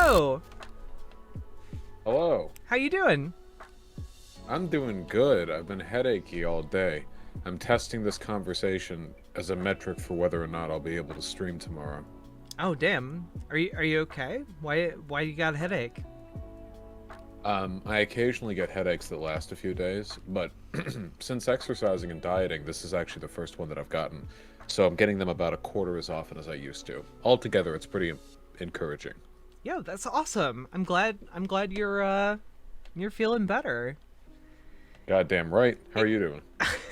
Hello. Hello. How you doing? I'm doing good. I've been headachy all day. I'm testing this conversation as a metric for whether or not I'll be able to stream tomorrow. Oh, damn. Are you okay? Why you got a headache? I occasionally get headaches that last a few days, but since exercising and dieting, this is actually the first one that I've gotten. So I'm getting them about a quarter as often as I used to. Altogether, it's pretty encouraging. Yo, that's awesome. I'm glad you're feeling better. Goddamn right. How are you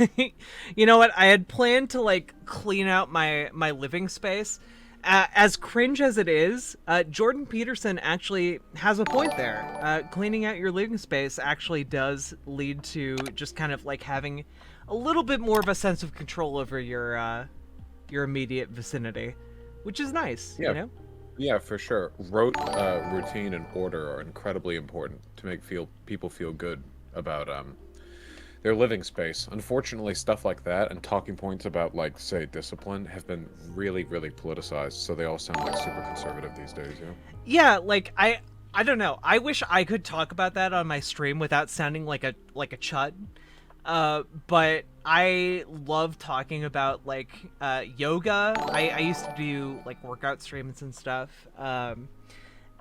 doing? You know what? I had planned to like clean out my living space. As cringe as it is, Jordan Peterson actually has a point there. Cleaning out your living space actually does lead to just kind of like having a little bit more of a sense of control over your immediate vicinity, which is nice. Yeah. You know? Yeah, for sure. Routine and order are incredibly important to make people feel good about their living space. Unfortunately, stuff like that and talking points about, like, say, discipline have been really, really politicized, so they all sound like super conservative these days, you know? Yeah, like I don't know. I wish I could talk about that on my stream without sounding like a chud. But I love talking about like yoga. I used to do like workout streams and stuff.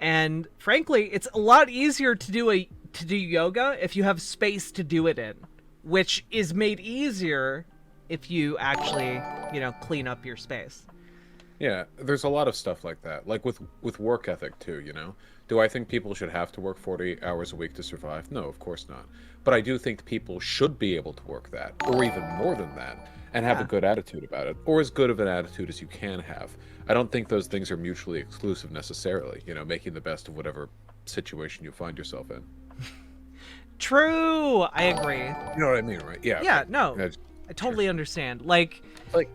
And frankly, it's a lot easier to do yoga if you have space to do it in, which is made easier if you actually, clean up your space. Yeah, there's a lot of stuff like that. Like with work ethic too, you know? Do I think people should have to work 40 hours a week to survive? No, of course not. But I do think people should be able to work that, or even more than that, and have a Yeah. good attitude about it, or as good of an attitude as you can have. I don't think those things are mutually exclusive necessarily, making the best of whatever situation you find yourself in. True. I agree. You know what I mean, right? Yeah. Yeah, no. That's- I totally understand. Like Like,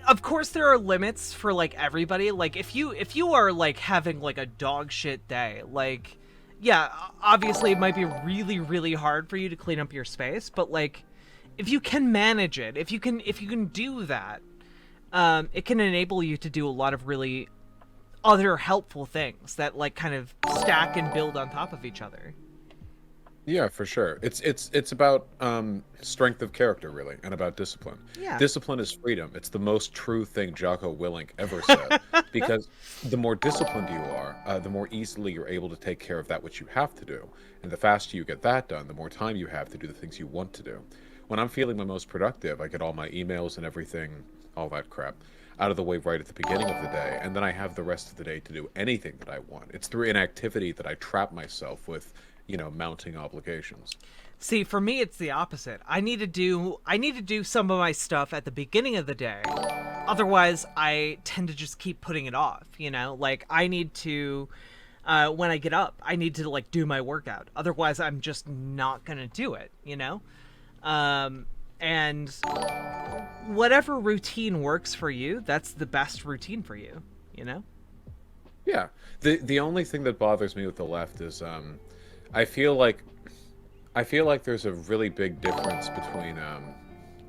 of course there are limits for like everybody. Like if you are like having like a dog shit day, like yeah, obviously it might be really really hard for you to clean up your space, but like if you can manage it, if you can do that, it can enable you to do a lot of really other helpful things that like kind of stack and build on top of each other. yeah, for sure. It's about strength of character, really, and about discipline. Yeah. Discipline is freedom. It's the most true thing Jocko Willink ever said. Because the more disciplined you are, the more easily you're able to take care of that which you have to do. And the faster you get that done, the more time you have to do the things you want to do. When I'm feeling my most productive, I get all my emails and everything, all that crap, out of the way right at the beginning of the day, and then I have the rest of the day to do anything that I want. It's through inactivity that I trap myself with mounting obligations. See, for me, it's the opposite. I need to do some of my stuff at the beginning of the day. Otherwise, I tend to just keep putting it off. Like I need to, when I get up, I need to like do my workout. Otherwise, I'm just not gonna do it. And whatever routine works for you, that's the best routine for you. Yeah. The only thing that bothers me with the left is I feel like there's a really big difference between how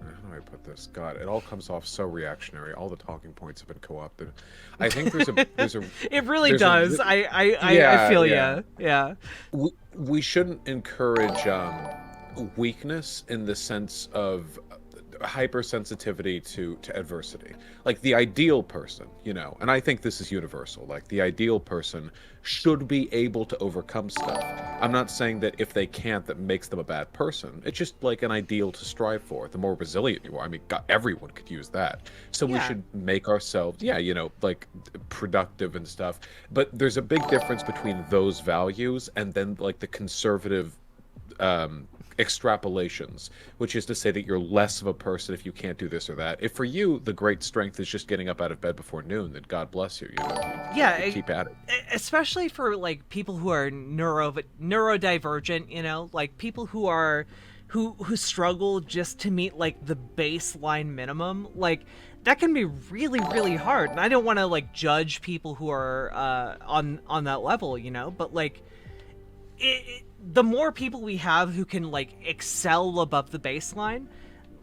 do I put this? God, it all comes off so reactionary. All the talking points have been co-opted. I think there's a It really there's does. I feel ya. Yeah. we shouldn't encourage weakness in the sense of hypersensitivity to adversity. Like the ideal person, and I think this is universal, like the ideal person should be able to overcome stuff. I'm not saying that if they can't, that makes them a bad person. It's just like an ideal to strive for. The more resilient you are, I mean, God, everyone could use that. So we Yeah. should make ourselves, like productive and stuff. But there's a big difference between those values and then like the conservative extrapolations, which is to say that you're less of a person if you can't do this or that. If for you the great strength is just getting up out of bed before noon, then God bless you. Yeah, You keep at it. especially for like people who are neurodivergent, like people who struggle just to meet like the baseline minimum, like that can be really really hard. And I don't want to like judge people who are on that level, but like the more people we have who can like excel above the baseline,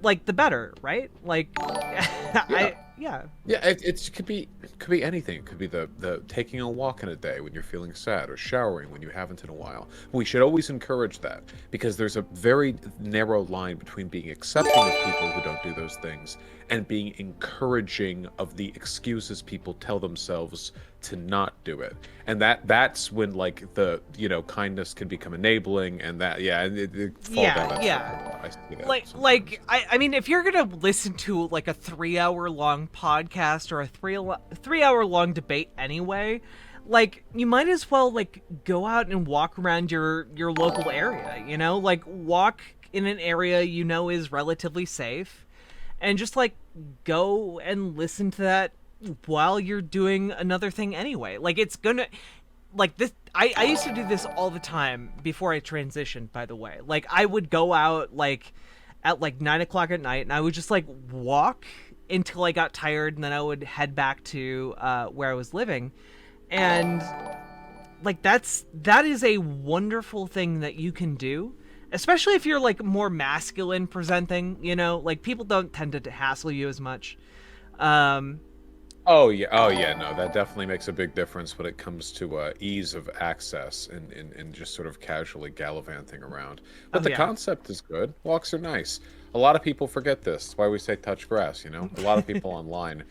like the better, right? Like Yeah. Yeah, it could be anything. It could be the taking a walk in a day when you're feeling sad, or showering when you haven't in a while. We should always encourage that, because there's a very narrow line between being accepting of people who don't do those things and being encouraging of the excuses people tell themselves to not do it. And that's when, like, the, kindness can become enabling, and that, and it fall down that Yeah. circle. I see that Like sometimes. like I mean, if you're gonna listen to like a 3 hour long podcast or a 3 hour long debate anyway, like, you might as well like go out and walk around your local area, like walk in an area is relatively safe, and just like go and listen to that while you're doing another thing anyway. Like, it's gonna, like, this, I used to do this all the time before I transitioned, by the way. Like, I would go out like at like 9 o'clock at night, and I would just like walk until I got tired, and then I would head back to where I was living. And like, that is a wonderful thing that you can do, especially if you're like more masculine presenting, like people don't tend to hassle you as much. Oh yeah, no, that definitely makes a big difference when it comes to ease of access and just sort of casually gallivanting around. But Oh the yeah. concept is good. Walks are nice. A lot of people forget this. That's why we say touch grass, A lot of people online.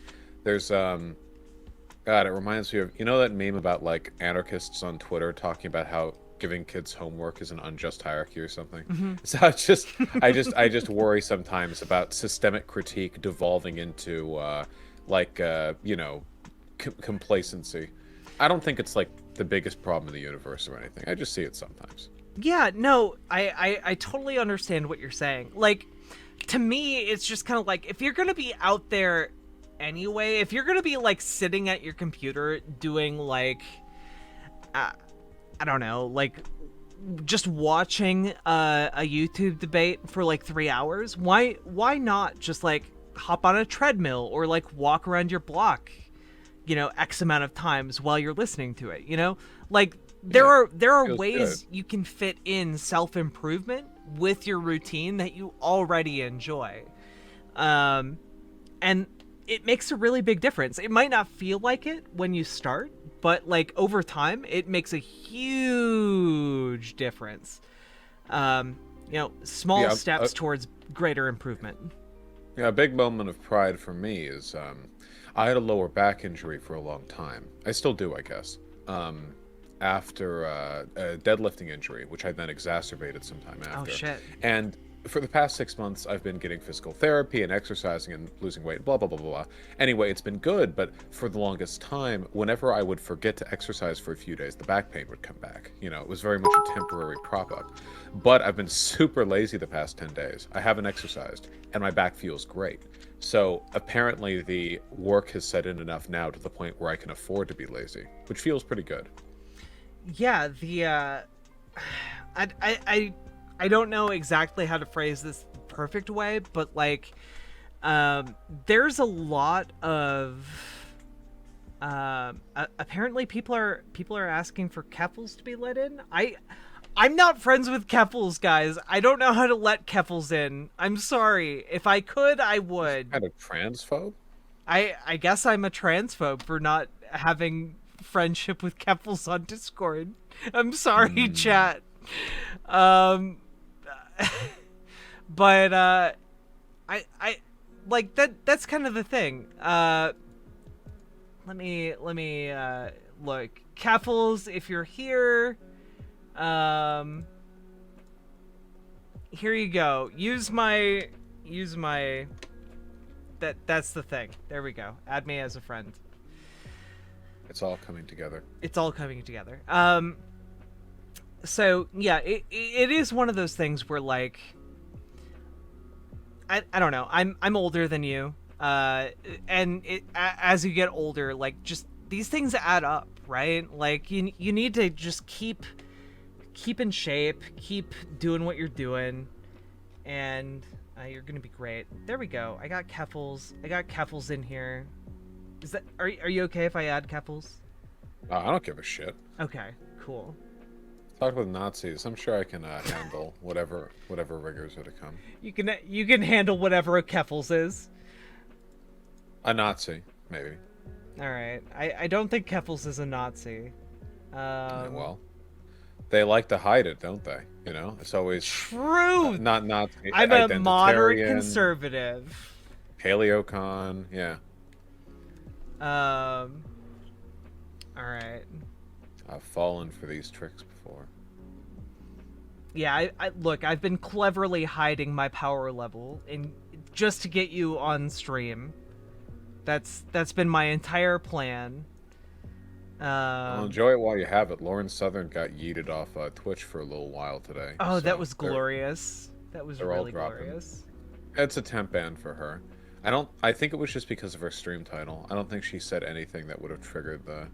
There's God, it reminds me of, that meme about like anarchists on Twitter talking about how giving kids homework is an unjust hierarchy or something. So I just worry sometimes about systemic critique devolving into like complacency. I don't think it's like the biggest problem in the universe or anything. I just see it sometimes. Yeah, no, I totally understand what you're saying. Like, to me, it's just kind of like, if you're gonna be out there anyway, if you're gonna be like sitting at your computer doing like, I don't know, like just watching a YouTube debate for like 3 hours, why not just like hop on a treadmill or like walk around your block, X amount of times while you're listening to it, like there Yeah, are feels good. ways you can fit in self-improvement with your routine that you already enjoy. And it makes a really big difference. It might not feel like it when you start, but like over time it makes a huge difference. Small Yeah, steps towards greater improvement. yeah. A big moment of pride for me is I had a lower back injury for a long time. I still do, I guess. After a deadlifting injury, which I then exacerbated sometime Oh after. shit. And for the past 6 months, I've been getting physical therapy and exercising and losing weight, blah, blah, blah, blah, blah. Anyway, it's been good, but for the longest time, whenever I would forget to exercise for a few days, the back pain would come back. It was very much a temporary prop up. But I've been super lazy the past 10 days. I haven't exercised, and my back feels great. So apparently the work has set in enough now to the point where I can afford to be lazy, which feels pretty good. Yeah, I don't know exactly how to phrase this the perfect way, but like, there's a lot of apparently people are asking for Keffels to be let in. I'm not friends with Keffels, guys. I don't know how to let Keffels in. I'm sorry. If I could, I would. Kind of transphobe? I guess I'm a transphobe for not having friendship with Keffels on Discord. I'm sorry, chat. Um, but I like that. That's kind of the thing. Let me look. Keffels, if you're here, here you go. Use my. That's the thing. There we go. Add me as a friend. It's all coming together. It's all coming together. So yeah, it is one of those things where like, I don't know. I'm older than you, and as you get older, like, just these things add up, right? Like, you need to just keep in shape, keep doing what you're doing, and you're gonna be great. There we go. I got Keffels in here. Is that are you okay if I add Keffels? I don't give a shit. Okay, cool. Talk with Nazis. I'm sure I can handle whatever rigors are to come. You can handle whatever a Keffels is. A Nazi, maybe. All right. I don't think Keffels is a Nazi. Yeah, well, they like to hide it, don't they? You know, it's always Truth. not Nazi, I'm a moderate identitarian, conservative. paleocon. Yeah, All right. I've fallen for these tricks before. Yeah, I look. I've been cleverly hiding my power level just to get you on stream. That's been my entire plan. Well, enjoy it while you have it. Lauren Southern got yeeted off Twitch for a little while today. Oh, so that was glorious. That was they're all really dropping. glorious. It's a temp ban for her. I think it was just because of her stream title. I don't think she said anything that would have triggered the.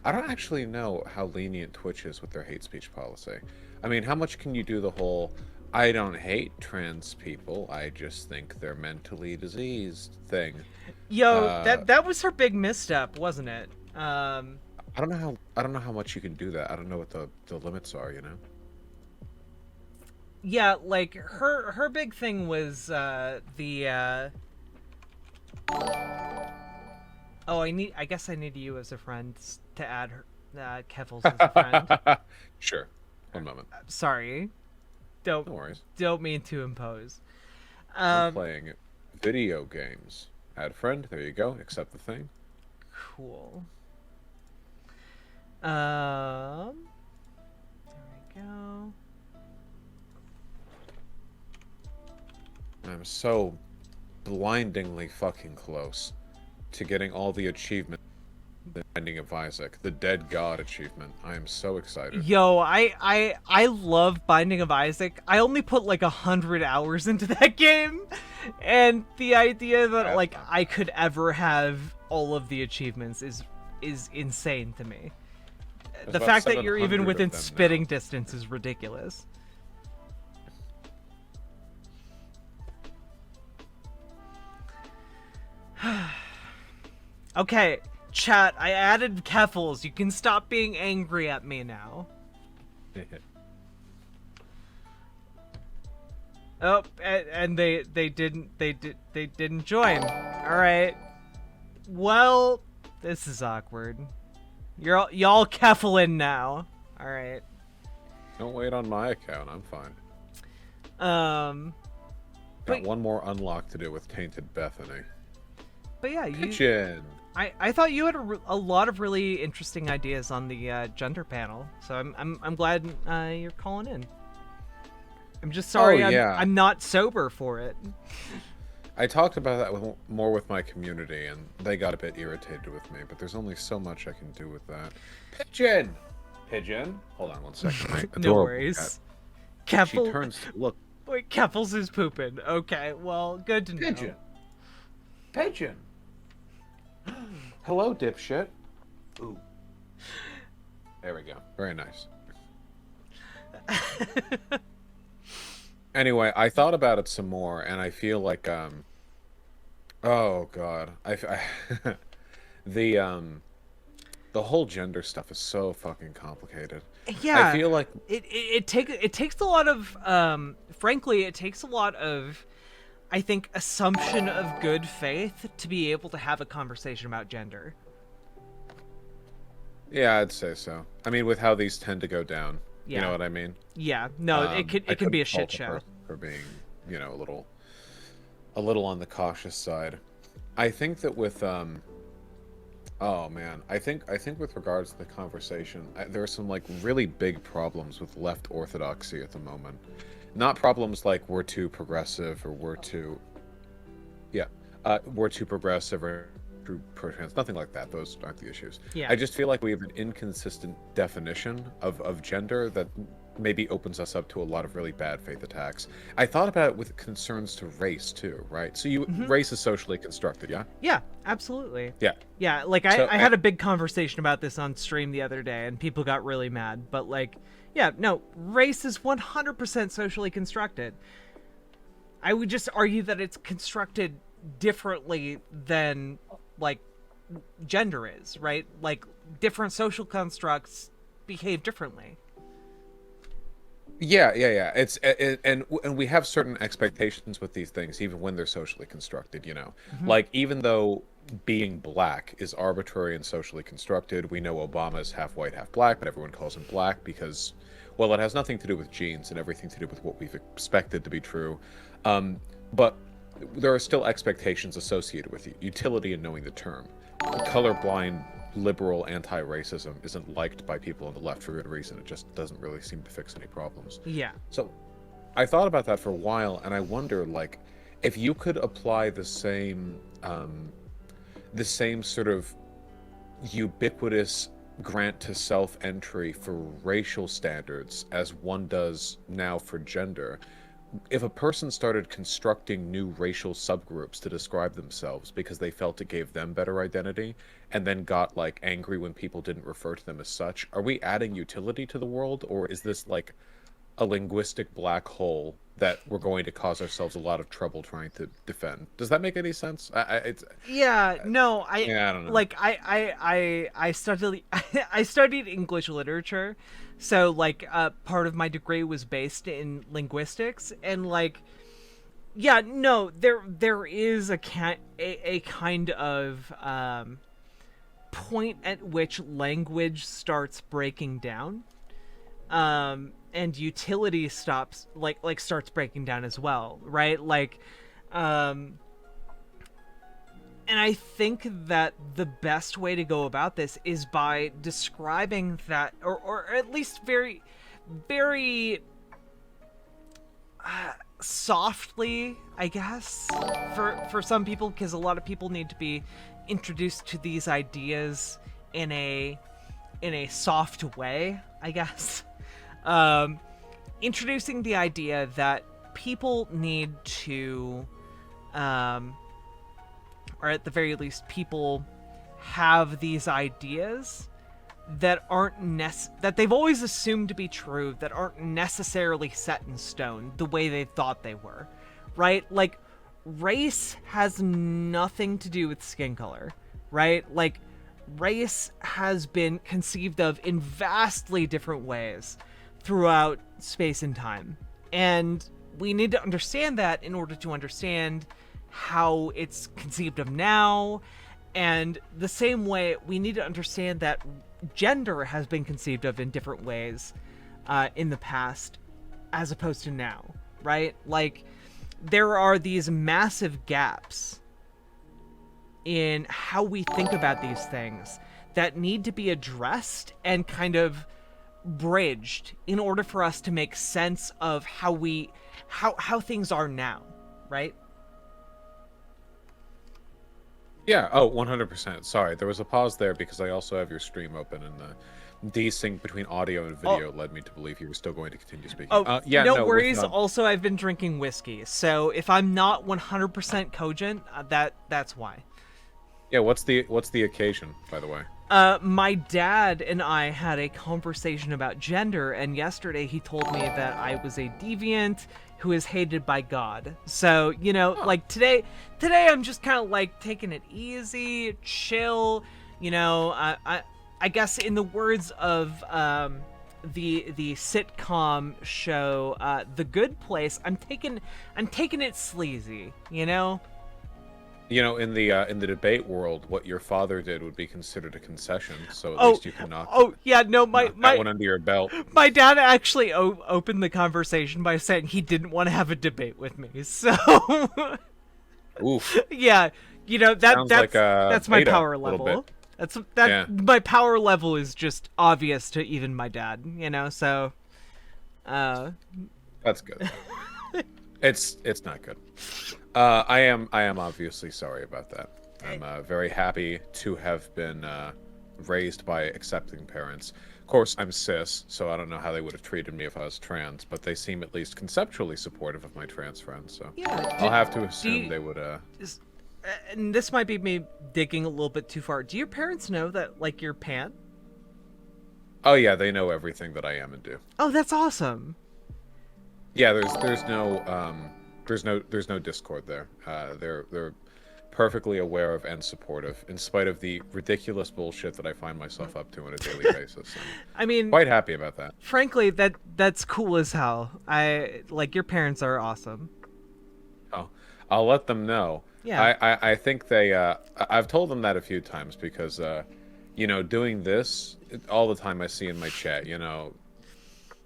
I don't actually know how lenient Twitch is with their hate speech policy. I mean, how much can you do the whole I don't hate trans people, I just think they're mentally diseased thing? Yo, Uh, that was her big misstep, wasn't it? I don't know how much you can do that. I don't know what the limits are, you know? Yeah, like her big thing was the oh, I guess I need you as a friend to add her Keffels as a friend. Sure. One moment. Sorry. No worries. Don't mean to impose. I'm playing video games. Add friend. There you go. Accept the thing. Cool. There we go. I'm so blindingly fucking close to getting all the achievements. The Binding of Isaac, the Dead God achievement. I am so excited. Yo, I love Binding of Isaac. I only put like 100 hours into that game, and the idea that like I could ever have all of the achievements is insane to me. There's The about fact that you're 700 even of within them spitting now. distance is ridiculous. Okay, chat, I added Keffels. You can stop being angry at me now. Oh, and they didn't join. All right. Well, this is awkward. Y'all Keffel in now. All right. Don't wait on my account. I'm fine. But Got one more unlock to do with Tainted Bethany. but yeah, Pigeon. I thought you had a lot of really interesting ideas on the gender panel, so I'm glad you're calling in. I'm just sorry yeah. I'm not sober for it. I talked about that more with my community, and they got a bit irritated with me. But there's only so much I can do with that. Pigeon. Pigeon. Hold on one second. My No adorable worries. cat. She Keffel. turns to look. Wait, Keffels is pooping. Okay, well, good to know. Pigeon. Pigeon. Hello, dipshit. Ooh. There we go. Very nice. Anyway, I thought about it some more, and I feel like oh god, the whole gender stuff is so fucking complicated. Yeah, I feel like it takes a lot of frankly, it takes a lot of, I think, assumption of good faith to be able to have a conversation about gender. yeah, I'd say so. I mean, with how these tend to go down, you Yeah. know what I mean? Yeah, no, I it can be a couldn't shit fault the show. person for being, you know, a little on the cautious side. I think that with oh man, I think with regards to the conversation, there are some like really big problems with left orthodoxy at the moment. Not problems like we're too progressive or we're too progressive or too pro-trans. Nothing like that. Those aren't the issues. Yeah. I just feel like we have an inconsistent definition of gender that maybe opens us up to a lot of really bad faith attacks. I thought about it with concerns to race too, right? So race is socially constructed, yeah? Yeah, absolutely. Yeah. Yeah, like I had a big conversation about this on stream the other day, and people got really mad. But like, yeah, no, race is 100% socially constructed. I would just argue that it's constructed differently than like gender is, right? Like different social constructs behave differently. Yeah. And we have certain expectations with these things, even when they're socially constructed. Hmm. Like even though being black is arbitrary and socially constructed, we know Obama is half white, half black, but everyone calls him black because, well, it has nothing to do with genes and everything to do with what we've expected to be true. Um, but there are still expectations associated with utility in knowing the term. Colorblind liberal anti-racism isn't liked by people on the left for good reason. It just doesn't really seem to fix any problems. Yeah. So I thought about that for a while, and I wonder, like, if you could apply the same sort of ubiquitous grant to self-entry for racial standards as one does now for gender, if a person started constructing new racial subgroups to describe themselves because they felt it gave them better identity and then got like angry when people didn't refer to them as such, are we adding utility to the world, or is this like a linguistic black hole that we're going to cause ourselves a lot of trouble trying to defend? Does that make any sense? Yeah, no, Yeah, I don't know. like I studied I studied English literature, so like part of my degree was based in linguistics, and like yeah, no, there is a kind of point at which language starts breaking down, and utility stops starts breaking down as well, right? Like and I think that the best way to go about this is by describing that, or at least very, very softly, I guess, for some people, because a lot of people need to be introduced to these ideas in a soft way, I guess. Um, Introducing the idea that people need to or at the very least people have these ideas that that they've always assumed to be true, that aren't necessarily set in stone the way they thought they were, right? Like race has nothing to do with skin color, right? Like race has been conceived of in vastly different ways throughout space and time, and we need to understand that in order to understand how it's conceived of now. And the same way, we need to understand that gender has been conceived of in different ways in the past as opposed to now, right? Like there are these massive gaps in how we think about these things that need to be addressed and kind of bridged in order for us to make sense of how things are now, right? Yeah, oh, 100%. Sorry, there was a pause there because I also have your stream open, and the desync between audio and video led me to believe you were still going to continue speaking. Yeah, no no, worries. Also, I've been drinking whiskey, so if I'm not 100% cogent, that's why. Yeah, what's the occasion, by the way? My dad and I had a conversation about gender, and yesterday he told me that I was a deviant who is hated by God. So, like today I'm just kind of like taking it easy, chill, I guess in the words of the sitcom show The Good Place, I'm taking it sleazy, In the debate world, what your father did would be considered a concession, so at Oh, least you can knock yeah, no, knock that one under your belt. my dad actually opened the conversation by saying he didn't want to have a debate with me. So, Oof. yeah, Sounds like that's my beta, power a little level. bit. Yeah. My power level is just obvious to even my dad, so That's good. It's not good. I am obviously sorry about that. I'm very happy to have been raised by accepting parents. Of course, I'm cis, so I don't know how they would have treated me if I was trans, but they seem at least conceptually supportive of my trans friends, so yeah, I'll have to assume they would. And this might be me digging a little bit too far. Do your parents know that like you're pan? Oh yeah, they know everything that I am and do. Oh, that's awesome. Yeah, there's no discord there. They're perfectly aware of and supportive, in spite of the ridiculous bullshit that I find myself up to on a daily basis. I'm I mean, quite happy about that. frankly, that's cool as hell. I like your parents are awesome. Oh, I'll let them know. Yeah. I think they I've told them that a few times because doing this all the time I see in my chat,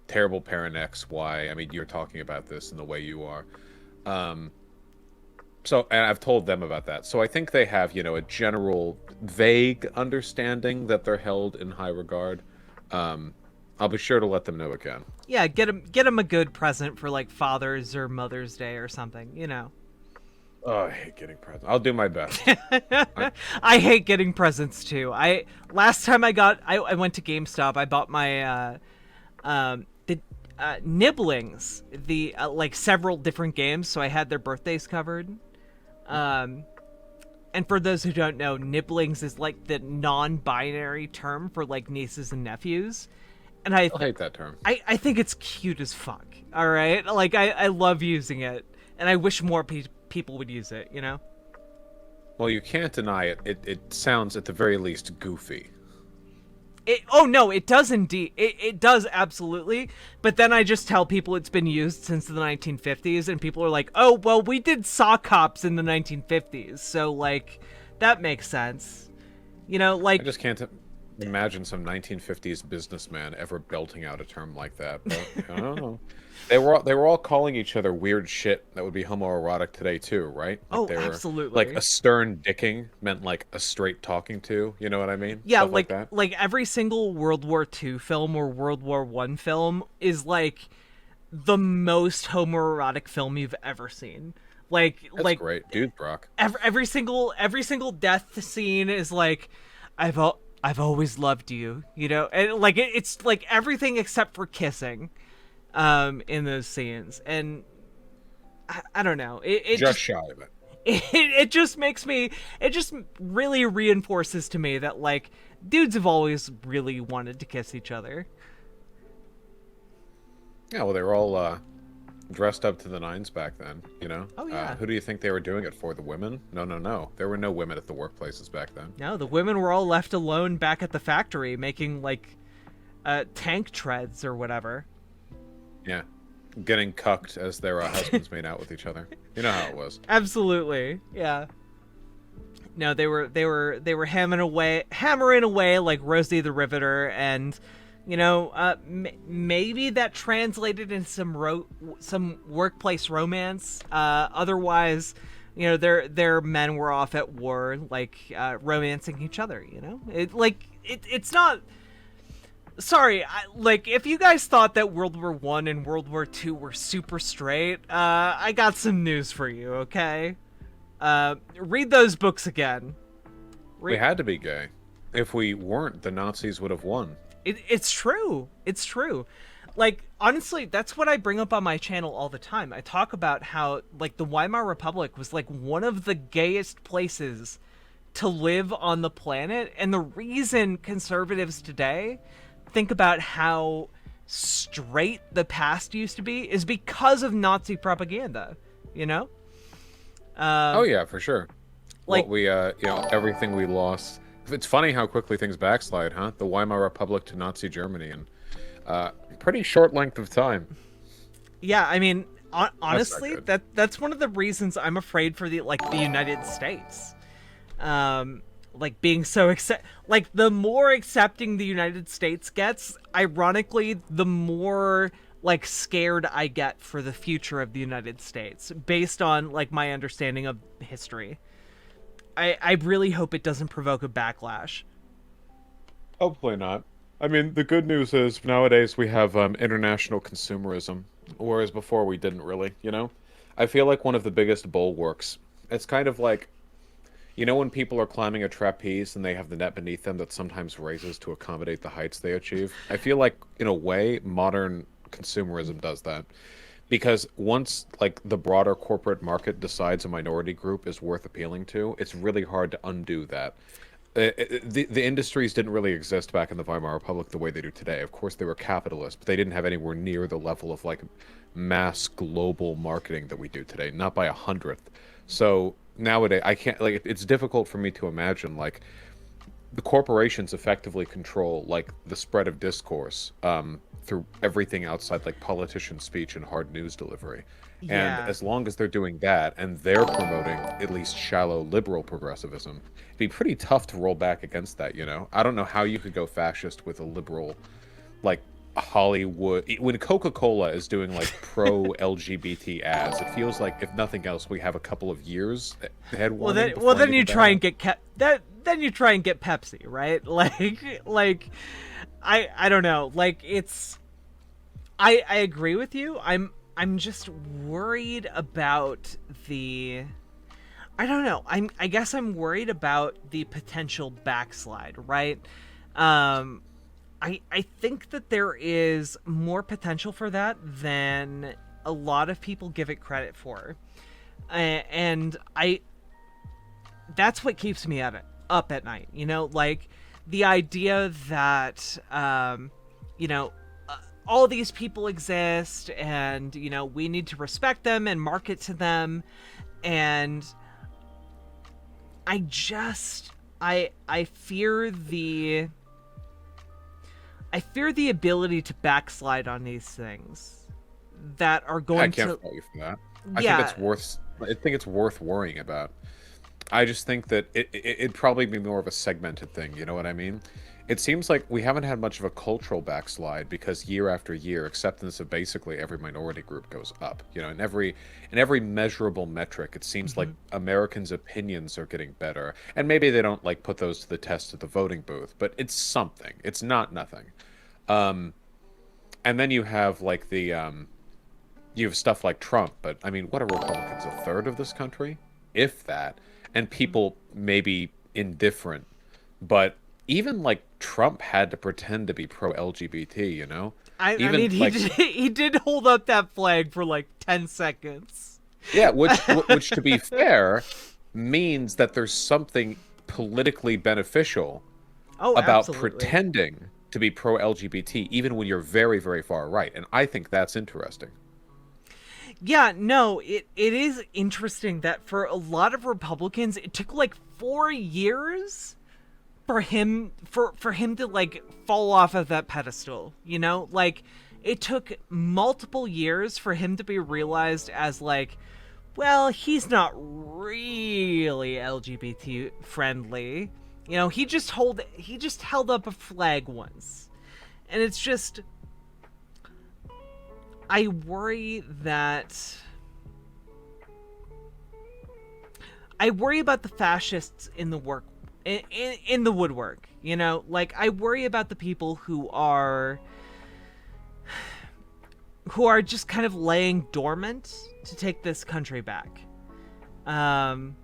terrible parent X, Y. I mean, you're talking about this in the way you are. Um, and I've told them about that. So I think they have, a general vague understanding that they're held in high regard. I'll be sure to let them know again. Yeah, get him a good present for like Father's or Mother's Day or something. Oh, I hate getting presents. I'll do my best. I hate getting presents too. Last time I went to GameStop, I bought my the Nibblings, the like several different games, so I had their birthdays covered. And for those who don't know, Nibblings is like the non-binary term for like nieces and nephews. And I hate that term. I think it's cute as fuck. All right, like I love using it, and I wish more people would use it. Well, you can't deny it. It sounds at the very least goofy. Oh no, it does indeed. It does absolutely. But then I just tell people it's been used since the 1950s, and people are like, "Oh, well, we did sock hops in the 1950s, so like that makes sense." Like I just can't imagine some 1950s businessman ever belting out a term like that. But I don't know. They were all calling each other weird shit that would be homoerotic today too, right? Like they were, absolutely. Like a stern dicking meant like a straight talking to. You know what I mean? Yeah, Stuff like that. Like every single World War II film or World War I film is like the most homoerotic film you've ever seen. That's great, dude. Brock. Every single death scene is like, I've always loved you, and like it's like everything except for kissing. In those scenes, and I don't know, it just shy of it. It just makes me, it just really reinforces to me that like dudes have always really wanted to kiss each other. Yeah, well, they were all dressed up to the nines back then, Oh yeah. Who do you think they were doing it for? The women? No. There were no women at the workplaces back then. No, the women were all left alone back at the factory making like tank treads or whatever. Yeah, getting cucked as their husbands made out with each other. You know how it was. Absolutely, yeah. No, they were hammering away like Rosie the Riveter, and maybe that translated into some workplace romance. Otherwise, their men were off at war, like romancing each other. It's not. Sorry, like, if you guys thought that World War I and World War II were super straight, I got some news for you, okay? Read those books again. We had to be gay. If we weren't, the Nazis would have won. It's true. It's true. Like, honestly, that's what I bring up on my channel all the time. I talk about how, like, the Weimar Republic was, like, one of the gayest places to live on the planet, and the reason conservatives today think about how straight the past used to be is because of Nazi propaganda, oh yeah, for sure. Like, what we everything we lost. It's funny how quickly things backslide, huh? The Weimar Republic to Nazi Germany in pretty short length of time. Yeah, I mean, honestly, that's one of the reasons I'm afraid for the United States. Like being so like the more accepting the United States gets, ironically, the more like scared I get for the future of the United States based on like my understanding of history. I really hope it doesn't provoke a backlash. Hopefully not. I mean, the good news is nowadays we have international consumerism, whereas before we didn't really, I feel like one of the biggest bulwarks, it's kind of like, when people are climbing a trapeze and they have the net beneath them that sometimes raises to accommodate the heights they achieve? I feel like, in a way, modern consumerism does that. Because once, like, the broader corporate market decides a minority group is worth appealing to, it's really hard to undo that. The industries didn't really exist back in the Weimar Republic the way they do today. Of course, they were capitalist, but they didn't have anywhere near the level of, like, mass global marketing that we do today. Not by 100th. So nowadays I can't like it's difficult for me to imagine like the corporations effectively control like the spread of discourse through everything outside like politician speech and hard news delivery. And Yeah. as long as they're doing that and they're promoting at least shallow liberal progressivism, it'd be pretty tough to roll back against that, you know? I don't know how you could go fascist with a liberal like Hollywood. When Coca-Cola is doing like pro LGBT ads, it feels like if nothing else we have a couple of years head warning before Then you anything try bad and get then you try and get Pepsi, right? Like I don't know. Like it's I agree with you. I'm just worried about the I don't know. I guess I'm worried about the potential backslide, right? Um I think that there is more potential for that than a lot of people give it credit for. And I that's what keeps me up at night, you know, like the idea that you know, all these people exist and you know we need to respect them and market to them, and I just I fear the ability to backslide on these things that are I going can't to fault you for that. yeah. I think it's worth worrying about. I just think that it'd probably be more of a segmented thing, you know what I mean? It seems like we haven't had much of a cultural backslide because year after year, acceptance of basically every minority group goes up. You know, in every measurable metric, it seems like Mhm. Americans' opinions are getting better. And maybe they don't like put those to the test at the voting booth, but it's something. It's not nothing. Um, and then you have like you have stuff like Trump, but I mean, what are Republicans? A third of this country, if that, and people maybe indifferent. But even like Trump had to pretend to be pro LGBT, you know? I Even mean like he did hold up that flag for like 10 seconds. yeah, which to be fair means that there's something politically beneficial Oh, about absolutely. pretending to be pro LGBT even when you're very very far right, and I think that's interesting. Yeah, no, it is interesting that for a lot of Republicans it took like 4 years for him to like fall off of that pedestal, you know? Like it took multiple years for him to be realized as like, well, he's not really LGBT friendly. You know, he just held up a flag once. And it's just I worry that I worry about the fascists in the work in the woodwork, you know? Like I worry about the people who are just kind of laying dormant to take this country back. Um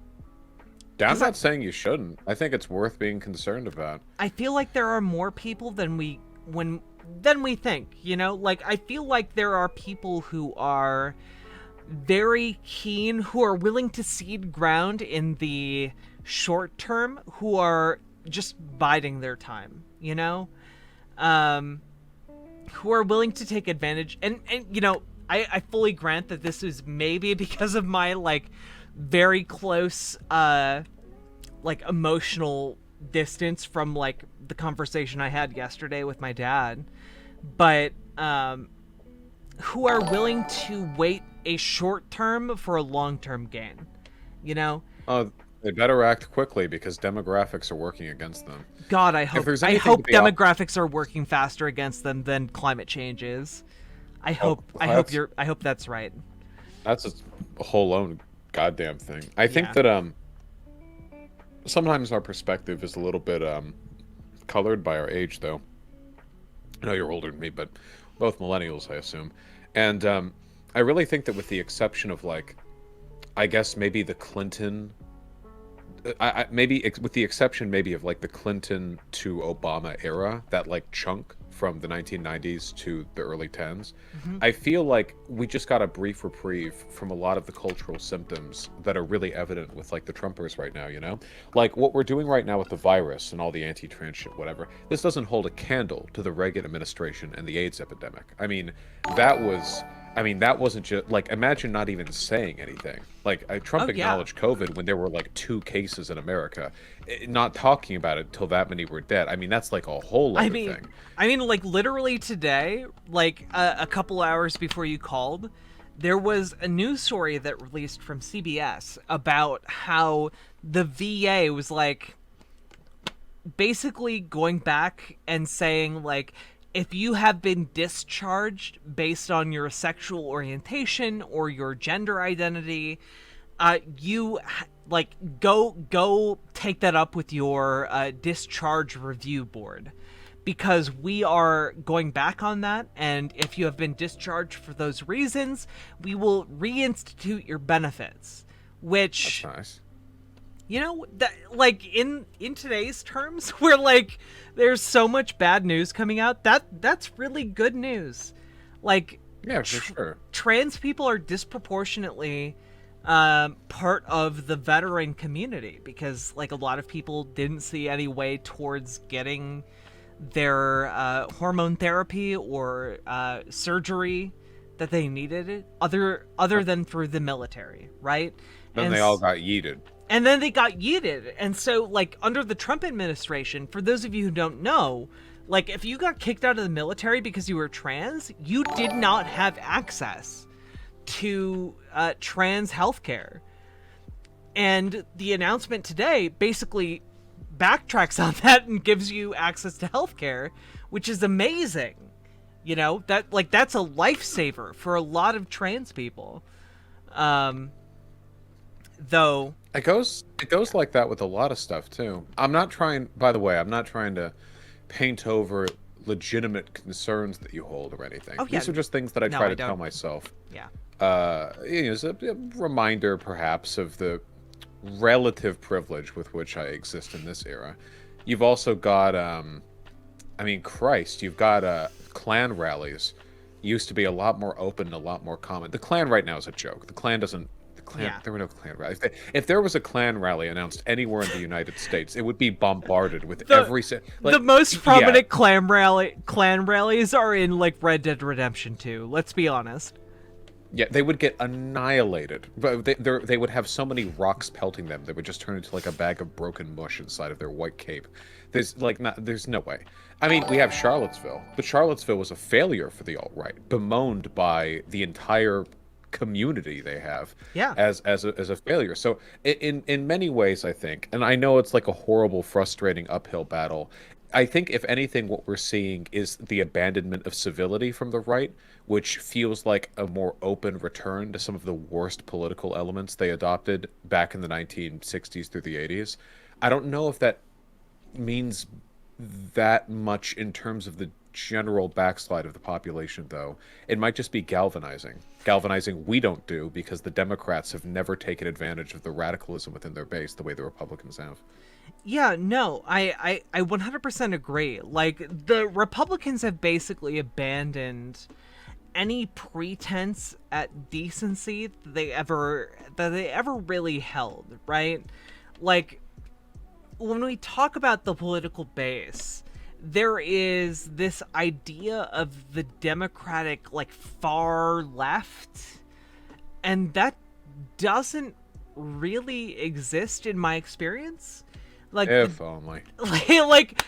Yeah, I'm cuz not saying you shouldn't. I think it's worth being concerned about. I feel like there are more people than we think, you know? Like I feel like there are people who are very keen, who are willing to cede ground in the short term, who are just biding their time, you know? Um, who are willing to take advantage. And you know, I fully grant that this is maybe because of my, like, very close, like, emotional distance from, like, the conversation I had yesterday with my dad. But, who are willing to wait a short term for a long term gain. You know? Oh, they better act quickly because demographics are working against them. God, If there's I anything to hope be op demographics are working faster against them than climate change is. oh, I hope that's right. that's a whole own goddamn thing. I think Yeah. that sometimes our perspective is a little bit colored by our age, though. I know you're older than me, but both millennials, I assume. And I really think that with the exception of like, I guess maybe the Clinton, maybe with the exception maybe of like the Clinton to Obama era, that like chunk from the 1990s to the early 10s, Hmm. I feel like we just got a brief reprieve from a lot of the cultural symptoms that are really evident with like the Trumpers right now, you know? Like what we're doing right now with the virus and all the anti-trans shit, whatever, this doesn't hold a candle to the Reagan administration and the AIDS epidemic. I mean, that was, I mean, that wasn't just like, imagine not even saying anything. Like, Trump Oh yeah. acknowledged COVID when there were like 2 cases in America, not talking about it until that many were dead. I mean, that's like a whole I other mean, thing. like literally today, like a couple hours before you called, there was a news story that released from CBS about how the VA was like basically going back and saying like, if you have been discharged based on your sexual orientation or your gender identity, like go take that up with your discharge review board, because we are going back on that, and if you have been discharged for those reasons, we will reinstitute your benefits. Which, That's nice. you know, that like in today's terms, where like there's so much bad news coming out, that's really good news. Like, Yeah, for sure. trans people are disproportionately part of the veteran community, because like a lot of people didn't see any way towards getting their hormone therapy or surgery that they needed other than through the military, right? Then they all got yeeted. And then they got yeeted. And so, like, under the Trump administration, for those of you who don't know, like, if you got kicked out of the military because you were trans, you did not have access to trans healthcare. And the announcement today basically backtracks on that and gives you access to healthcare, which is amazing. You know, that like that's a lifesaver for a lot of trans people. Though It goes like that with a lot of stuff too. I'm not trying, by the way, I'm not trying to paint over legitimate concerns that you hold or anything. Oh, yeah. These are just things that I No, try I to don't. tell myself. Yeah. It's a reminder perhaps of the relative privilege with which I exist in this era. You've also got I mean, Christ, you've got Klan rallies. Used to be a lot more open and a lot more common. The Klan right now is a joke. The Klan doesn't. The Klan. Yeah. There were no Klan rallies. If there was a Klan rally announced anywhere in the United States, it would be bombarded with The most prominent clan rallies are in like Red Dead Redemption 2. Let's be honest. Yeah, they would get annihilated. But they would have so many rocks pelting them, they would just turn into like a bag of broken mush inside of their white cape. There's no way. I mean, we have Charlottesville, but Charlottesville was a failure for the alt-right, bemoaned by the entire community they have as a failure. So in many ways, I think, and I know it's like a horrible, frustrating uphill battle, I think if anything, what we're seeing is the abandonment of civility from the right, which feels like a more open return to some of the worst political elements they adopted back in the 1960s through the 80s. I don't know if that means that much in terms of the general backslide of the population, though. It might just be galvanizing we don't do, because the Democrats have never taken advantage of the radicalism within their base the way the Republicans have. Yeah, no, I 100% agree. Like, the Republicans have basically abandoned any pretense at decency that they ever really held, right? Like, when we talk about the political base, there is this idea of the Democratic, like, far left, and that doesn't really exist in my experience. Like, if only. like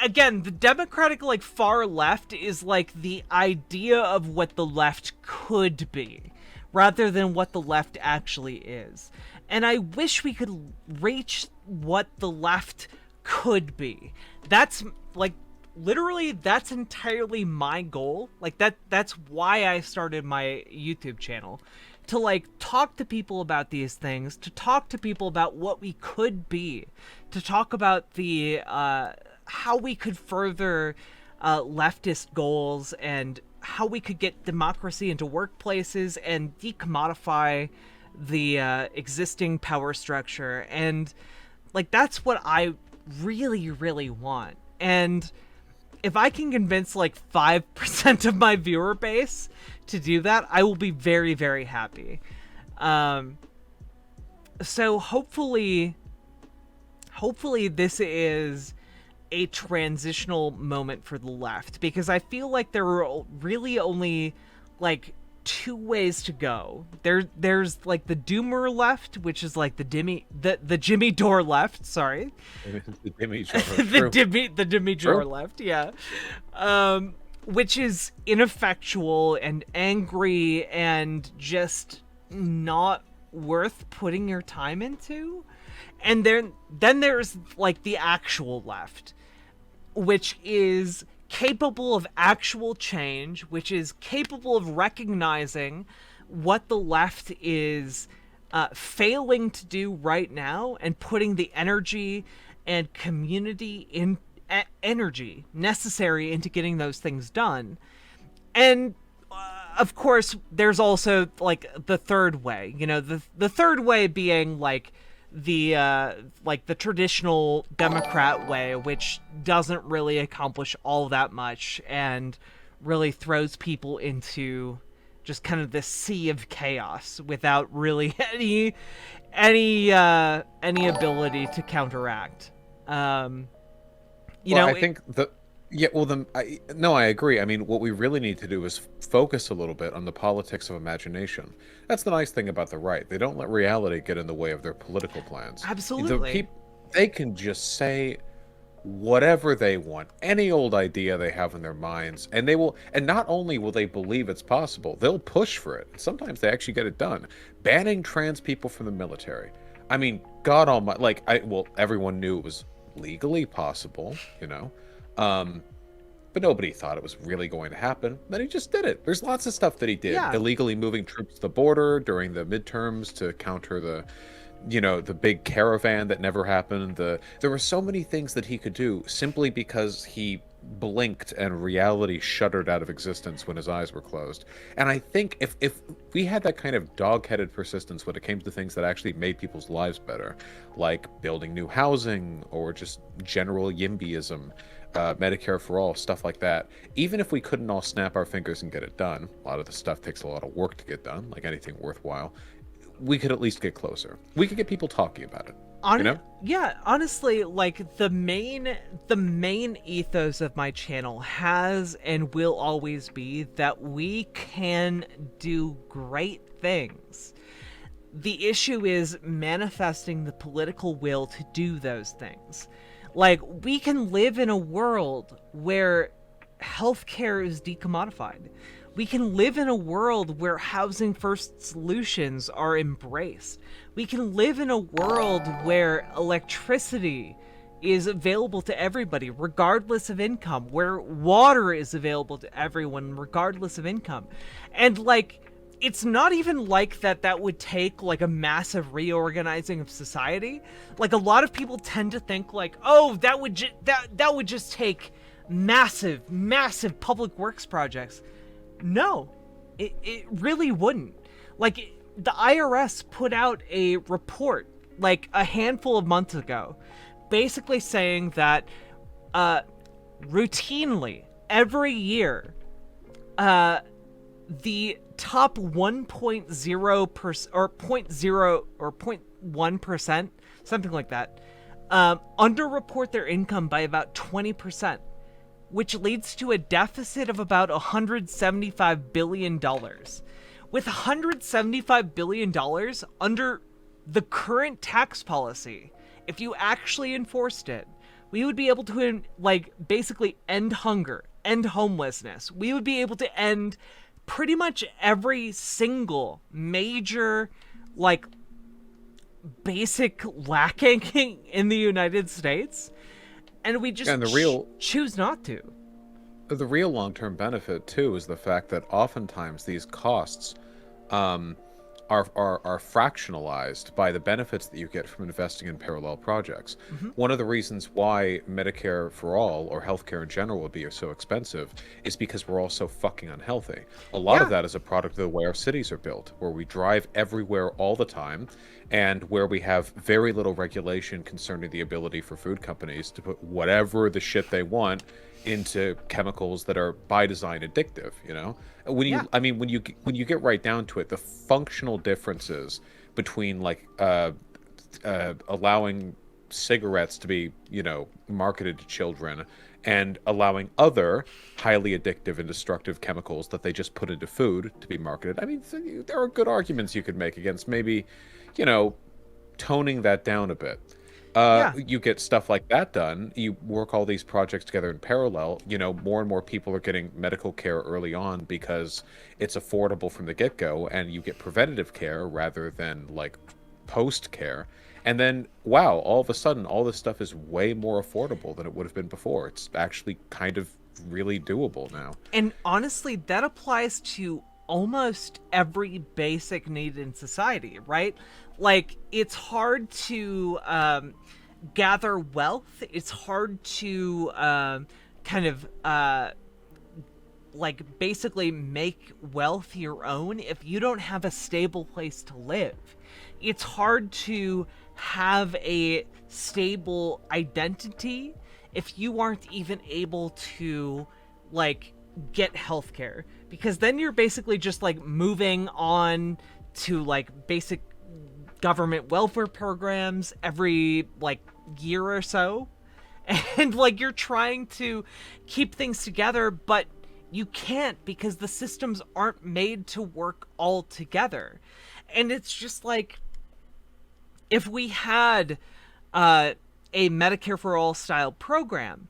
again, the Democratic, like, far left is like the idea of what the left could be, rather than what the left actually is. And I wish we could reach what the left could be. That's like, literally, that's entirely my goal. Like, that's why I started my YouTube channel. To, like, talk to people about these things, to talk to people about what we could be, to talk about the how we could further leftist goals, and how we could get democracy into workplaces and decommodify the existing power structure. And, like, that's what I really, really want. And if I can convince, like, 5% of my viewer base to do that, I will be very, very happy. So hopefully this is a transitional moment for the left, because I feel like there were really only, like, two ways to go. There's like the doomer left, which is like the Jimmy Dore left, sorry. The Jimmy Dore, the Jimmy Dore left, yeah. Which is ineffectual and angry and just not worth putting your time into. And then there's like the actual left, which is capable of actual change, which is capable of recognizing what the left is failing to do right now and putting the energy and community in energy necessary into getting those things done. And of course, there's also like the third way, you know, the third way being like the traditional Democrat way, which doesn't really accomplish all that much and really throws people into just kind of this sea of chaos without really any ability to counteract. I think I agree. I mean, what we really need to do is focus a little bit on the politics of imagination. That's the nice thing about the right. They don't let reality get in the way of their political plans. Absolutely. They can just say whatever they want, any old idea they have in their minds, and not only will they believe it's possible, they'll push for it. Sometimes they actually get it done. Banning trans people from the military. I mean, God almighty, everyone knew it was legally possible, you know. But nobody thought it was really going to happen. Then he just did it. There's lots of stuff that he did. Yeah. Illegally moving troops to the border during the midterms to counter the big caravan that never happened. There were so many things that he could do simply because he blinked and reality shuddered out of existence when his eyes were closed. And I think if we had that kind of dog-headed persistence when it came to things that actually made people's lives better, like building new housing or just general YIMBYism, Medicare for all, stuff like that. Even if we couldn't all snap our fingers and get it done, a lot of the stuff takes a lot of work to get done, like anything worthwhile, we could at least get closer. We could get people talking about it. You know? Yeah, honestly, like the main ethos of my channel has and will always be that we can do great things. The issue is manifesting the political will to do those things. Like, we can live in a world where healthcare is decommodified. We can live in a world where housing first solutions are embraced. We can live in a world where electricity is available to everybody, regardless of income, where water is available to everyone, regardless of income. And, like, it's not even like that would take, like, a massive reorganizing of society. Like, a lot of people tend to think, like, oh, that would just take massive public works projects. No, it really wouldn't. Like, the IRS put out a report, like, a handful of months ago, basically saying that, routinely, every year, the top 1.0% or 0.0 or 0.1%, something like that, underreport their income by about 20%, which leads to a deficit of about $175 billion. With $175 billion under the current tax policy, if you actually enforced it, we would be able to, like, basically end hunger, end homelessness. We would be able to end pretty much every single major, like, basic lacking in the United States. And we just choose not to. The real long-term benefit, too, is the fact that oftentimes these costs are fractionalized by the benefits that you get from investing in parallel projects. Mm-hmm. One of the reasons why Medicare for all, or healthcare in general, would be so expensive is because we're all so fucking unhealthy. A lot of that is a product of the way our cities are built, where we drive everywhere all the time, and where we have very little regulation concerning the ability for food companies to put whatever the shit they want into chemicals that are by design addictive, you know? When you get right down to it, the functional differences between, like, allowing cigarettes to be, you know, marketed to children and allowing other highly addictive and destructive chemicals that they just put into food to be marketed. I mean, there are good arguments you could make against maybe, toning that down a bit. Yeah. You get stuff like that done. You work all these projects together in parallel. More and more people are getting medical care early on because it's affordable from the get-go, and you get preventative care rather than like post care. And then, wow, all of a sudden, all this stuff is way more affordable than it would have been before. It's actually kind of really doable now. And honestly, that applies to almost every basic need in society, right? Like, it's hard to gather wealth. It's hard to like basically make wealth your own if you don't have a stable place to live. It's hard to have a stable identity if you aren't even able to like get healthcare, because then you're basically just like moving on to like basic government welfare programs every like year or so, and like you're trying to keep things together, but you can't because the systems aren't made to work all together. And it's just like, if we had a Medicare for All style program,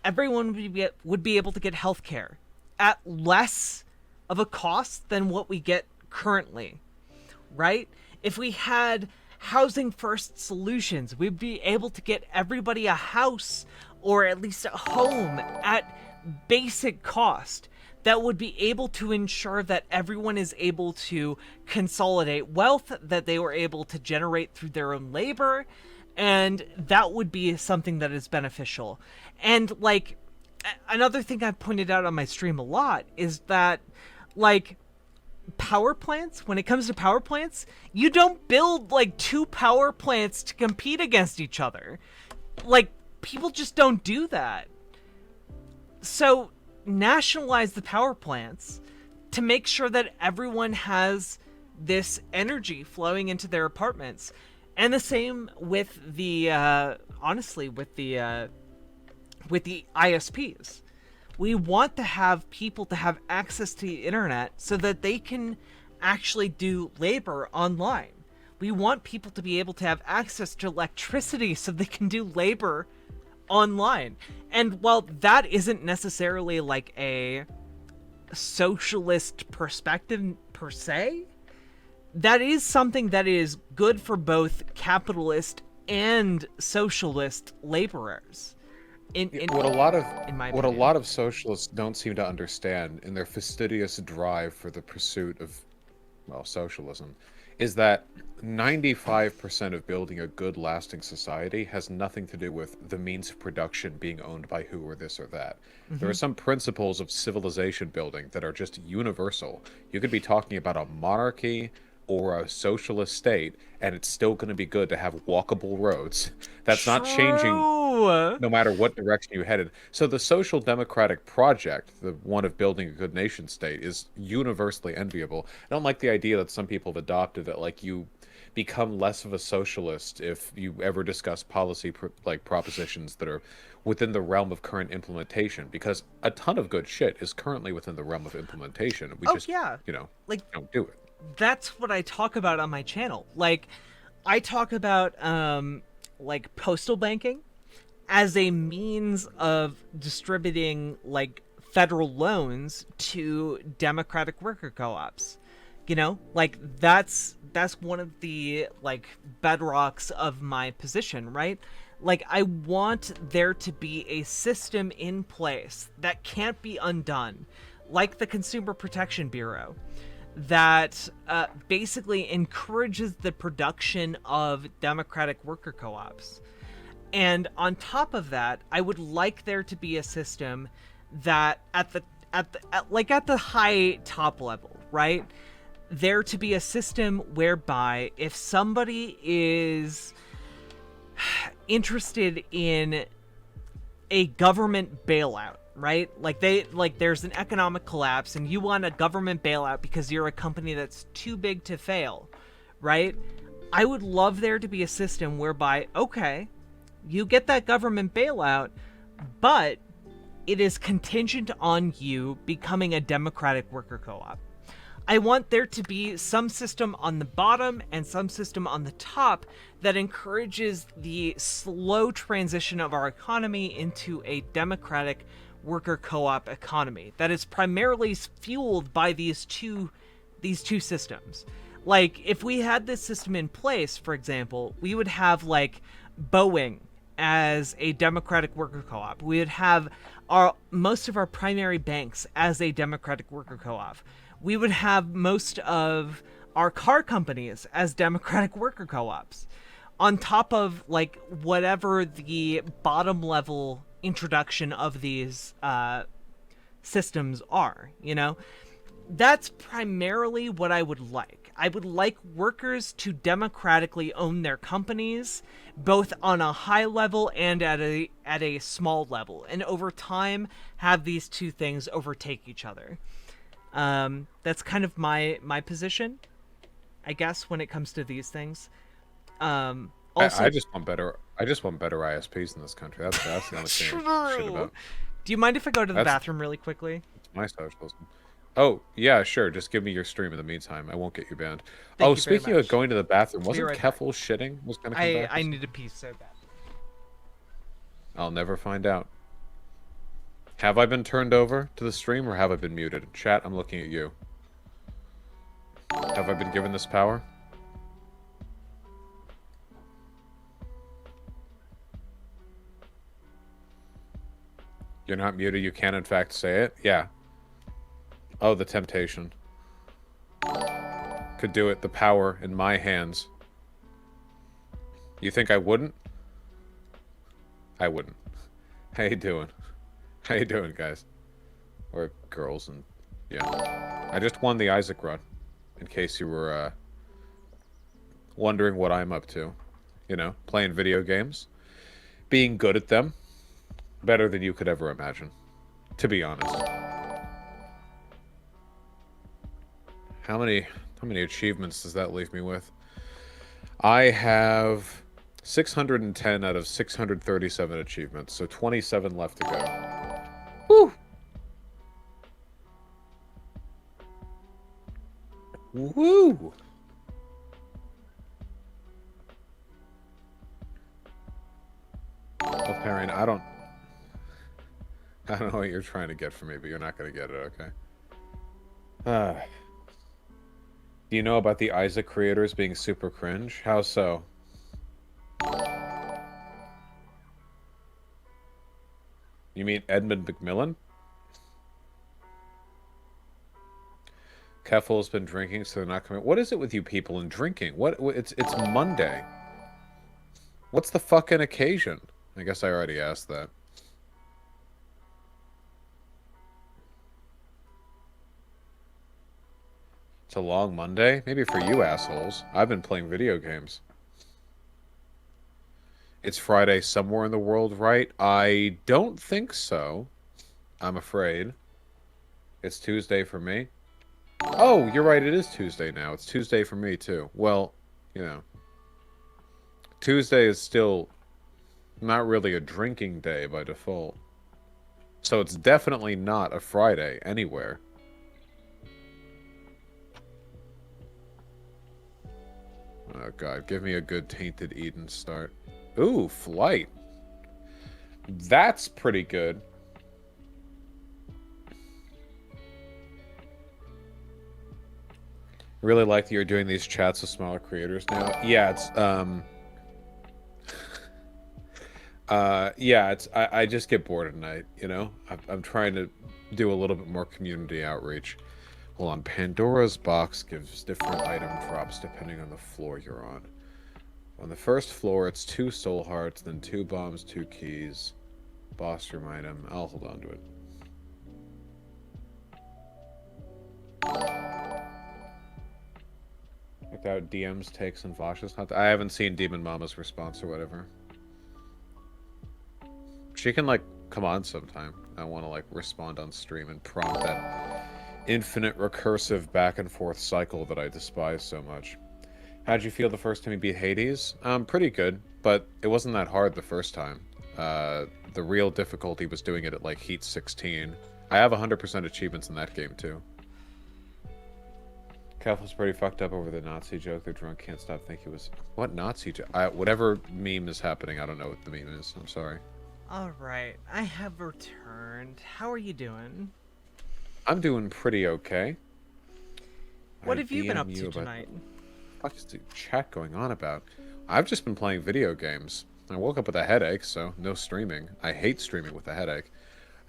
everyone would be able to get health care at less of a cost than what we get currently, right? If we had housing first solutions, we'd be able to get everybody a house or at least a home at basic cost that would be able to ensure that everyone is able to consolidate wealth that they were able to generate through their own labor, and that would be something that is beneficial. And like, another thing I've pointed out on my stream a lot is that like power plants, when it comes to power plants, you don't build like two power plants to compete against each other. Like, people just don't do that. So nationalize the power plants to make sure that everyone has this energy flowing into their apartments. And the same with the honestly with the ISPs. We want to have people to have access to the internet so that they can actually do labor online. We want people to be able to have access to electricity so they can do labor online. And while that isn't necessarily like a socialist perspective per se, that is something that is good for both capitalist and socialist laborers. What a lot of socialists don't seem to understand in their fastidious drive for the pursuit of, well, socialism, is that 95% of building a good, lasting society has nothing to do with the means of production being owned by who or this or that. Mm-hmm. There are some principles of civilization building that are just universal. You could be talking about a monarchy or a socialist state, and it's still going to be good to have walkable roads. That's not changing no matter what direction you headed. So the social democratic project, the one of building a good nation state, is universally enviable. I don't like the idea that some people have adopted that like you become less of a socialist if you ever discuss policy propositions that are within the realm of current implementation, because a ton of good shit is currently within the realm of implementation. We like, don't do it. That's what I talk about on my channel. Like, I talk about like postal banking as a means of distributing like federal loans to democratic worker co-ops. Like that's one of the like bedrocks of my position, right? Like, I want there to be a system in place that can't be undone, like the Consumer Protection Bureau, that basically encourages the production of democratic worker co-ops. And on top of that, I would like there to be a system that at the high top level, right? There to be a system whereby if somebody is interested in a government bailout, right? Like there's an economic collapse and you want a government bailout because you're a company that's too big to fail, right? I would love there to be a system whereby, okay, you get that government bailout, but it is contingent on you becoming a democratic worker co-op. I want there to be some system on the bottom and some system on the top that encourages the slow transition of our economy into a democratic worker co-op economy that is primarily fueled by these two systems. Like, if we had this system in place, for example, we would have like Boeing as a democratic worker co-op. We would have most of our primary banks as a democratic worker co-op. We would have most of our car companies as democratic worker co-ops, on top of like whatever the bottom level introduction of these systems are, you know? That's primarily what I would like. I would like workers to democratically own their companies, both on a high level and at a small level, and over time have these two things overtake each other. That's kind of my position, I guess, when it comes to these things. Also, I just want better. I just want better ISPs in this country. That's the only thing I give a shit about. Do you mind if I go to the bathroom really quickly? It's my socialism. Oh, yeah, sure. Just give me your stream in the meantime. I won't get you banned. Thank you Speaking very of going to the bathroom, wasn't right Keffel shitting? Was going to come back? I need a pee so bad. I'll never find out. Have I been turned over to the stream, or have I been muted? Chat, I'm looking at you. Have I been given this power? You're not muted, you can in fact say it? Yeah. Oh, the temptation. Could do it, the power in my hands. You think I wouldn't? I wouldn't. How you doing? How you doing, guys? Or girls, and yeah. I just won the Isaac run, in case you were wondering what I'm up to. You know, playing video games. Being good at them. Better than you could ever imagine. To be honest. How many achievements does that leave me with? I have 610 out of 637 achievements, so 27 left to go. Woo! Woo! Well, Perrin, I don't know what you're trying to get from me, but you're not going to get it, okay? Do you know about the Isaac creators being super cringe? How so? You mean Edmund McMillan? Keffel's been drinking, so they're not coming. What is it with you people and drinking? It's Monday. What's the fucking occasion? I guess I already asked that. It's a long Monday? Maybe for you assholes. I've been playing video games. It's Friday somewhere in the world, right? I don't think so. I'm afraid. It's Tuesday for me. Oh, you're right, it is Tuesday now. It's Tuesday for me, too. Well, you know. Tuesday is still not really a drinking day by default. So it's definitely not a Friday anywhere. Oh god, give me a good Tainted Eden start. Ooh, Flight. That's pretty good. Really like that you're doing these chats with smaller creators now. Yeah, it's I just get bored at night, you know? I'm trying to do a little bit more community outreach. Hold on, Pandora's box gives different item drops depending on the floor you're on. On the first floor, it's 2 soul hearts, then 2 bombs, 2 keys. Boss room item. I'll hold on to it. Without DM's takes and Vosh's not. I haven't seen Demon Mama's response or whatever. She can like come on sometime. I want to like respond on stream and prompt that infinite recursive back and forth cycle that I despise so much. How'd you feel the first time you beat Hades? Pretty good, but it wasn't that hard the first time. The real difficulty was doing it at like Heat 16. I have 100% achievements in that game too. Keffel's pretty fucked up over the Nazi joke. They're drunk, can't stop thinking it was... What Nazi joke? Whatever meme is happening, I don't know what the meme is. I'm sorry. Alright, I have returned. How are you doing? I'm doing pretty okay. What have you been up to tonight? What the fuck is the chat going on about? I've just been playing video games. I woke up with a headache, so no streaming. I hate streaming with a headache.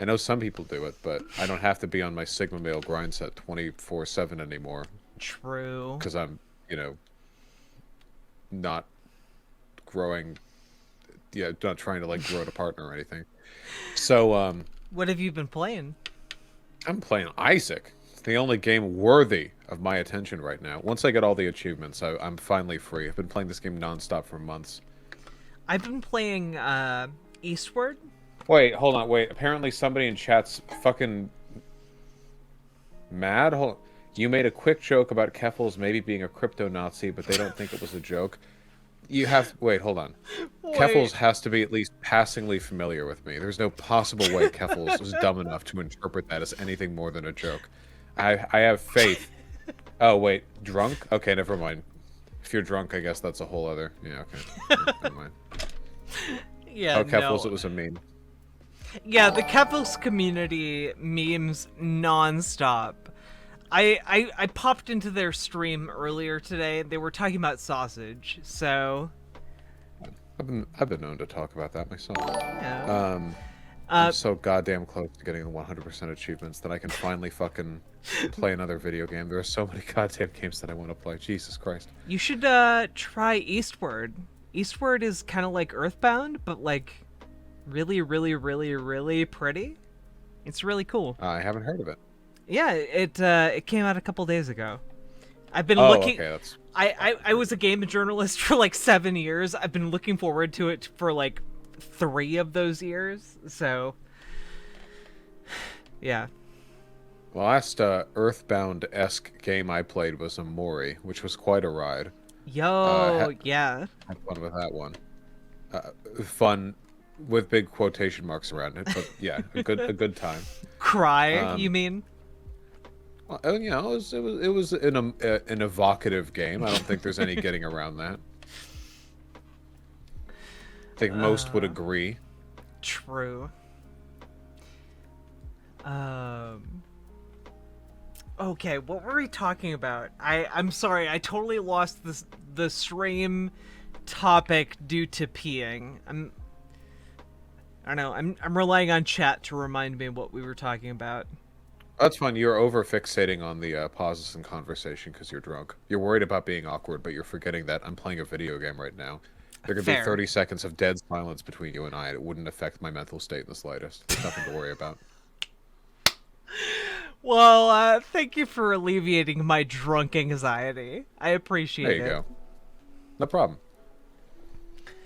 I know some people do it, but I don't have to be on my Sigma male grind set 24/7 anymore. True. Because I'm, you know, not growing... Yeah, not trying to, like, grow a partner or anything. So, What have you been playing? I'm playing Isaac. It's the only game worthy of my attention right now. Once I get all the achievements, I'm finally free. I've been playing this game nonstop for months. I've been playing, Eastward. Wait, hold on, wait. Apparently somebody in chat's fucking... mad? You made a quick joke about Keffels maybe being a crypto-Nazi, but they don't think it was a joke. You have... Wait, hold on. Wait. Keffels has to be at least passingly familiar with me. There's no possible way Keffels was dumb enough to interpret that as anything more than a joke. I have faith. Oh, wait. Drunk? Okay, never mind. If you're drunk, I guess that's a whole other... Yeah, okay. Never mind. Yeah, oh, Keffels, no. it was a meme. Yeah, the Keffels community memes non-stop. I popped into their stream earlier today. They were talking about sausage, so... I've been known to talk about that myself. Yeah. I'm so goddamn close to getting the 100% achievements that I can finally fucking play another video game. There are so many goddamn games that I want to play. Jesus Christ. You should try Eastward. Eastward is kind of like Earthbound, but like really, really, really, really pretty. It's really cool. I haven't heard of it. Yeah, it came out a couple days ago. I've been looking. Okay, that's... I was a game journalist for like 7 years. I've been looking forward to it for like 3 of those years. So, yeah. The last Earthbound-esque game I played was Amori, which was quite a ride. Yo, yeah. Had fun with that one. Fun with big quotation marks around it, but yeah, a good time. Cry, you mean? Well, you know, it was an evocative game. I don't think there's any getting around that. I think most would agree. True. Okay, what were we talking about? I'm sorry, I totally lost the stream topic due to peeing. I don't know. I'm relying on chat to remind me what we were talking about. That's fine. You're over fixating on the pauses in conversation because you're drunk. You're worried about being awkward, but you're forgetting that I'm playing a video game right now. There could be 30 seconds of dead silence between you and I, and it wouldn't affect my mental state in the slightest. There's nothing to worry about. Well, thank you for alleviating my drunk anxiety. I appreciate it. There you go. No problem.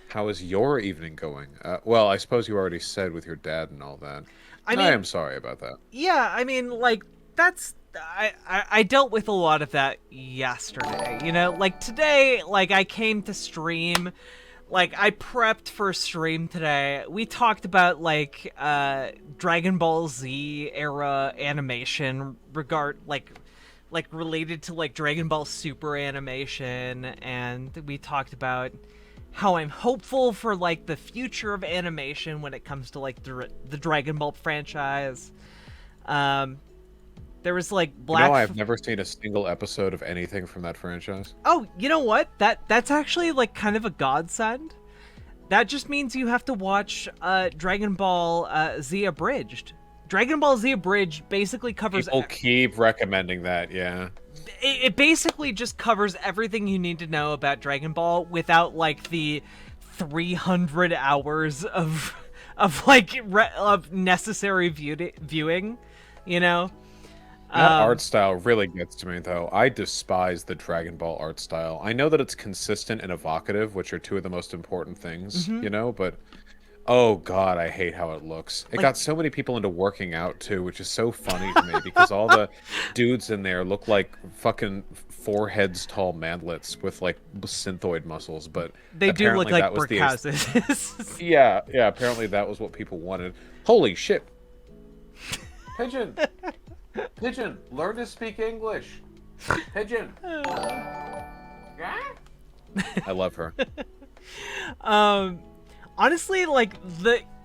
How is your evening going? Well, I suppose you already said with your dad and all that. I am sorry about that. Yeah, I mean, like, that's... I dealt with a lot of that yesterday, you know? Like, today, like, I came to stream... Like, I prepped for stream today. We talked about, like, Dragon Ball Z era animation related to, like, Dragon Ball Super animation, and we talked about how I'm hopeful for, like, the future of animation when it comes to, like, the Dragon Ball franchise. There was, like, I've never seen a single episode of anything from that franchise. Oh, you know what? That's actually, like, kind of a godsend. That just means you have to watch Dragon Ball Z Abridged. Dragon Ball Z Abridged basically covers... People keep recommending that, yeah. It basically just covers everything you need to know about Dragon Ball without, like, the 300 hours of necessary viewing, you know? That art style really gets to me, though. I despise the Dragon Ball art style. I know that it's consistent and evocative, which are two of the most important things, you know, but oh god, I hate how it looks. It got so many people into working out, too, which is so funny to me, because all the dudes in there look like fucking 4 heads tall manlets with like synthoid muscles, but They do look apparently like that was brick houses. yeah, apparently that was what people wanted. Holy shit. Pigeon. Pigeon, learn to speak English. Pigeon. I love her. Honestly, like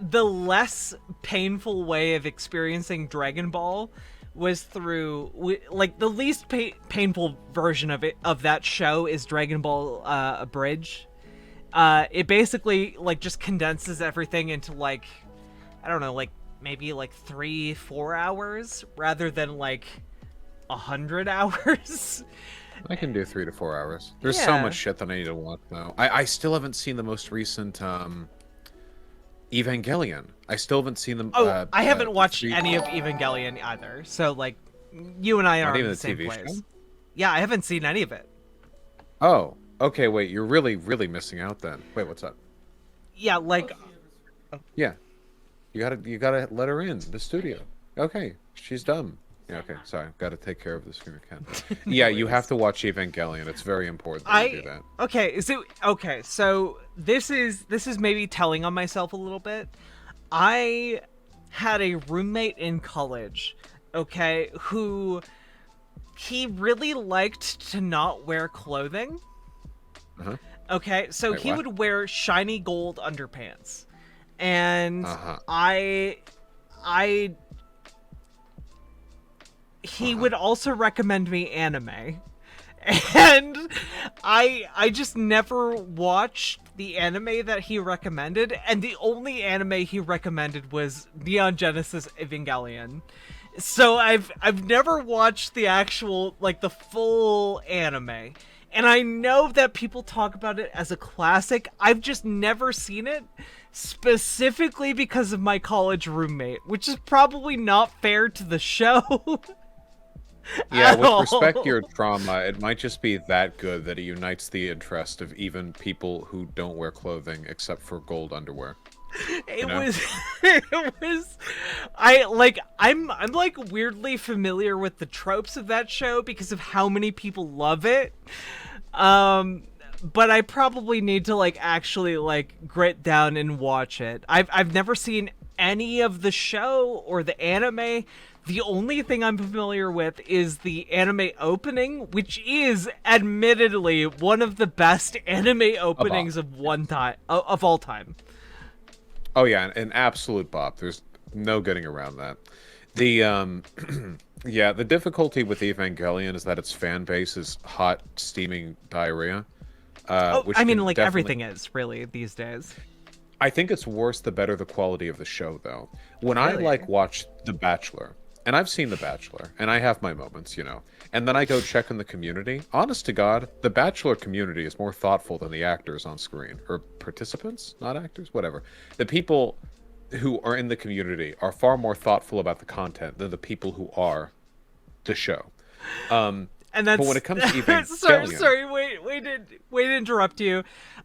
the less painful way of experiencing Dragon Ball was through like the least painful version of that show is Dragon Ball Abridged. It basically like just condenses everything into like, I don't know, like maybe like 3-4 hours rather than like 100 hours. I can do 3 to 4 hours. There's so Yeah. much shit that I need to watch though. I still haven't seen the most recent Evangelion. I still haven't seen them. I haven't watched 3 any of Evangelion either. So like, you and I Not are in even the the same TV place. show? Yeah, I haven't seen any of it. Oh, okay. Wait, you're really, really missing out then. Wait, what's up? Yeah, like, Yeah, you gotta let her in the studio. Okay, she's dumb. Yeah, okay, sorry. Got to take care of this screen account. Yeah, you have to watch Evangelion. It's very important that you do that. Okay, so this is maybe telling on myself a little bit. I had a roommate in college, okay, who he really liked to not wear clothing. Uh-huh. Okay, so Wait, he what? would wear shiny gold underpants. And Uh-huh. he would also recommend me anime. And I just never watched the anime that he recommended, and the only anime he recommended was Neon Genesis Evangelion. So I've never watched the actual, like, the full anime. And I know that people talk about it as a classic. I've just never seen it, specifically because of my college roommate, which is probably not fair to the show. Yeah, At with all. respect to your trauma, it might just be that good that it unites the interest of even people who don't wear clothing except for gold underwear. It know? was it was I'm like weirdly familiar with the tropes of that show because of how many people love it. But I probably need to like actually like grit down and watch it. I've never seen any of the show or the anime. The only thing I'm familiar with is the anime opening, which is admittedly one of the best anime openings of all time. Oh yeah, an absolute bop. There's no getting around that. The yeah, the difficulty with Evangelion is that its fan base is hot, steaming diarrhea. Which I mean, can like definitely- everything is really these days. I think it's worse the better the quality of the show, though. When I Really? like watch The Bachelor, and I've seen The Bachelor, and I have my moments, you know, and then I go check in the community. Honest to God, the Bachelor community is more thoughtful than the actors on screen, or participants, not actors, whatever. The people who are in the community are far more thoughtful about the content than the people who are the show. And that's But when it comes to Evangelion, sorry, wait to interrupt you.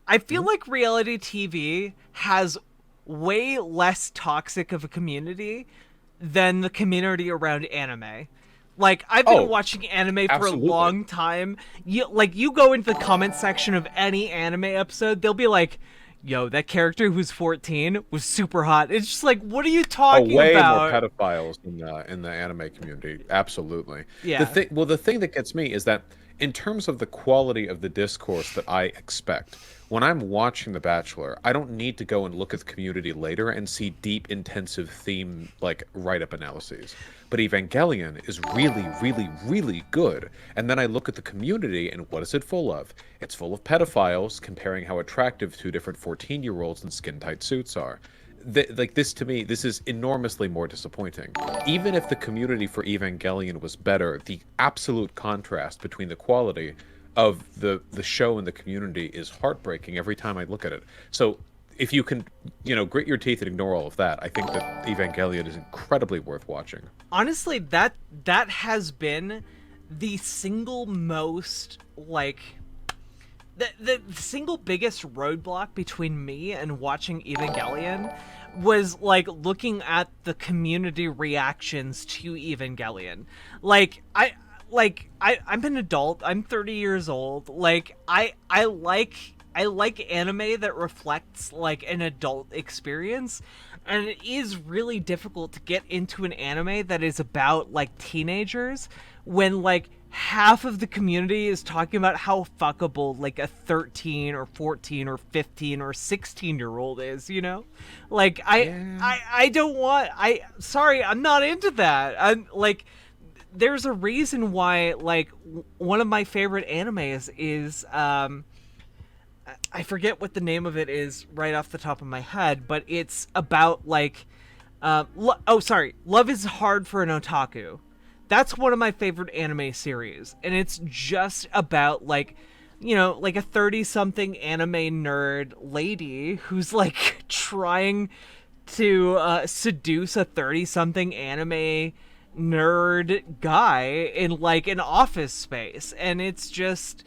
I feel like reality TV has way less toxic of a community than the community around anime. Like, I've been watching anime for absolutely. a long time. You go into the comment section of any anime episode, they'll be like, yo, that character who's 14 was super hot. It's just like, what are you talking way about? more pedophiles in the anime community. Absolutely. Yeah. The thing that gets me is that in terms of the quality of the discourse that I expect, when I'm watching The Bachelor, I don't need to go and look at the community later and see deep, intensive theme like write-up analyses. But Evangelion is really, really, really good. And then I look at the community and what is it full of? It's full of pedophiles comparing how attractive two different 14-year-olds in skin-tight suits are. Like this, to me, this is enormously more disappointing. Even if the community for Evangelion was better, the absolute contrast between the quality of the show and the community is heartbreaking every time I look at it. So if you can, grit your teeth and ignore all of that, I think that Evangelion is incredibly worth watching. Honestly, that has been the single most, like, the single biggest roadblock between me and watching Evangelion was, like, looking at the community reactions to Evangelion. Like, like I'm an adult. I'm 30 years old. Like I like anime that reflects like an adult experience, and it is really difficult to get into an anime that is about like teenagers when like half of the community is talking about how fuckable like a 13 or 14 or 15 or 16-year-old is, you know? Like Yeah. I don't want sorry, I'm not into that. I'm like there's a reason why like one of my favorite animes is I forget what the name of it is right off the top of my head, but it's about like Love is Hard for an Otaku. That's one of my favorite anime series, and it's just about like, you know, like a 30-something anime nerd lady who's like trying to seduce a 30-something anime nerd guy in like an office space, and it's just,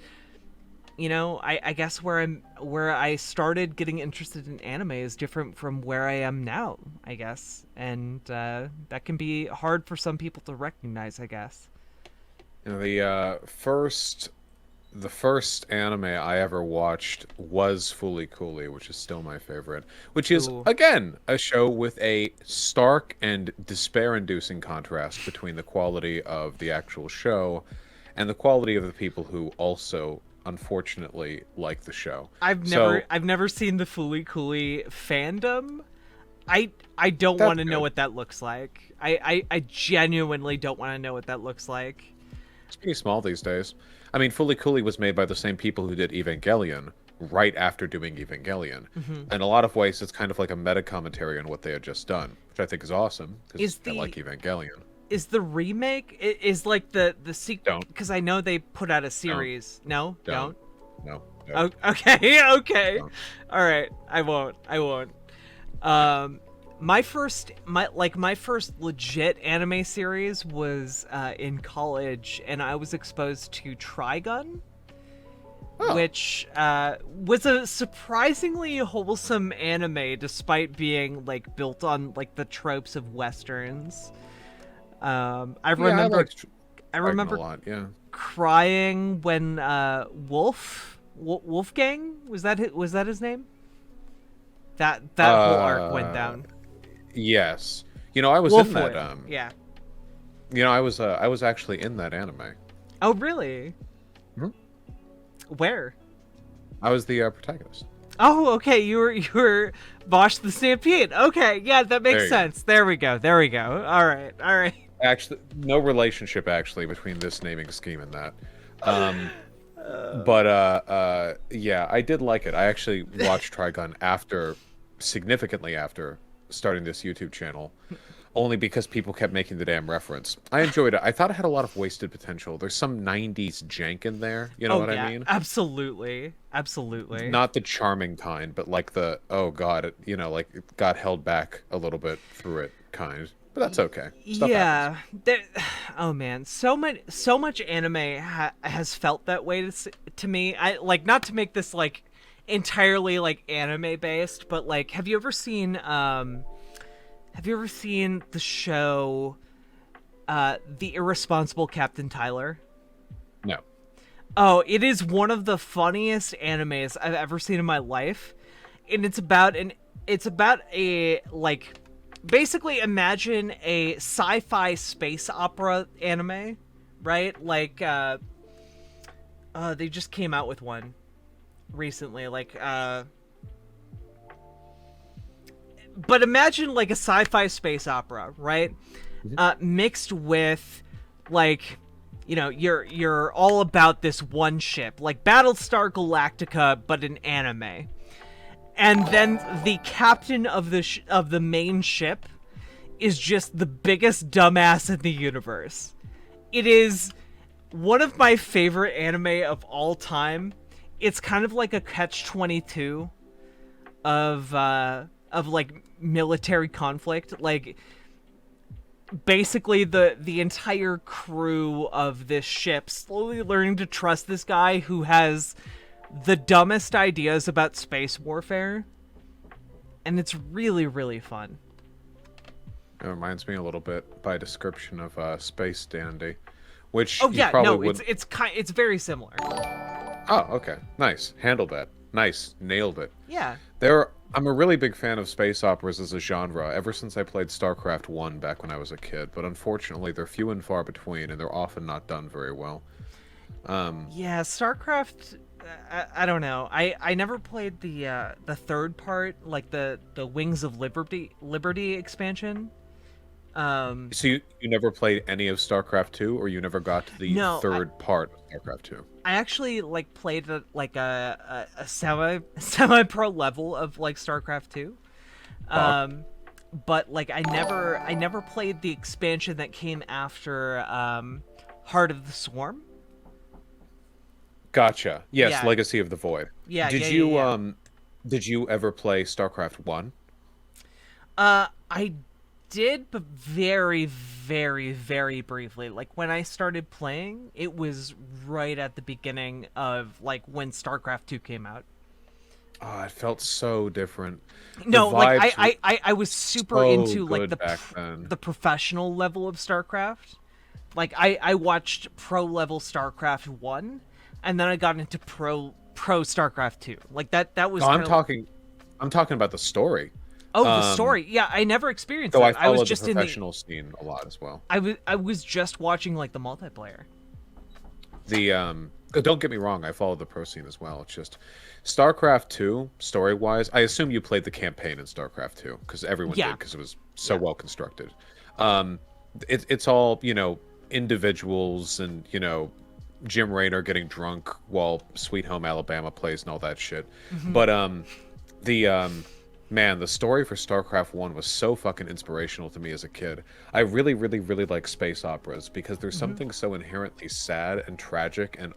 you know, I guess where I started getting interested in anime is different from where I am now, I guess, and that can be hard for some people to recognize, I guess. You know, the first anime I ever watched was Fooly Cooly, which is still my favorite, which is Ooh. again a show with a stark and despair-inducing contrast between the quality of the actual show and the quality of the people who also unfortunately like the show. So I've never seen the Fooly Cooly fandom. I don't that's want to know good. what that looks like. I genuinely don't want to know what that looks like. It's pretty small these days. I mean, Fooly Cooly was made by the same people who did Evangelion right after doing Evangelion. Hmm. In a lot of ways, it's kind of like a meta commentary on what they had just done, which I think is awesome Is because I like Evangelion. the remake is like the sequel, Don't, because I know they put out a don't, series. No, don't, don't. no, Oh, don't, okay, okay. don't. All right, I won't. I won't. My first legit anime series was in college, and I was exposed to Trigun, Oh, which was a surprisingly wholesome anime, despite being like built on like the tropes of westerns. I yeah, I remember, liked I Dragon a remember lot. Yeah. crying when Wolfgang, was that his name? That whole arc went Uh, down. yes. You know, I was in that. Wolfwood, yeah. You know, I was actually in that anime. Oh, really? Mhm. Where? I was the protagonist. Oh, okay. You were Bosch the Stampede. Okay, yeah, that makes There you go. sense. There we go. There we go. All right. All right. Actually, no relationship actually between this naming scheme and that. Um, but yeah, I did like it. I actually watched Trigun after, significantly after starting this YouTube channel, only because people kept making the damn reference. I enjoyed it. I thought it had a lot of wasted potential. There's some 90s jank in there, you know Oh what I yeah, mean? absolutely, absolutely. Not the charming kind, but like the, oh god, you know, like it got held back a little bit through it kind. But that's okay. Stuff happens. Yeah, there, oh man, so much anime has felt that way to me. I like, not to make this like entirely like anime based, but like, have you ever seen the show The Irresponsible Captain Tyler? No. Oh, it is one of the funniest animes I've ever seen in my life. And it's about a like, basically imagine a sci-fi space opera anime, right? Like they just came out with one recently, like but imagine like a sci-fi space opera, right? Mhm. Mixed with like, you know, you're all about this one ship, like Battlestar Galactica, but an anime. And then the captain of of the main ship is just the biggest dumbass in the universe. It is one of my favorite anime of all time. It's kind of like a catch-22 of like military conflict. Like, basically the entire crew of this ship slowly learning to trust this guy who has the dumbest ideas about space warfare, and it's really, really fun. It reminds me a little bit by description of Space Dandy, which Oh you yeah, probably no, would. it's very similar. Oh, okay, nice, handled that, nice, nailed it. Yeah. I'm a really big fan of space operas as a genre ever since I played StarCraft 1 back when I was a kid, but unfortunately they're few and far between, and they're often not done very well. Yeah, StarCraft. I don't know. I never played the third part, like the Wings of Liberty expansion. So you never played any of StarCraft 2, or you never got to the No, third part of StarCraft 2? I actually like played like a semi pro level of like StarCraft 2. Fuck. But like I never played the expansion that came after Heart of the Swarm. Gotcha. Yes, Yeah. Legacy of the Void. Yeah, Did yeah, yeah, you yeah. did you ever play StarCraft 1? I did, but very, very, very briefly. Like when I started playing, it was right at the beginning of like when StarCraft 2 came out. Oh, it felt so different. The No, like vibes were I was super so into like good back then. the professional level of StarCraft. Like I watched pro level StarCraft 1 and then I got into pro StarCraft 2. Like that was No, kind of I'm talking about the story. Oh, the Um, story. Yeah, I never experienced though I that. I was followed the just in the professional scene a lot as well. I was just watching like the multiplayer. Don't get me wrong, I followed the pro scene as well. It's just StarCraft 2, story-wise, I assume you played the campaign in StarCraft 2 because everyone Yeah. did because it was so Yeah. well constructed. Um, it's all, individuals and, Jim Raynor getting drunk while Sweet Home Alabama plays and all that shit. Mhm. But the man, the story for StarCraft 1 was so fucking inspirational to me as a kid. I really, really, really like space operas because there's Mhm. something so inherently sad and tragic and,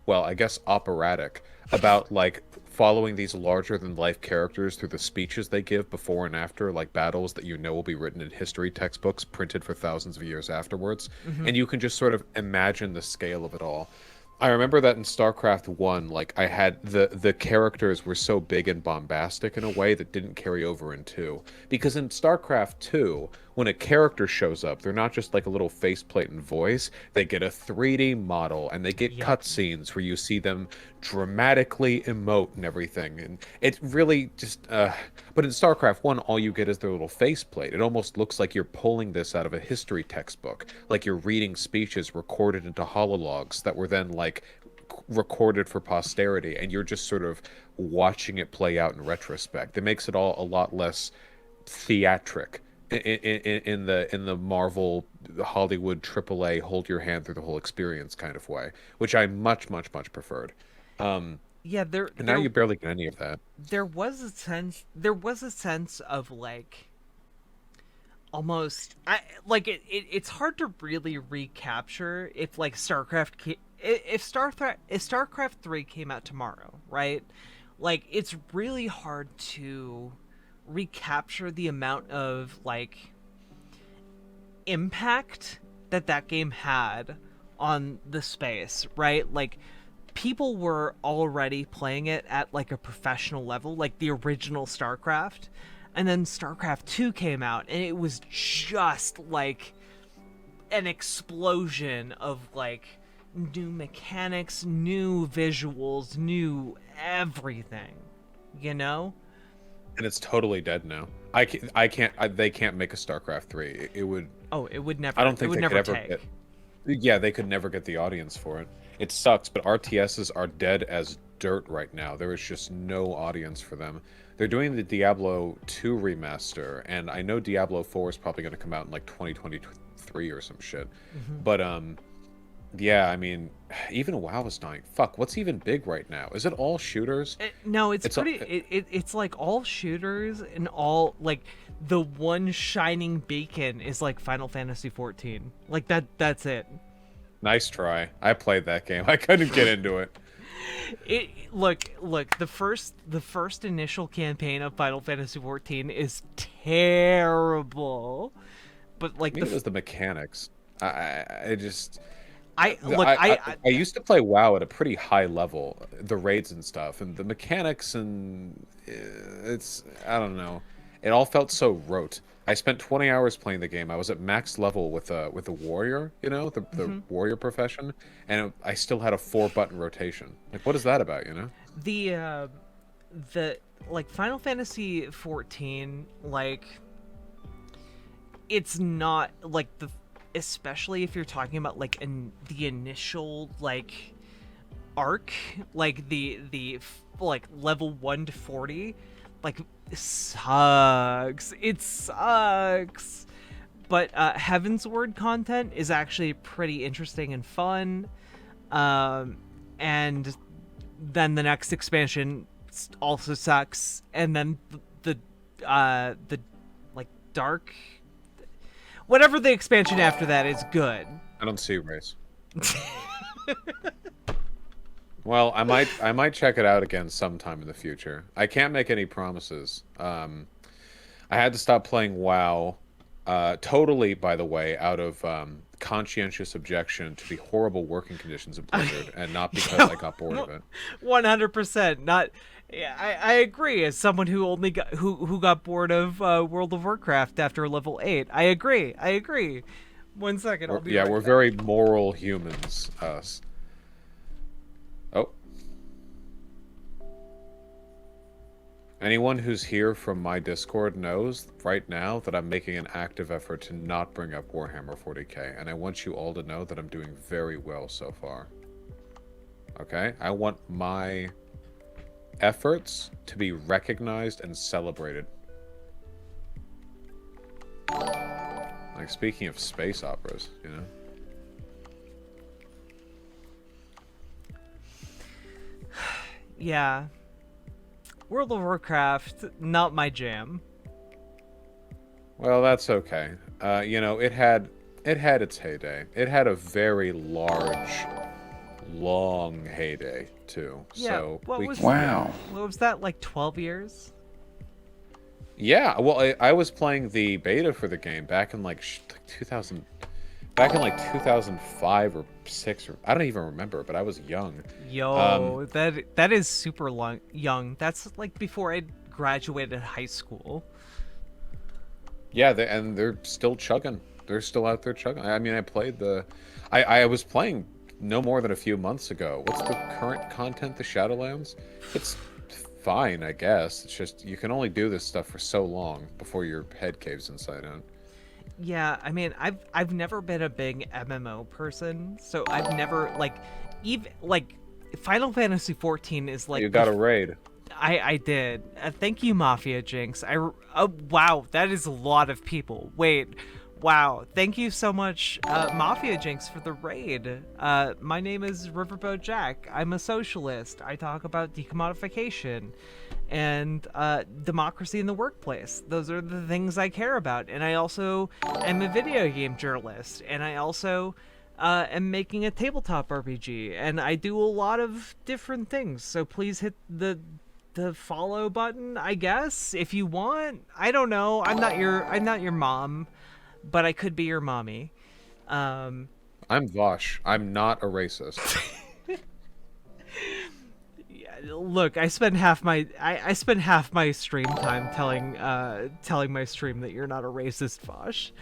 well, I guess operatic about like following these larger than life characters through the speeches they give before and after like battles that will be written in history textbooks printed for thousands of years afterwards, Mhm. and you can just sort of imagine the scale of it all. I remember that in StarCraft 1, like I had the characters were so big and bombastic in a way that didn't carry over in 2. Because in StarCraft 2, when a character shows up, they're not just like a little faceplate and voice. They get a 3D model and they get Yep. cutscenes where you see them dramatically emote and everything. And it really just but in StarCraft 1, all you get is their little faceplate. It almost looks like you're pulling this out of a history textbook, like you're reading speeches recorded into holologs that were then like recorded for posterity, and you're just sort of watching it play out in retrospect. It makes it all a lot less theatric in the Marvel Hollywood AAA hold your hand through the whole experience kind of way, which I much much much preferred. Yeah, And now you barely get any of that. there was a sense of like almost I like it's hard to really recapture if like if StarCraft 3 came out tomorrow, right? Like it's really hard to recapture the amount of like impact that that game had on the space, right? Like people were already playing it at like a professional level, like the original StarCraft. And then StarCraft 2 came out and it was just like an explosion of like new mechanics, new visuals, new everything, you know? And it's totally dead now. They can't make a StarCraft 3. It would. Oh, it would never I don't it think would they could never ever take. get. Yeah, they could never get the audience for it. It sucks, but RTSs are dead as dirt right now. There is just no audience for them. They're doing the Diablo 2 remaster, and I know Diablo 4 is probably going to come out in like 2023 or some shit. Mhm. But yeah, I mean, even WoW is dying. Fuck, what's even big right now? Is it all shooters? No, it's It's pretty. It's like all shooters and all like the one shining beacon is like Final Fantasy 14. Like that. That's it. Nice try. I played that game. I couldn't get into it. Look. The first initial campaign of Final Fantasy 14 is terrible, but like Maybe it was the mechanics. I just I look. I used to play WoW at a pretty high level, the raids and stuff, and the mechanics and it's I don't know. It all felt so rote. I spent 20 hours playing the game. I was at max level with a warrior, you know, the Hmm. warrior profession, and I still had a 4-button rotation. Like, what is that about, you know? The like Final Fantasy 14, like it's not like the, especially if you're talking about like the initial like arc, like like level 1 to 40, like sucks. It sucks. But Heaven's Word content is actually pretty interesting and fun. And then the next expansion also sucks, and then the like dark, whatever the expansion after that is good. I don't see race. Well, I might check it out again sometime in the future. I can't make any promises. I had to stop playing WoW, totally, by the way, out of conscientious objection to the horrible working conditions of Blizzard, and not because I got bored of it. 100%. Not. Yeah, I agree. As someone who only got who got bored of World of Warcraft after level 8, I agree. I agree. 1 second, I'll be Yeah, right we're back. very moral humans, us. Oh, anyone who's here from my Discord knows right now that I'm making an active effort to not bring up Warhammer 40k, and I want you all to know that I'm doing very well so far. Okay? I want my efforts to be recognized and celebrated. Like, speaking of space operas, you know? Yeah, World of Warcraft, not my jam. Well, that's okay. You know, it had its heyday. It had a very large, long heyday too. Yeah, So what we was Wow. what was that, like 12 years? Yeah, well, I was playing the beta for the game back in like 2000, back in like 2005 or 6, or I don't even remember, but I was young. Um, Yo, that is super long young. That's like before I graduated high school. yeah, and they're still chugging. They're still out there chugging. I mean, I played I was playing no more than a few months ago. What's the current content? The Shadowlands? It's fine, I guess. It's just you can only do this stuff for so long before your head caves inside out. Yeah, I mean, I've never been a big MMO person, so I've never like even like Final Fantasy 14 is You like got a raid. I did. Thank you, Mafia Jinx. Oh wow, that is a lot of people. Wait, wow. Thank you so much, Mafia Jinx, for the raid. My name is Riverboatjack. I'm a socialist. I talk about decommodification and democracy in the workplace. Those are the things I care about. And I also am a video game journalist. And I also am making a tabletop RPG. And I do a lot of different things. So please hit the follow button, I guess, if you want. I don't know. I'm not your mom, but I could be your mommy. Um, I'm Vosh. I'm not a racist. yeah, look, I spend half my stream time telling my stream that you're not a racist, Vosh.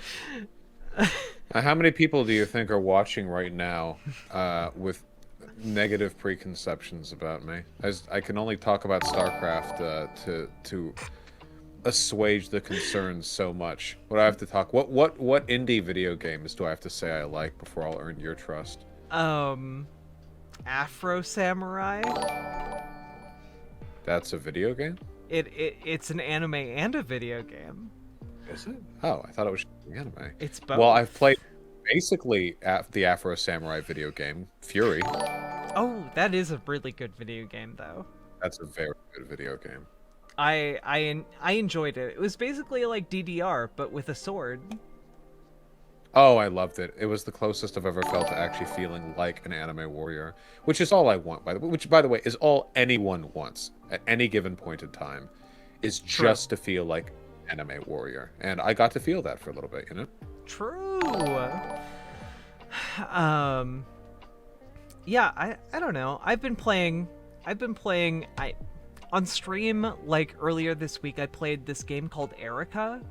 How many people do you think are watching right now with negative preconceptions about me? As I can only talk about StarCraft to assuage the concerns so much. What do I have to talk? What indie video games do I have to say I like before I'll earn your trust? Um, Afro Samurai. That's a video game? It's an anime and a video game. Is it? Oh, I thought it was anime. It's both. Well, I've played basically the Afro Samurai video game, Fury. Oh, that is a really good video game, though. That's a very good video game. I enjoyed it. It was basically like DDR, but with a sword. Oh, I loved it. It was the closest I've ever felt to actually feeling like an anime warrior, which is all I want, which, by the way, is all anyone wants at any given point in time, is True. just to feel like an anime warrior. And I got to feel that for a little bit, you know? True. Yeah, I don't know. I've been playing I on stream, like earlier this week, I played this game called Erica,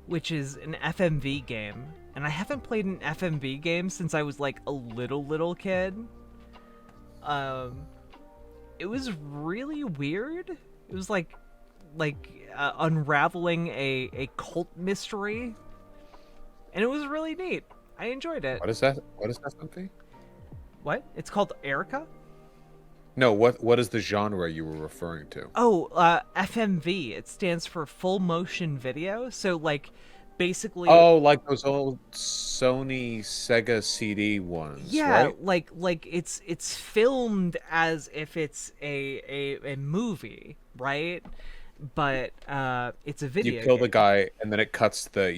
which is an FMV game, and I haven't played an FMV game since I was like a little kid. It was really weird. It was like unraveling a cult mystery, and it was really neat. I enjoyed it. What is that? What is that something? What? It's called Erica? No, what is the genre you were referring to? Oh, FMV. It stands for full motion video. So like basically Oh, like those old Sony Sega CD ones, yeah, right? like it's filmed as if it's a movie, right? But it's a video You kill the game. guy, and then it cuts the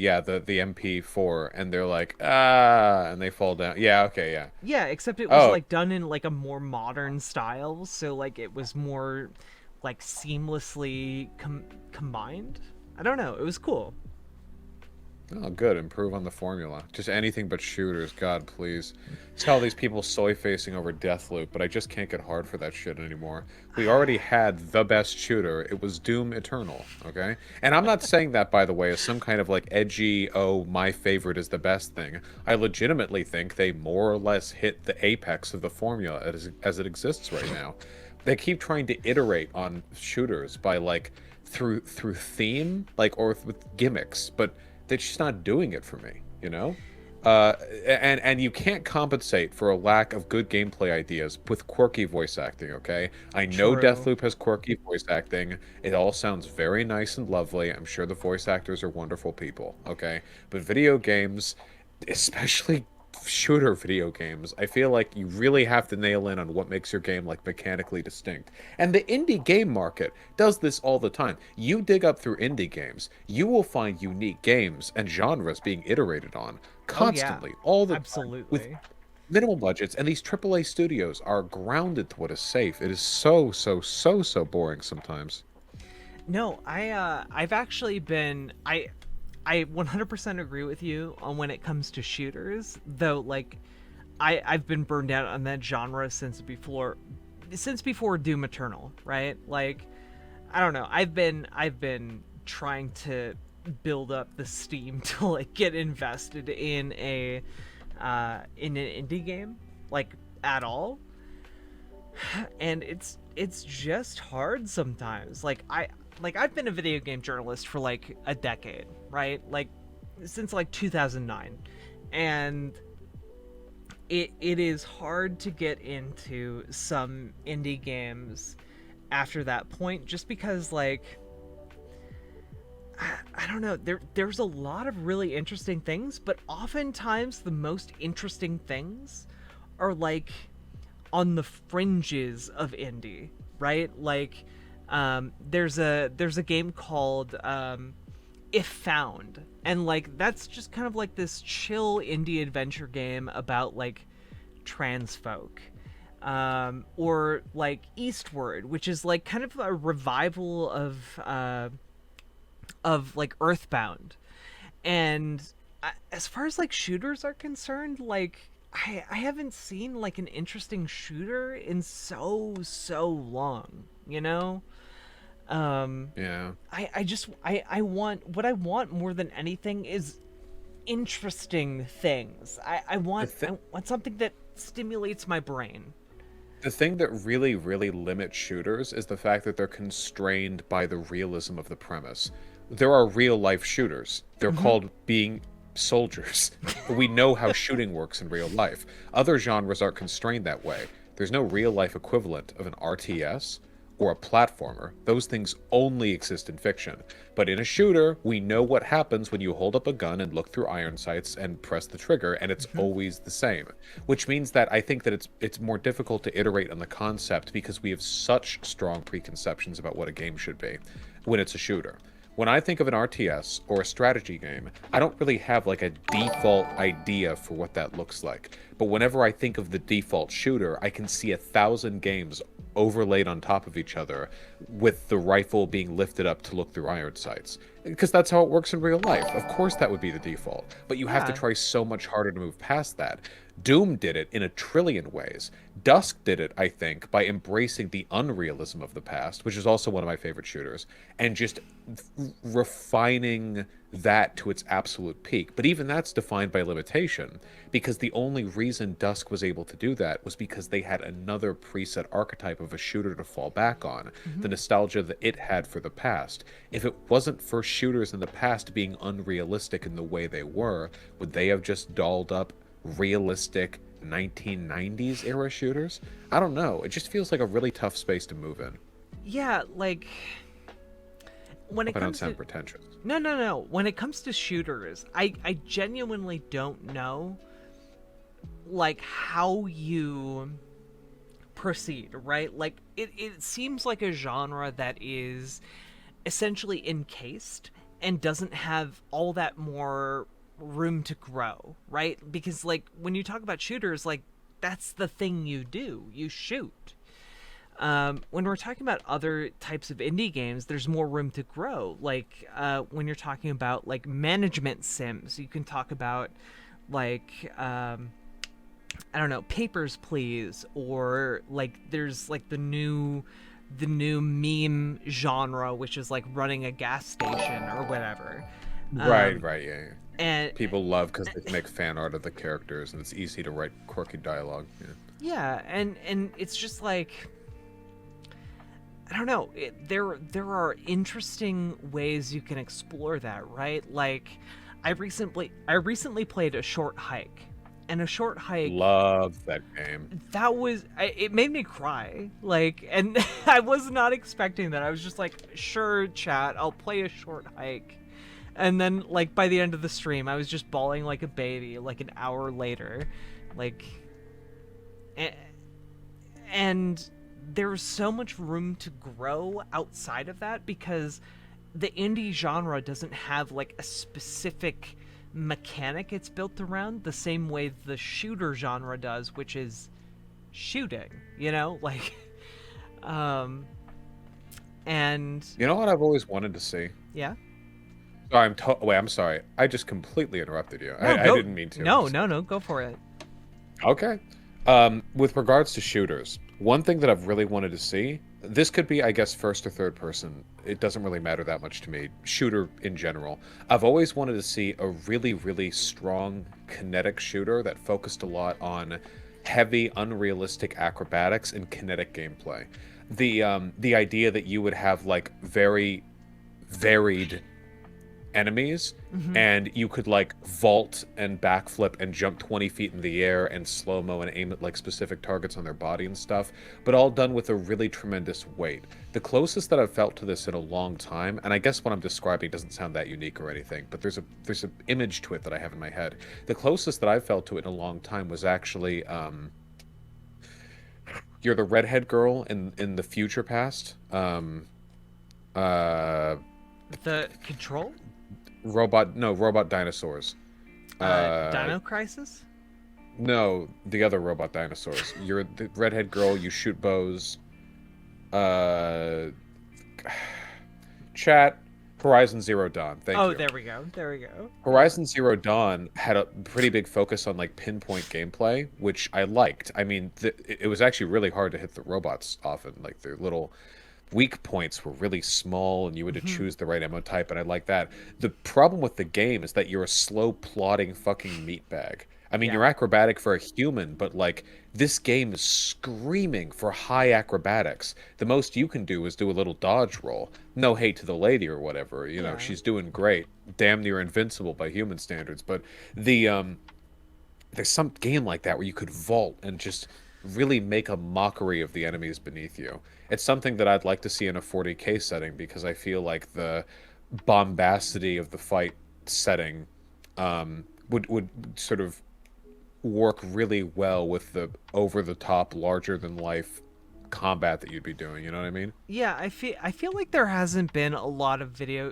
MP4, and they're like, ah, and they fall down. Yeah, okay, yeah. Yeah, except it was Oh, like done in like a more modern style, so like it was more like seamlessly combined. I don't know. It was cool. oh, good. Improve on the formula. Just anything but shooters, God, please. Tell these people soy facing over Deathloop, but I just can't get hard for that shit anymore. We already had the best shooter. It was Doom Eternal, okay? And I'm not saying that, by the way, as some kind of like edgy, oh, my favorite is the best thing. I legitimately think they more or less hit the apex of the formula as it exists right now. They keep trying to iterate on shooters by like through theme, like, or with gimmicks, but they're just not doing it for me, you know? And you can't compensate for a lack of good gameplay ideas with quirky voice acting, okay? I know True. Deathloop has quirky voice acting. It all sounds very nice and lovely. I'm sure the voice actors are wonderful people, okay? But video games, especially shooter video games, I feel like you really have to nail in on what makes your game like mechanically distinct. And the indie game market does this all the time. You dig up through indie games, you will find unique games and genres being iterated on Oh yeah. constantly, all the time, with Absolutely. minimal budgets. And these AAA studios are grounded to what is safe. It is so boring sometimes. No, I've actually been I 100% agree with you on when it comes to shooters, though like I've been burned out on that genre since before Doom Eternal, right? Like I don't know. I've been trying to build up the steam to like get invested in an indie game like at all, and it's just hard sometimes. I've been a video game journalist for like a decade, right? Like since like 2009. And it is hard to get into some indie games after that point just because like I don't know, there's a lot of really interesting things, but oftentimes the most interesting things are like on the fringes of indie, right? Like there's a game called If Found, and like that's just kind of like this chill indie adventure game about like trans folk. Or like Eastward, which is like kind of a revival of like Earthbound. And as far as like shooters are concerned, like I haven't seen like an interesting shooter in so long, you know? Um Yeah. I want, what I want more than anything is interesting things. The thi- I want something that stimulates my brain. The thing that really limits shooters is the fact that they're constrained by the realism of the premise. There are real life shooters. They're Hmm. called being soldiers. We know how shooting works in real life. Other genres aren't constrained that way. There's no real life equivalent of an RTS or a platformer. Those things only exist in fiction. But in a shooter, we know what happens when you hold up a gun and look through iron sights and press the trigger, and it's Hmm. always the same. Which means that I think that it's more difficult to iterate on the concept because we have such strong preconceptions about what a game should be when it's a shooter. When I think of an RTS or a strategy game, I don't really have like a default idea for what that looks like. But whenever I think of the default shooter, I can see 1,000 games overlaid on top of each other with the rifle being lifted up to look through iron sights. because that's how it works in real life. Of course, that would be the default, but you have to Yeah. try so much harder to move past that. Doom did it in a trillion ways. Dusk did it, I think, by embracing the unrealism of the past, which is also one of my favorite shooters, and just refining that to its absolute peak. But even that's defined by limitation, because the only reason Dusk was able to do that was because they had another preset archetype of a shooter to fall back on, Hmm. the nostalgia that it had for the past. If it wasn't for shooters in the past being unrealistic in the way they were, would they have just dolled up realistic 1990s era shooters? I don't know. It just feels like a really tough space to move in. Yeah, like when it Hope I don't comes sound to pretentious. no. When it comes to shooters, I genuinely don't know like how you proceed, right? Like it seems like a genre that is essentially encased and doesn't have all that more room to grow, right? Because like when you talk about shooters, like that's the thing you do. You shoot. When we're talking about other types of indie games, there's more room to grow. Like when you're talking about like management sims, you can talk about like I don't know, Papers, Please, or like there's like the new meme genre, which is like running a gas station or whatever. Right, Um, right, yeah, yeah. and People love because they can make fan art of the characters and it's easy to write quirky dialogue. Yeah. yeah, and it's just like I don't know. There are interesting ways you can explore that, right? Like I recently played a short hike, and a short hike Love that game. it made me cry. Like, and I was not expecting that. I was just like, sure, chat, I'll play a short hike. And then like by the end of the stream, I was just bawling like a baby. Like an hour later, like, and there's so much room to grow outside of that because the indie genre doesn't have like a specific mechanic it's built around the same way the shooter genre does, which is shooting, like um and You know what I've always wanted to see? yeah. Sorry, wait, I'm sorry. I just completely interrupted you. No, I go. didn't mean to. No, no, no, go for it. Okay. With regards to shooters, one thing that I've really wanted to see, this could be, I guess, first or third person. It doesn't really matter that much to me. Shooter in general. I've always wanted to see a really, really strong kinetic shooter that focused a lot on heavy, unrealistic acrobatics and kinetic gameplay. The idea that you would have like very varied enemies Hmm. and you could like vault and backflip and jump 20 feet in the air and slow-mo and aim at like specific targets on their body and stuff, but all done with a really tremendous weight. The closest that I've felt to this in a long time, and I guess what I'm describing doesn't sound that unique or anything, but there's an image to it that I have in my head. The closest that I've felt to it in a long time was actually you're the redhead girl in the future past. Uh The Control, robot dinosaurs. Uh, Dino Crisis. no, the other robot dinosaurs. You're the redhead girl. You shoot bows. Uh, chat. Horizon Zero Dawn. Thank Oh, you. there we go. There we go. Horizon Zero Dawn had a pretty big focus on like pinpoint gameplay, which I liked. I mean, it was actually really hard to hit the robots often. Like their little weak points were really small and you had to Hmm. choose the right ammo type, and I like that. The problem with the game is that you're a slow plodding fucking meatbag. I mean, Yeah. you're acrobatic for a human, but like this game is screaming for high acrobatics. The most you can do is do a little dodge roll. No hate to the lady or whatever, Yeah. she's doing great. Damn near invincible by human standards, but the there's some game like that where you could vault and just really make a mockery of the enemies beneath you. It's something that I'd like to see in a 40K setting because I feel like the bombacity of the fight setting would sort of work really well with the over the top, larger than life combat that you'd be doing. You know what I mean? Yeah, I feel like there haven't been a lot of video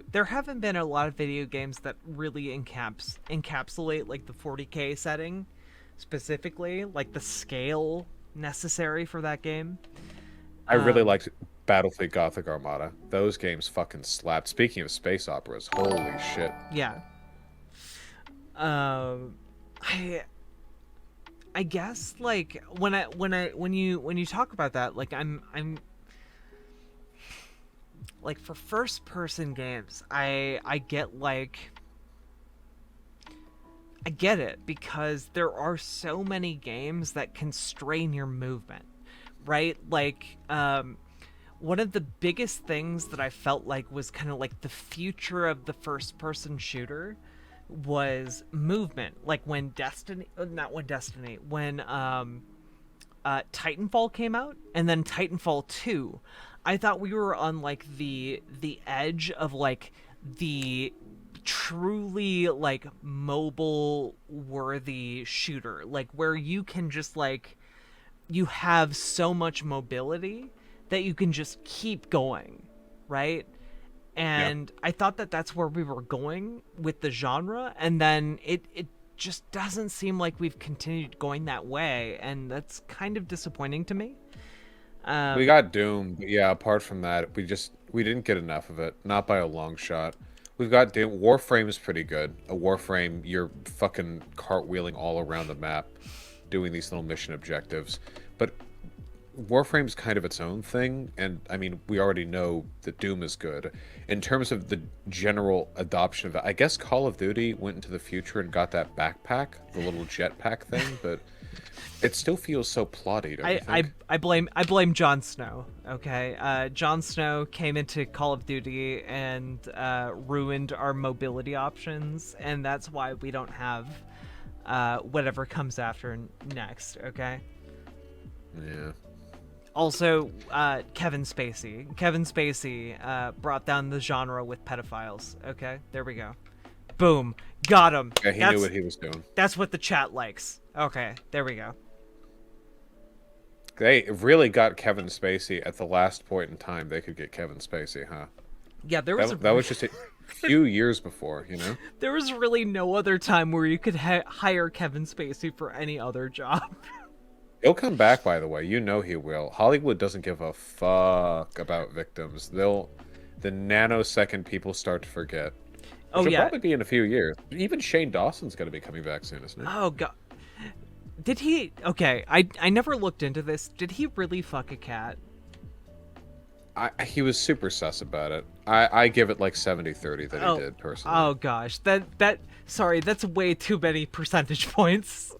games that really encapsulate like the 40K setting specifically, like the scale necessary for that game. I really Um liked Battlefield Gothic Armada. Those games fucking slapped. Speaking of space operas, holy shit. Yeah. I guess like when you talk about that, like I'm like for first person games, I get like I get it because there are so many games that constrain your movement, right? Like one of the biggest things that I felt like was kind of like the future of the first person shooter was movement. Like when Titanfall came out, and then Titanfall 2, I thought we were on like the edge of like the truly like mobile worthy shooter, like where you can just like you have so much mobility that you can just keep going, right? Yeah. And I thought that that's where we were going with the genre, and then it just doesn't seem like we've continued going that way, and that's kind of disappointing to me. We got Doom, but yeah, apart from that, we didn't get enough of it. Not by a long shot. We've got Doom. Warframe's pretty good. A Warframe, you're fucking cartwheeling all around the map, doing these little mission objectives. But Warframe's kind of its own thing, and I mean, we already know that Doom is good. In terms of the general adoption of it, I guess Call of Duty went into the future and got that backpack, the little jetpack thing, but it still feels so plotty, don't you think? I blame Jon Snow. Okay, Jon Snow came into Call of Duty and ruined our mobility options, and that's why we don't have whatever comes after next. Okay. Yeah. Also, Kevin Spacey. Kevin Spacey brought down the genre with pedophiles. Okay, there we go. Boom, got him. Yeah, he knew what he was doing. That's what the chat likes. Okay, there we go. They really got Kevin Spacey at the last point in time they could get Kevin Spacey, huh? Yeah, there was that was just a few years before, you know? There was really no other time where you could hire Kevin Spacey for any other job. He'll come back, by the way. You know he will. Hollywood doesn't give a fuck about victims. The nanosecond people start to forget. Oh, Which will yeah. probably be in a few years. Even Shane Dawson's going to be coming back soon, isn't he? Oh, God. Did he... Okay, I never looked into this. Did he really fuck a cat? He was super sus about it. I give it like 70-30 that he did, personally. Oh, gosh. Sorry, that's way too many percentage points.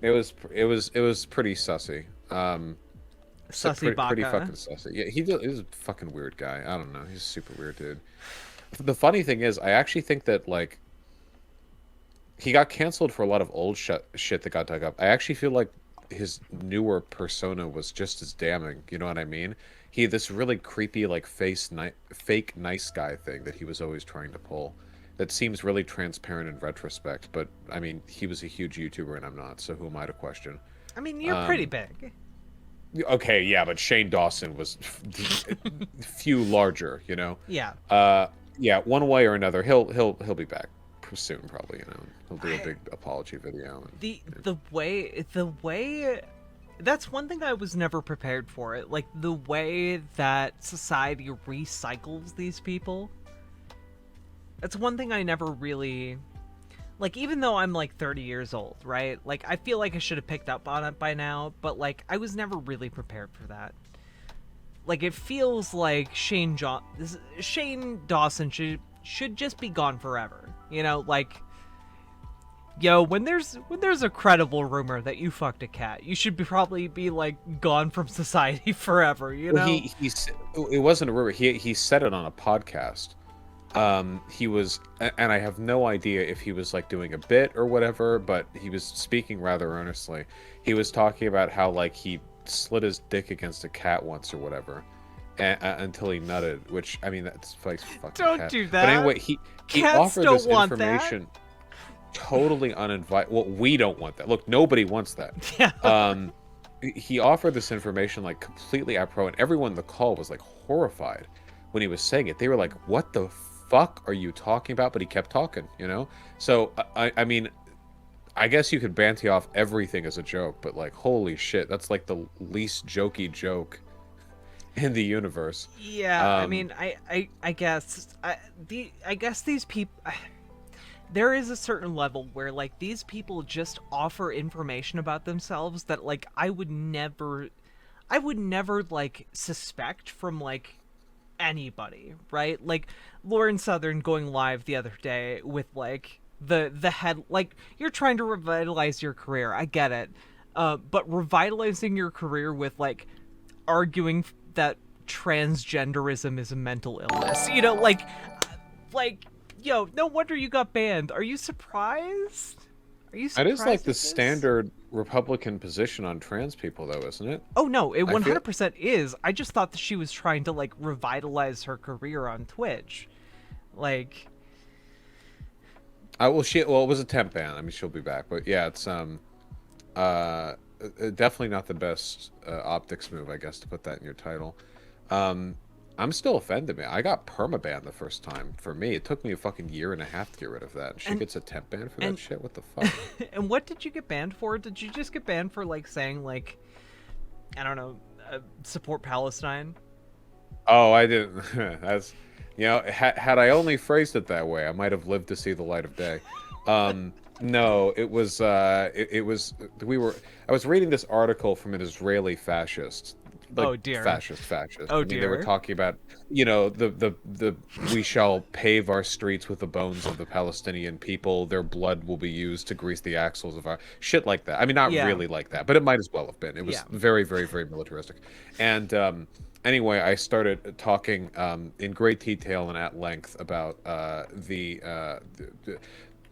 It was pretty sussy. Sussy Baka. Pretty fucking sussy. Yeah, he's a fucking weird guy. I don't know. He's a super weird dude. The funny thing is, I actually think that like he got canceled for a lot of old shit that got dug up. I actually feel like his newer persona was just as damning. You know what I mean? He had this really creepy like fake nice guy thing that he was always trying to pull. That seems really transparent in retrospect, but I mean, he was a huge YouTuber and I'm not, so who am I to question? I mean, you're pretty big. Okay, yeah, but Shane Dawson was few larger, you know. Yeah. Yeah, one way or another, he'll be back soon, probably. You know, he'll do a big apology video. And, the way that's one thing I was never prepared for. It like the way that society recycles these people. That's one thing I never really like, even though I'm like 30 years old, right? Like I feel like I should have picked up on it by now, but like I was never really prepared for that. Like it feels like Shane Dawson should just be gone forever. You know, like yo, when there's a credible rumor that you fucked a cat, you should probably be like gone from society forever, you know? Well, it wasn't a rumor. He said it on a podcast. He was, and I have no idea if he was like doing a bit or whatever, but he was speaking rather earnestly. He was talking about how like he slid his dick against a cat once or whatever, until he nutted. Which I mean, that's like fucking Don't cat. do that. But anyway, he Cats offered don't this want information totally uninvited. Well, we don't want that. Look, nobody wants that. Yeah. He offered this information like completely apropos, and everyone in the call was like horrified when he was saying it. They were like, "What the fuck are you talking about?" But he kept talking, you know. So I mean, I guess you could banty off everything as a joke, but like, holy shit, that's like the least jokey joke in the universe. Yeah, I Um, mean, I guess I guess these people. There is a certain level where like these people just offer information about themselves that like I would never like suspect from like anybody, right? Like Lauren Southern going live the other day with like the head, like you're trying to revitalize your career. I get it. But revitalizing your career with like arguing that transgenderism is a mental illness. You know, like yo, no wonder you got banned. Are you surprised? Are you it is like surprised the at this? standard Republican position on trans people, though, isn't it? Oh no, it I feel. 100% is. I just thought that she was trying to like revitalize her career on Twitch. Like, Well, it was a temp ban. I mean, she'll be back, but yeah, it's definitely not the best optics move, I guess, to put that in your title. Um, I'm still offended, man. I got permaban the first time. For me, it took me a fucking year and a half to get rid of that. And she and gets a temp ban for that and shit. What the fuck? and what did you get banned for? Did you just get banned for like saying like I don't know, support Palestine? Oh, I didn't. That's, had I only phrased it that way, I might have lived to see the light of day. No, it was it was we were I was reading this article from an Israeli fascist, like Oh dear. fascist. Oh I mean, they were dear. talking about, the we shall pave our streets with the bones of the Palestinian people. Their blood will be used to grease the axles of our shit like that. I mean, not Yeah. really like that, but it might as well have been. It Yeah. was very, very, very militaristic. And anyway, I started talking in great detail and at length about the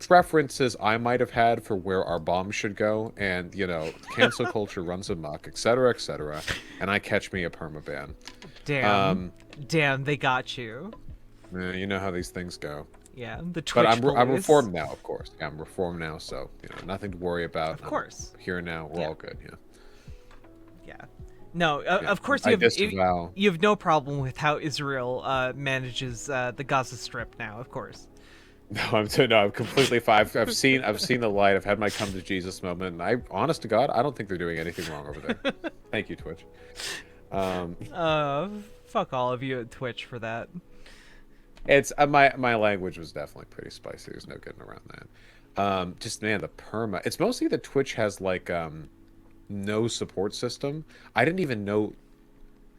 preferences I might have had for where our bombs should go, and cancel culture runs amok, etc., etc. And I catch me a permaban. Damn. Um, Damn, they got you. you know how these things go. Yeah, the But Twitch I'm police. reformed now, of course. Yeah, I'm reformed now, so nothing to worry about. Of I'm course. here now. We're Yeah. all good. Yeah, Yeah. No, yeah. of course I disavow. you have no problem with how Israel manages the Gaza Strip now, of course. No, I'm completely fine. I've seen the light. I've had my come to Jesus moment. And honest to God, I don't think they're doing anything wrong over there. Thank you, Twitch. Um, Uh, Fuck all of you at Twitch for that. it's my language was definitely pretty spicy. There's no getting around that. Just man, the perma. It's mostly that Twitch has like no support system. I didn't even know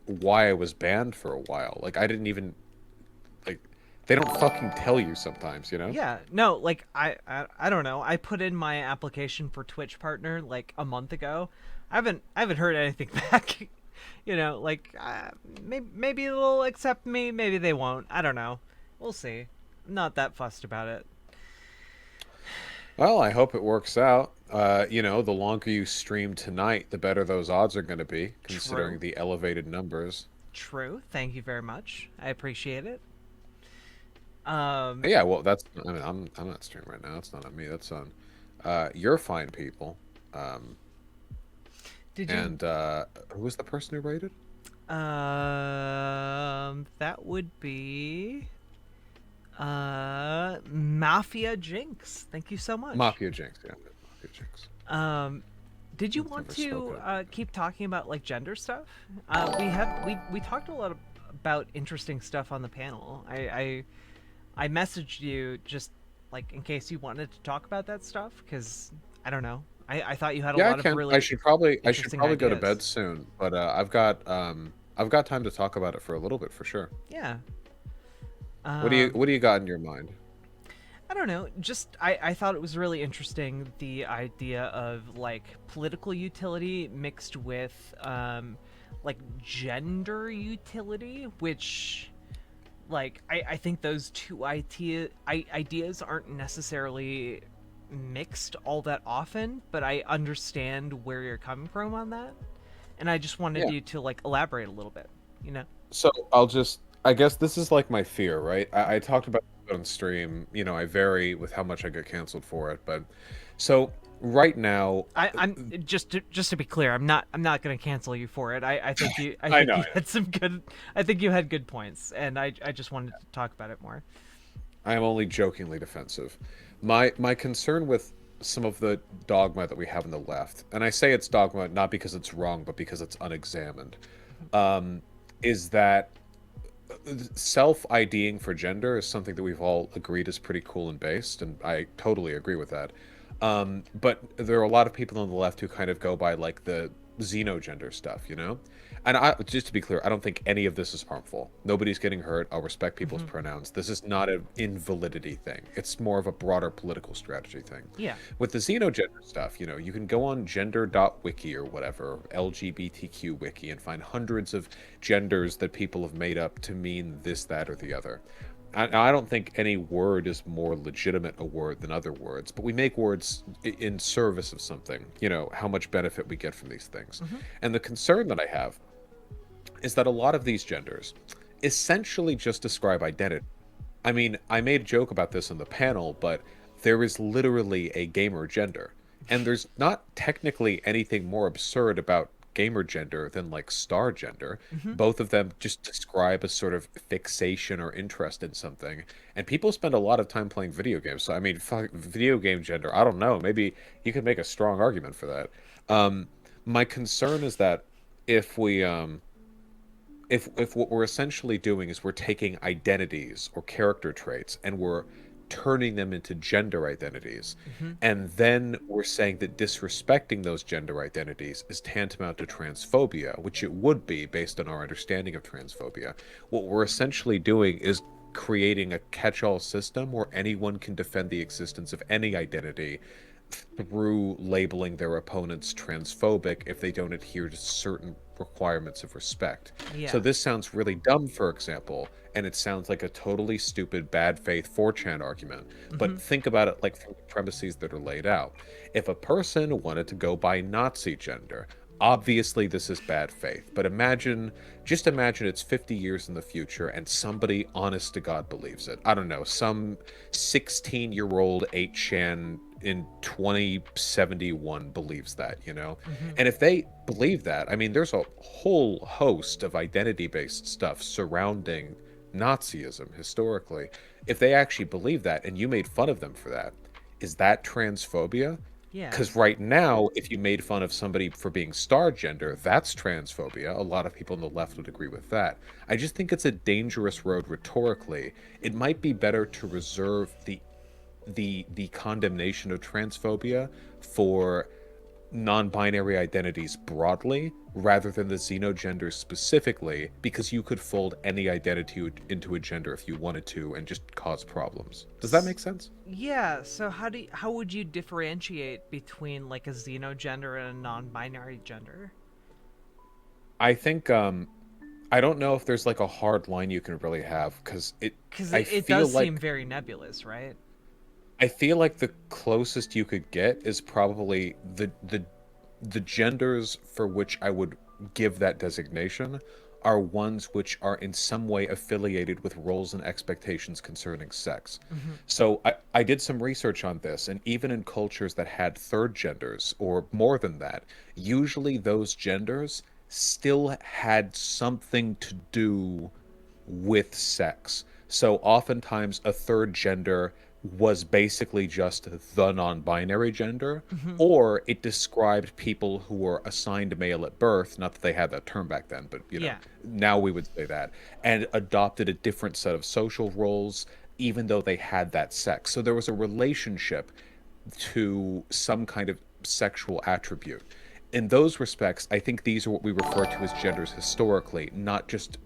why I was banned for a while. Like I didn't even like. They don't fucking tell you sometimes, you know? Yeah, no, like I don't know. I put in my application for Twitch partner like a month ago. I haven't heard anything back. Like maybe they'll accept me, maybe they won't. I don't know. We'll see. I'm not that fussed about it. Well, I hope it works out. The longer you stream tonight, the better those odds are going to be, True. considering the elevated numbers. True. Thank you very much. I appreciate it. Yeah, well, I mean, I'm not streaming right now. It's not on me. That's on your fine people. Um, Did you and who was the person who rated? that would be Mafia Jinx. Thank you so much. Mafia Jinx. Yeah, Mafia Jinx. Um did you I've want never to spoken of it. keep talking about like gender stuff? We talked a lot about interesting stuff on the panel. I messaged you just like in case you wanted to talk about that stuff because I don't know. I thought you had a Yeah, I lot of can. I really should probably interesting go to bed ideas. soon, but I've got time to talk about it for a little bit for sure. Yeah. What do you got in your mind? I don't know. Just I thought it was really interesting the idea of like political utility mixed with like gender utility, which like I think those two ideas aren't necessarily mixed all that often, but I understand where you're coming from on that, and I just wanted Yeah. you to like elaborate a little bit. You know. So I guess this is like my fear, right? I talked about it on stream. I vary with how much I get canceled for it, but so right now, I'm just to be clear, I'm not gonna cancel you for it. I I think know, you I know. had some good I think you had good points, and I just wanted to talk about it more. I am only jokingly defensive. My concern with some of the dogma that we have in the left, and I say it's dogma not because it's wrong, but because it's unexamined, um, is that self-IDing for gender is something that we've all agreed is pretty cool and based, and I totally agree with that. But there are a lot of people on the left who kind of go by like the xenogender stuff, you know? And just to be clear, I don't think any of this is harmful. Nobody's getting hurt. I'll respect people's Hmm. pronouns. This is not an invalidity thing. It's more of a broader political strategy thing. Yeah. With the xenogender stuff, you know, you can go on gender.wiki or whatever, LGBTQ wiki, and find hundreds of genders that people have made up to mean this, that, or the other. I don't think any word is more legitimate a word than other words, but we make words in service of something, you know, how much benefit we get from these things. Hmm. And the concern that I have is that a lot of these genders essentially just describe identity. I mean, I made a joke about this on the panel, but there is literally a gamer gender. And there's not technically anything more absurd about gamer gender than like star gender. Hmm. Both of them just describe a sort of fixation or interest in something. And people spend a lot of time playing video games. So, I mean, video game gender, I don't know. Maybe you could make a strong argument for that. My concern is that if we if what we're essentially doing is we're taking identities or character traits and we're turning them into gender identities, Hmm. and then we're saying that disrespecting those gender identities is tantamount to transphobia, which it would be based on our understanding of transphobia. What we're essentially doing is creating a catch-all system where anyone can defend the existence of any identity through labeling their opponents transphobic if they don't adhere to certain requirements of respect. So Yeah. this sounds really dumb, for example, and it sounds like a totally stupid bad faith 4chan argument. Hmm. But think about it like from the premises that are laid out. If a person wanted to go by Nazi gender, obviously this is bad faith. But just imagine it's 50 years in the future and somebody honest to God believes it. I don't know, some 16-year-old 8chan in 2071 believes that, you know? Hmm. And if they believe that, I mean, there's a whole host of identity-based stuff surrounding Nazism historically. If they actually believe that and you made fun of them for that, is that transphobia? Yeah. Because right now, if you made fun of somebody for being star gender, that's transphobia. A lot of people on the left would agree with that. I just think it's a dangerous road rhetorically. It might be better to reserve the condemnation of transphobia for non-binary identities broadly rather than the xenogender specifically, because you could fold any identity into a gender if you wanted to and just cause problems. Does that make sense? Yeah, so how would you differentiate between like a xenogender and a non-binary gender? I think I don't know if there's like a hard line you can really have because Because I it feel does seem like very nebulous, right? I feel like the closest you could get is probably the genders for which I would give that designation are ones which are in some way affiliated with roles and expectations concerning sex. Hmm. So I did some research on this, and even in cultures that had third genders or more than that, usually those genders still had something to do with sex. So oftentimes a third gender was basically just the non-binary gender, Hmm. or it described people who were assigned male at birth, not that they had that term back then, but you know, Yeah. now we would say that, and adopted a different set of social roles even though they had that sex. So there was a relationship to some kind of sexual attribute. In those respects, I think these are what we refer to as genders historically, not just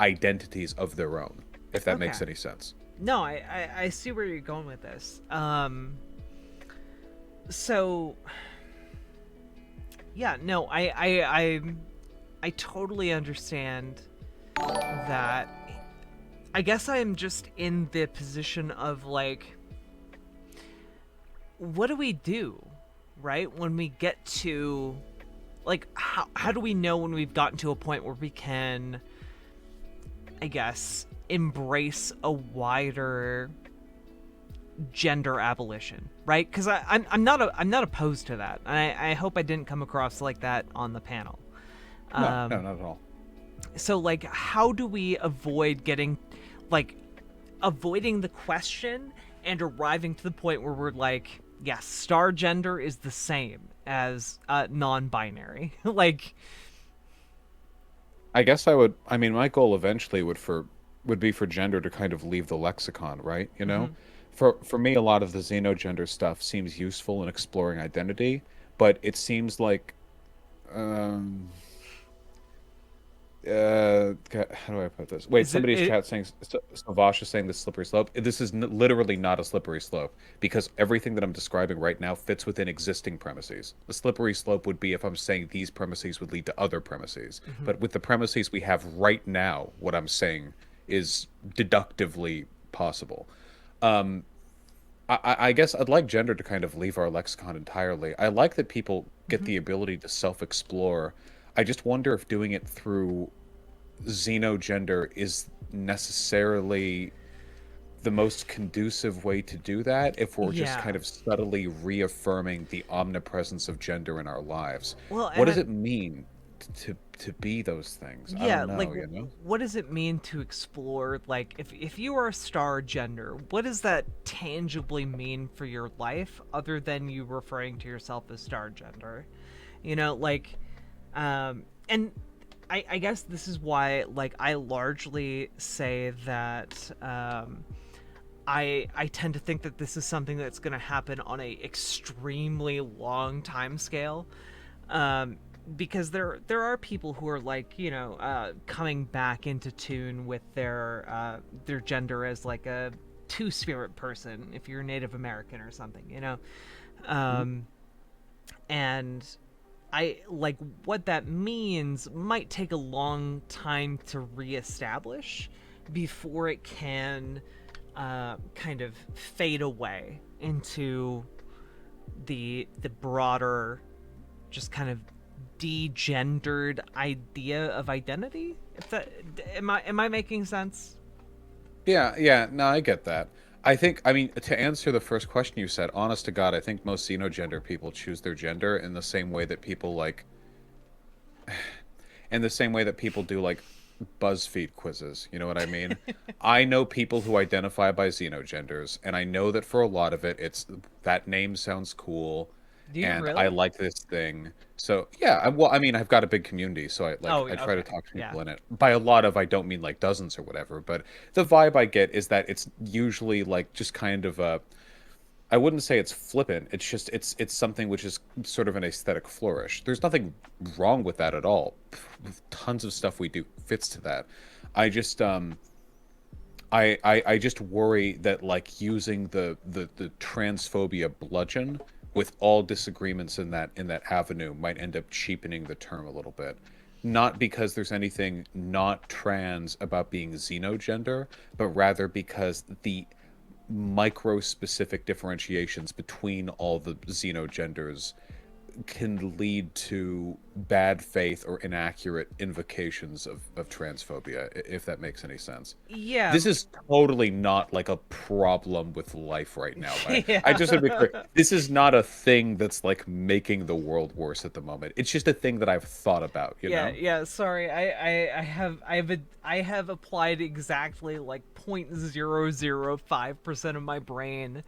identities of their own, if that Okay. makes any sense. No, I see where you're going with this. So yeah, no, I totally understand that. I guess I'm just in the position of like, what do we do, right? When we get to, like, how do we know when we've gotten to a point where we can, I guess, embrace a wider gender abolition, right? Because I'm not opposed to that. I hope I didn't come across like that on the panel. No, no, Um, not at all. so like, how do we avoid getting, like, avoiding the question and arriving to the point where we're like, yes, star gender is the same as non-binary, like. I guess I would. I mean, my goal eventually would be for gender to kind of leave the lexicon, right? You know, Hmm. for me, a lot of the xenogender stuff seems useful in exploring identity, but it seems like um, how do I put this? Wait, Is it, somebody's it chat saying Savash is saying the slippery slope. This is literally not a slippery slope because everything that I'm describing right now fits within existing premises. The slippery slope would be if I'm saying these premises would lead to other premises. Mhm. But with the premises we have right now, what I'm saying is deductively possible. Um, I guess I'd like gender to kind of leave our lexicon entirely. I like that people get Mhm. the ability to self-explore. I just wonder if doing it through xenogender is necessarily the most conducive way to do that if we're just Yeah. kind of subtly reaffirming the omnipresence of gender in our lives. Well, What does and it mean to be those things? I yeah, don't like know, you know? what does it mean to explore, like, if you are a star gender, what does that tangibly mean for your life other than you referring to yourself as star gender? You know, like, and I guess this is why, like, I largely say that I tend to think that this is something that's going to happen on a extremely long time scale, um, because there are people who are, like, coming back into tune with their gender as like a two spirit person if you're Native American or something, Mhm. um, and I like what that means might take a long time to reestablish before it can kind of fade away into the broader, just kind of degendered idea of identity. If that am I making sense? Yeah, yeah, no, I get that. I mean, to answer the first question you said, honest to God, I think most xenogender people choose their gender in the same way that people like in the same way that people do like BuzzFeed quizzes. You know what I mean? I know people who identify by xenogenders, and I know that for a lot of it, it's that name sounds cool, Do you and I really? like this thing. So yeah, well, I mean, I've got a big community, so Oh, I yeah, try to okay, talk to yeah. people in it. By a lot of, I don't mean like dozens or whatever, but the vibe I get is that it's usually like just kind of a I wouldn't say it's flippant. It's just it's something which is sort of an aesthetic flourish. There's nothing wrong with that at all. Tons of stuff we do fits to that. I just I just worry that like using the transphobia bludgeon with all disagreements in that avenue might end up cheapening the term a little bit. Not because there's anything not trans about being xenogender, but rather because the micro specific differentiations between all the xenogenders can lead to bad faith or inaccurate invocations of transphobia, if that makes any sense. Yeah. This is totally not like a problem with life right now. I just Yeah. want to be clear. This is not a thing that's like making the world worse at the moment. It's just a thing that I've thought about, you Yeah, know? yeah, sorry. I have applied exactly like 0.005% of my brain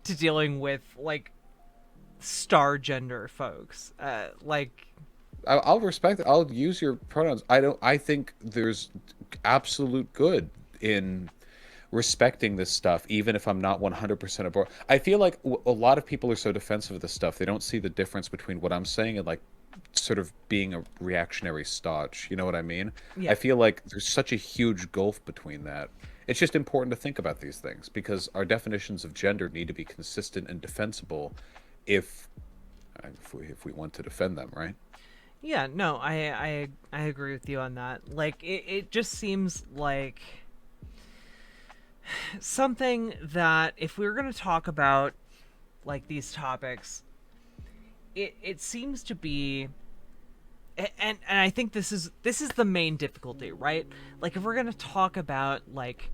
to dealing with, like, star gender folks. Like, I'll respect it. I'll use your pronouns. I think there's absolute good in respecting this stuff, even if I'm not 100% aboard. I feel like a lot of people are so defensive of this stuff, they don't see the difference between what I'm saying and like sort of being a reactionary stodge. You know what I mean? I yeah. feel like there's such a huge gulf between that. It's just important to think about these things because our definitions of gender need to be consistent and defensible if if we want to defend them, right? Yeah, no, I agree with you on that. Like, it just seems like something that if we were going to talk about, like, these topics, it seems to be, and I think this is the main difficulty, right? Like, if we're going to talk about, like,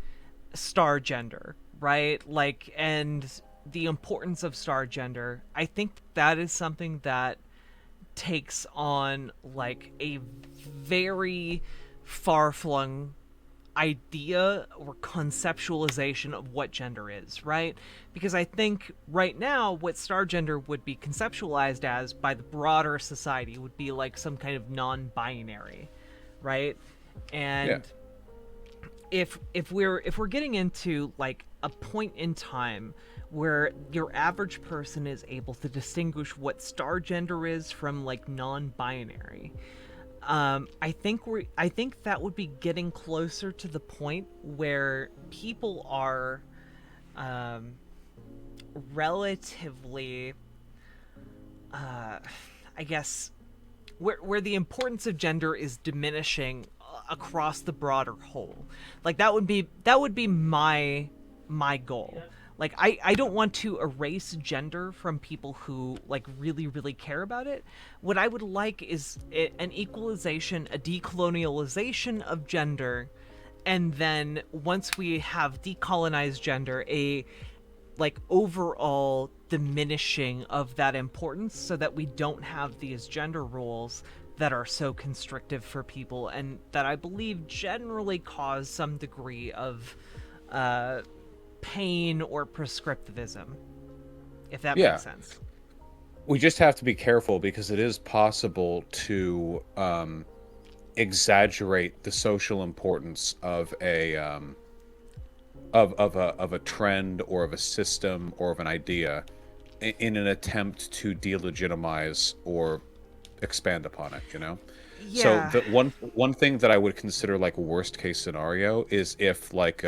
star gender, right? Like, and the importance of star gender, I think that is something that takes on, like, a very far-flung idea or conceptualization of what gender is, right? Because I think right now what star gender would be conceptualized as by the broader society would be like some kind of non-binary, right? And if we're getting into like a point in time where your average person is able to distinguish what star gender is from like non-binary, I think that would be getting closer to the point where people are relatively I guess where the importance of gender is diminishing across the broader whole. Like that would be my goal. Like I don't want to erase gender from people who like really really care about it. What I would like is an equalization, a decolonialization of gender, and then once we have decolonized gender, a like overall diminishing of that importance so that we don't have these gender roles that are so constrictive for people and that I believe generally cause some degree of pain or prescriptivism, if that makes sense. We just have to be careful because it is possible to exaggerate the social importance of a of a trend or of a system or of an idea in an attempt to delegitimize or expand upon it, you know? Yeah. So the one thing that I would consider like worst case scenario is if like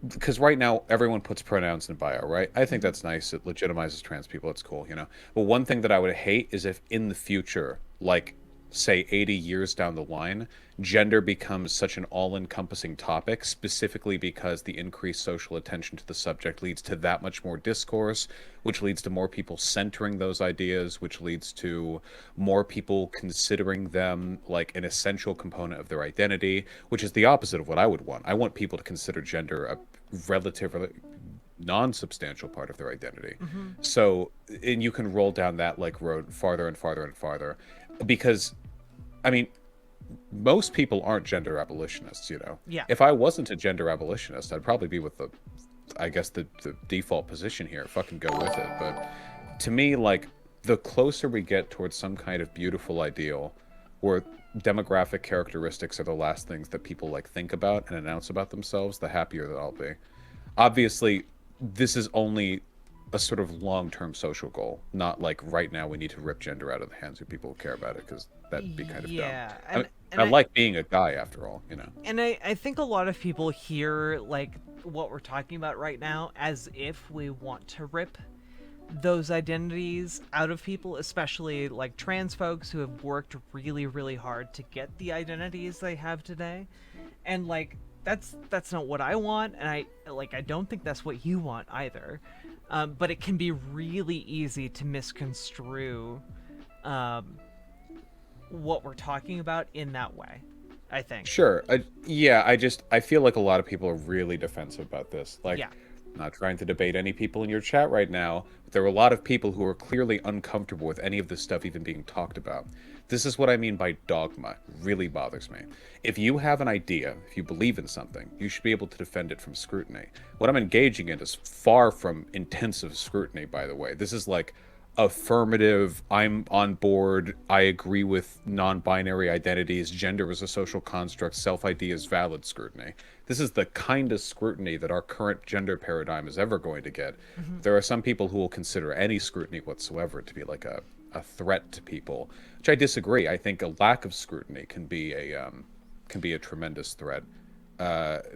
because right now everyone puts pronouns in bio, right? I think that's nice. It legitimizes trans people. It's cool, you know? But one thing that I would hate is if in the future, like say 80 years down the line, gender becomes such an all-encompassing topic, specifically because the increased social attention to the subject leads to that much more discourse, which leads to more people centering those ideas, which leads to more people considering them like an essential component of their identity, which is the opposite of what I would want. I want people to consider gender a relatively non-substantial part of their identity. So, and you can roll down that like road farther and farther and farther, because I mean, most people aren't gender abolitionists, you know? Yeah. If I wasn't a gender abolitionist, I'd probably be with I guess the default position here. Fucking go with it. But to me, like, the closer we get towards some kind of beautiful ideal where demographic characteristics are the last things that people, like, think about and announce about themselves, the happier that I'll be. Obviously, this is only a sort of long-term social goal, not like right now we need to rip gender out of the hands of people who care about it, because that'd be kind of dumb. I like being a guy after all, you know. And I think a lot of people hear like what we're talking about right now as if we want to rip those identities out of people, especially like trans folks who have worked really really hard to get the identities they have today. And like that's not what I want, and I don't think that's what you want either. But it can be really easy to misconstrue what we're talking about in that way, I think. Sure. I feel like a lot of people are really defensive about this. Like, Yeah. I'm not trying to debate any people in your chat right now, but there are a lot of people who are clearly uncomfortable with any of this stuff even being talked about. This is what I mean by dogma. It really bothers me. If you have an idea, if you believe in something, you should be able to defend it from scrutiny. What I'm engaging in is far from intensive scrutiny, by the way. This is like affirmative, I'm on board, I agree with non-binary identities, gender is a social construct, self-ID is valid scrutiny. This is the kind of scrutiny that our current gender paradigm is ever going to get. There are some people who will consider any scrutiny whatsoever to be like a threat to people, which I disagree. I think a lack of scrutiny can be a tremendous threat,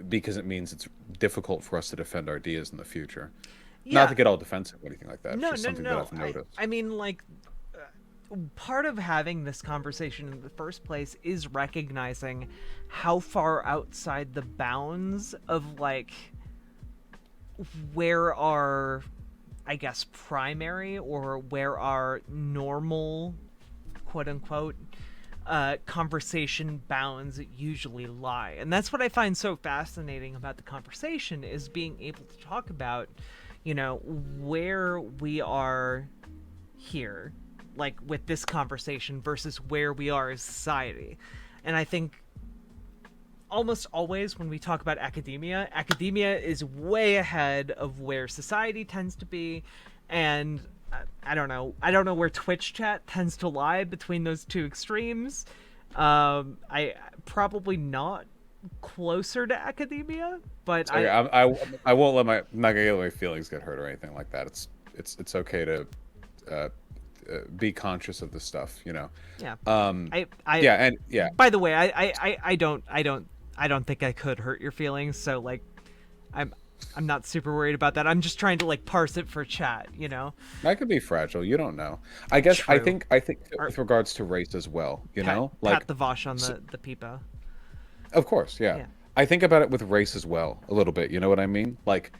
because it means it's difficult for us to defend our ideas in the future. Yeah. Not to get all defensive or anything like that. No, it's just something that I've noticed. I mean, like, part of having this conversation in the first place is recognizing how far outside the bounds of, like, where our, I guess, primary or where our normal, quote-unquote, conversation bounds usually lie. And that's what I find so fascinating about the conversation, is being able to talk about, you know, where we are here, like with this conversation versus where we are as society. And I think almost always when we talk about academia is way ahead of where society tends to be. And I don't know where Twitch chat tends to lie between those two extremes. I probably not closer to academia, but Okay, I I won't let my I'm not gonna let my feelings get hurt or anything like that. It's okay to uh, be conscious of the stuff, you know. yeah. Um, I yeah, and yeah, by the way, I don't think I could hurt your feelings, so like I'm I'm not super worried about that. I'm just trying to like parse it for chat, you know. that could be fragile. You don't know. I guess True. I think Or with regards to race as well, you know, pat like the Vosh on so, the peepa. of course, yeah. Yeah. I think about it with race as well a little bit. You know what I mean? Like,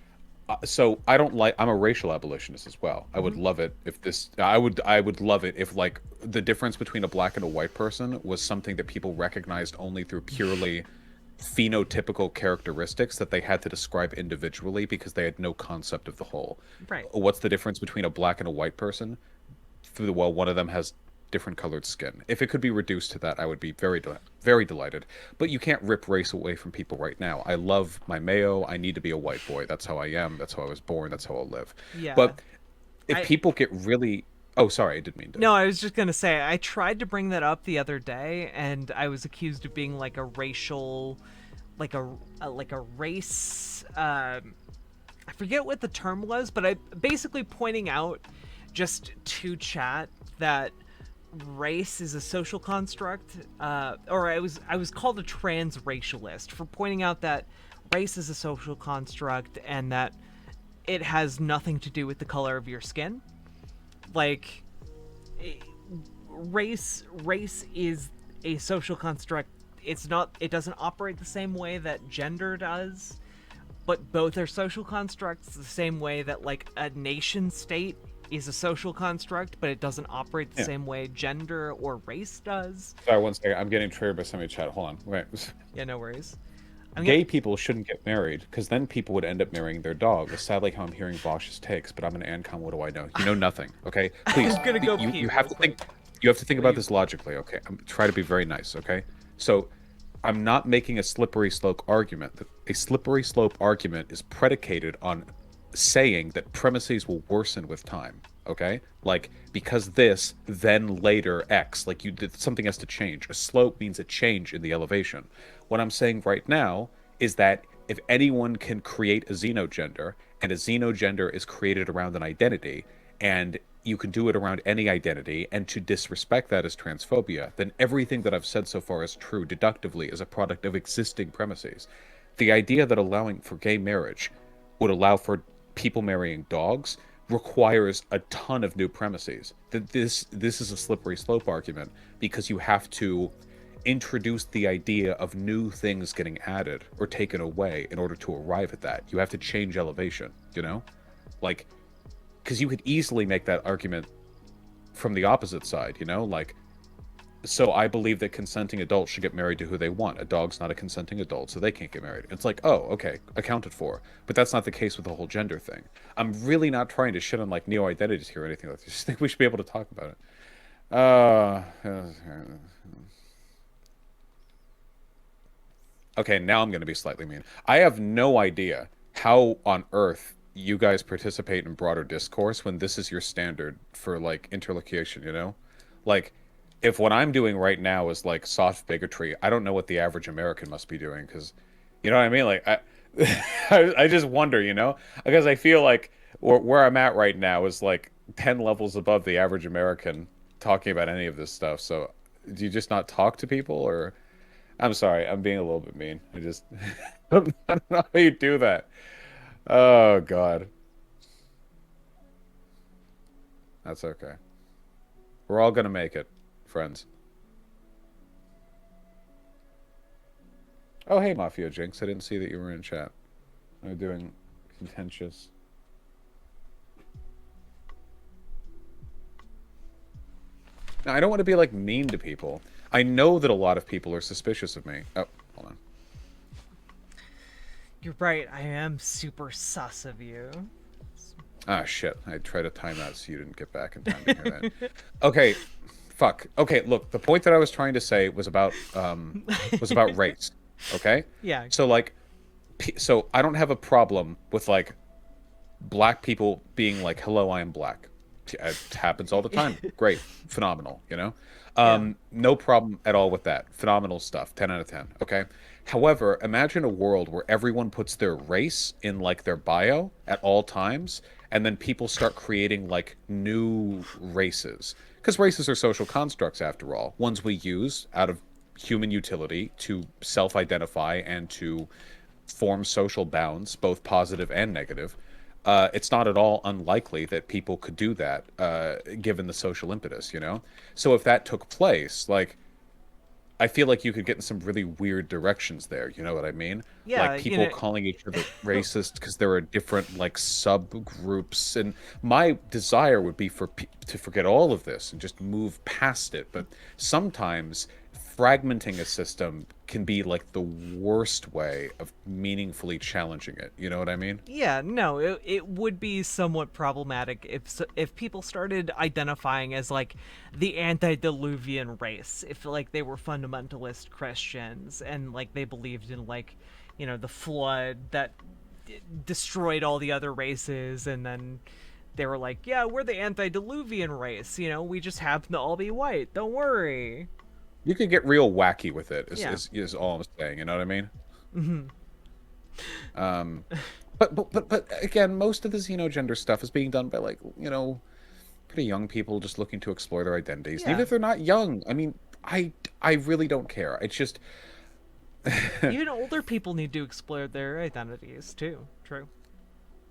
so I don't like. I'm a racial abolitionist as well. I Hmm. would love it if this. I would love it if like the difference between a black and a white person was something that people recognized only through purely phenotypical characteristics that they had to describe individually because they had no concept of the whole. Right. What's the difference between a black and a white person? Through well, one of them has different colored skin. If it could be reduced to that, I would be very delighted. But you can't rip race away from people right now. I love my mayo. I need to be a white boy. That's how I am. That's how I was born. That's how I'll live. Yeah. But if I people get really, oh, sorry, I didn't mean to. No, I was just gonna say I tried to bring that up the other day, and I was accused of being like a racial, like a race. I forget what the term was, but I basically pointing out just to chat that race is a social construct, or I was called a transracialist for pointing out that race is a social construct and that it has nothing to do with the color of your skin. Like race is a social construct. It doesn't operate the same way that gender does, but both are social constructs the same way that like a nation state is a social construct, but it doesn't operate the Yeah. same way gender or race does. Sorry, one second. I'm getting triggered by somebody in chat. Hold on. Wait. Yeah, no worries. I'm gonna Gay people shouldn't get married because then people would end up marrying their dog. It's sadly how I'm hearing Bosch's takes, but I'm an Ancom. What do I know? You know nothing. Okay, please. I'm gonna go pee You have real to quick. think. You have to think about You this logically. Okay, I'm try to be very nice. Okay, so I'm not making a slippery slope argument. A slippery slope argument is predicated on saying that premises will worsen with time. Okay, like because this, then later X. Like you did, something has to change. A slope means a change in the elevation. What I'm saying right now is that if anyone can create a xenogender, and a xenogender is created around an identity, and you can do it around any identity, and to disrespect that is transphobia, then everything that I've said so far is true deductively as a product of existing premises. The idea that allowing for gay marriage would allow for people marrying dogs requires a ton of new premises. That this is a slippery slope argument because you have to introduce the idea of new things getting added or taken away in order to arrive at that. You have to change elevation, you know? Like, because you could easily make that argument from the opposite side, you know? Like, so I believe that consenting adults should get married to who they want. A dog's not a consenting adult, so they can't get married. It's like, oh, okay, accounted for. But that's not the case with the whole gender thing. I'm really not trying to shit on like neo identities here or anything like this. I just think we should be able to talk about it. Okay, now I'm going to be slightly mean. I have no idea how on earth you guys participate in broader discourse when this is your standard for like interlocution, you know? Like, if what I'm doing right now is like soft bigotry, I don't know what the average American must be doing because, you know what I mean? Like, I just wonder, you know? Because I feel like where I'm at right now is like 10 levels above the average American talking about any of this stuff. So, do you just not talk to people or? I'm sorry, I'm being a little bit mean. I just I don't know how you do that. Oh God. That's okay. We're all gonna make it, friends. Oh hey Mafia Jinx, I didn't see that you were in chat. I'm doing contentious. Now, I don't want to be like mean to people. I know that a lot of people are suspicious of me. Oh, hold on. You're right. I am super sus of you. Ah, shit. I tried to time that so you didn't get back in time to hear that. Okay, fuck. Okay, look, the point that I was trying to say was about race. Okay? Yeah. So like so I don't have a problem with like black people being like, "Hello, I am black." It happens all the time. Great. Phenomenal, you know? Yeah. No problem at all with that. Phenomenal stuff. 10 out of 10. Okay. However, imagine a world where everyone puts their race in like their bio at all times, and then people start creating like new races. Because races are social constructs after all, ones we use out of human utility to self-identify and to form social bounds, both positive and negative. It's not at all unlikely that people could do that, given the social impetus, you know? So if that took place, like, I feel like you could get in some really weird directions there, you know what I mean? Yeah, Like you people know. calling each other racist because there are different, like, subgroups. And my desire would be to forget all of this and just move past it. But sometimes fragmenting a system can be like the worst way of meaningfully challenging it. You know what I mean? Yeah, no, it would be somewhat problematic if people started identifying as like the antediluvian race, if like they were fundamentalist Christians and like they believed in like, you know, the flood that destroyed all the other races, and then they were like, yeah, we're the antediluvian race, you know, we just happen to all be white. Don't worry. You could get real wacky with it, Yeah. is all I'm saying. You know what I mean? Um, but again, most of the xenogender stuff is being done by like, you know, pretty young people just looking to explore their identities. And even Yeah. if they're not young, I mean, I really don't care. It's just Even older people need to explore their identities too. True.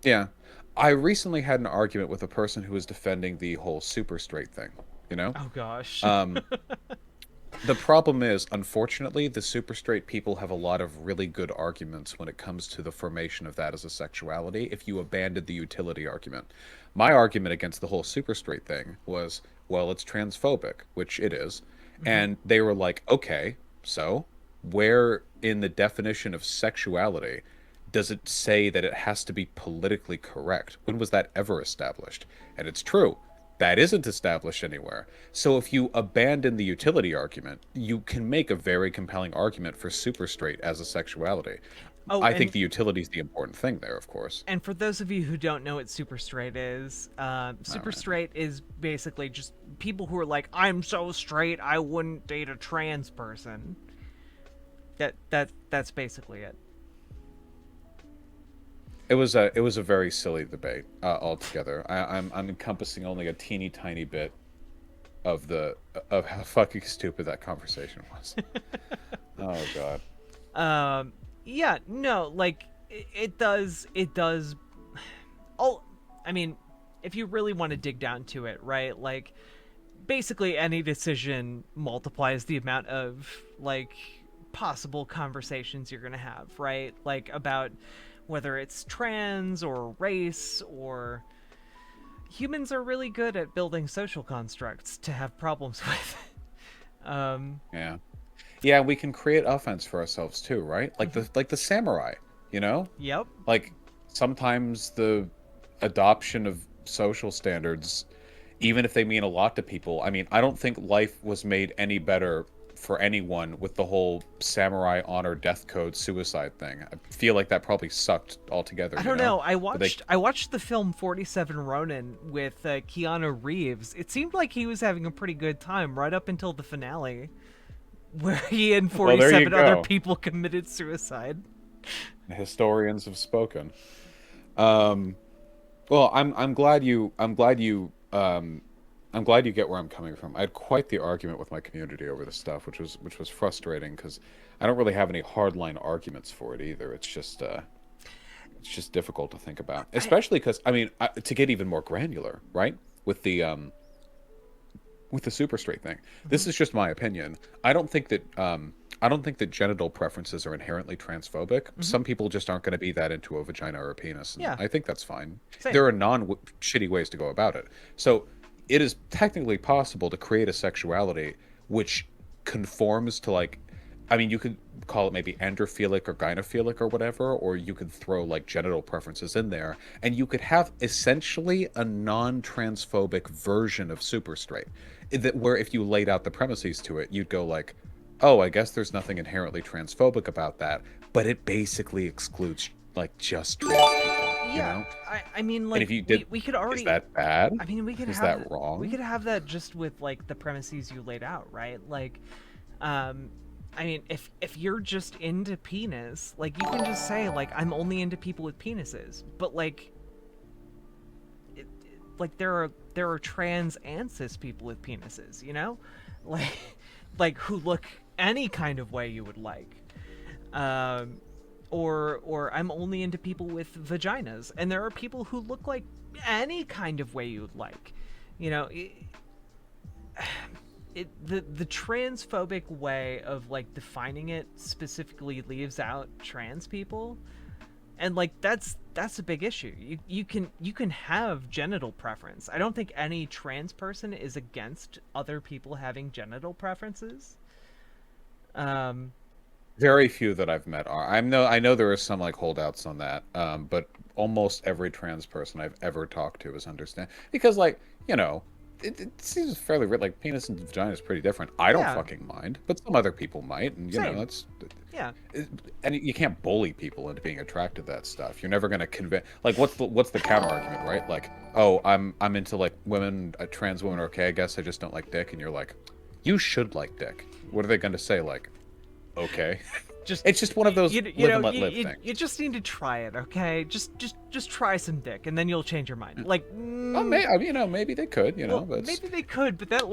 yeah. I recently had an argument with a person who was defending the whole super straight thing, you know? Oh gosh. Um, the problem is, unfortunately, the super straight people have a lot of really good arguments when it comes to the formation of that as a sexuality if you abandon the utility argument. My argument against the whole super straight thing was, well, it's transphobic, which it is. And they were like, okay, so where in the definition of sexuality does it say that it has to be politically correct? When was that ever established? And it's true. That isn't established anywhere. So if you abandon the utility argument, you can make a very compelling argument for super straight as a sexuality. Oh, I think the utility is the important thing there, of course. and for those of you who don't know what super straight is, All super right. straight is basically just people who are like, I'm so straight, I wouldn't date a trans person. That's basically it. It was a very silly debate altogether. I'm encompassing only a teeny tiny bit of how fucking stupid that conversation was. Oh god. Yeah, no, like it does. Oh, I mean, if you really want to dig down to it, right? Like, basically any decision multiplies the amount of like possible conversations you're gonna have, right? Like about whether it's trans or race or humans are really good at building social constructs to have problems with. Yeah. Yeah, we can create offense for ourselves too, right? Like the samurai, you know? Yep. Like sometimes the adoption of social standards, even if they mean a lot to people, I mean, I don't think life was made any better for anyone with the whole samurai honor death code suicide thing. I feel like that probably sucked altogether, I you don't know? know. I But they, watched the film 47 Ronin with Keanu Reeves. It seemed like he was having a pretty good time right up until the finale, where he and well, there you 47 other go. people committed suicide. Historians have spoken. Um, well, I'm glad you get where I'm coming from. I had quite the argument with my community over this stuff, which was frustrating because I don't really have any hardline arguments for it either. It's just difficult to think about, I especially because I mean, to get even more granular, right? With the super straight thing. This is just my opinion. I don't think that genital preferences are inherently transphobic. Some people just aren't going to be that into a vagina or a penis, and Yeah, I think that's fine. same. There are non-shitty ways to go about it. So it is technically possible to create a sexuality which conforms to like, I mean, you could call it maybe androphilic or gynophilic or whatever, or you could throw like genital preferences in there, and you could have essentially a non-transphobic version of super straight. That where if you laid out the premises to it, you'd go like, oh, I guess there's nothing inherently transphobic about that, but it basically excludes like just trans people. You Yeah, know? I mean, And like, if you did, we could is already. that bad? I mean, we could Is have that wrong? just with like the premises you laid out, right? Like, um, I mean, if you're just into penis, like, you can just say like, I'm only into people with penises, but like, like there are trans and cis people with penises, you know, like who look any kind of way you would like. Um, or I'm only into people with vaginas, and there are people who look like any kind of way you'd like. You know, the transphobic way of like defining it specifically leaves out trans people, and like that's a big issue. You can have genital preference. I don't think any trans person is against other people having genital preferences. Um, Very few that I've met are. I know there are some like holdouts on that, but almost every trans person I've ever talked to is understand because like you know it seems fairly like penis and vagina is pretty different. I don't yeah, fucking mind, but some other people might, and you know same. that's Yeah, and you can't bully people into being attracted to that stuff. You're never gonna convince. Like what's the counter argument, right? Like oh I'm into like women, trans women are okay. I guess I just don't like dick, and you're like you should like dick. What are they gonna say like? Okay. just It's just one of those live and let live things. you just need to try it, okay? Just try some dick, and then you'll change your mind. Like, Oh, you know, maybe they could, you know, well, but maybe they could, but that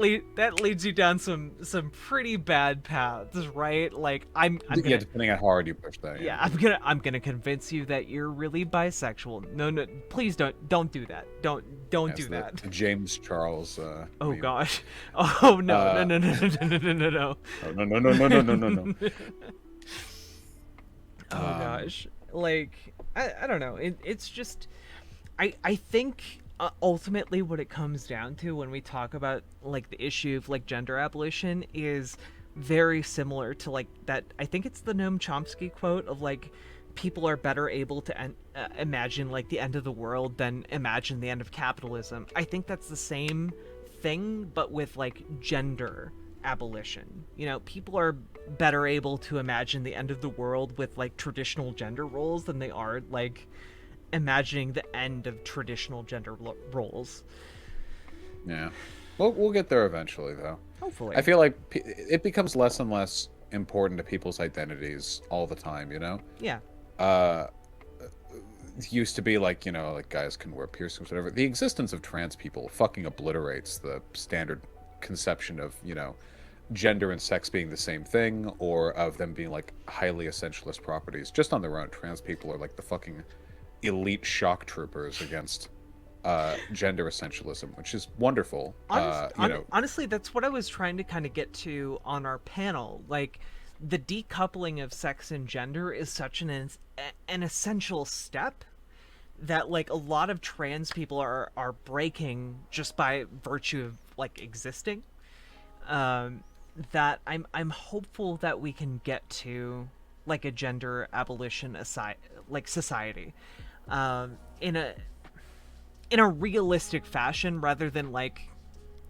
leads you down some pretty bad paths, right? Like, I'm yeah, gonna depending on how hard you push that, yeah, yeah. I'm gonna convince you that you're really bisexual. No, please don't do that. Don't Yes, do that. the James Charles Oh meme. gosh. Oh no no Uh, no no no no no no no. oh, no, no, no, no, no, no, no, no. Oh Um, gosh, like I don't know. It's just I think ultimately what it comes down to when we talk about like the issue of like gender abolition is very similar to like that. I think it's the Noam Chomsky quote of like people are better able to imagine like the end of the world than imagine the end of capitalism. I think that's the same thing, but with like gender abolition. You know, people are better able to imagine the end of the world with like traditional gender roles than they are like imagining the end of traditional gender roles. yeah. We'll get there eventually, though. Hopefully. I feel like it becomes less and less important to people's identities all the time, you know? Yeah. Uh, it used to be like, you know, like guys can wear piercings, whatever. The existence of trans people fucking obliterates the standard conception of, you know, gender and sex being the same thing, or of them being like highly essentialist properties. Just on their own, trans people are like the fucking elite shock troopers against gender essentialism, which is wonderful. You know, Honestly, that's what I was trying to kind of get to on our panel. Like, the decoupling of sex and gender is such an essential step that like a lot of trans people are breaking just by virtue of like existing. Um, that I'm hopeful that we can get to like a gender abolition aside like society, in a realistic fashion rather than like,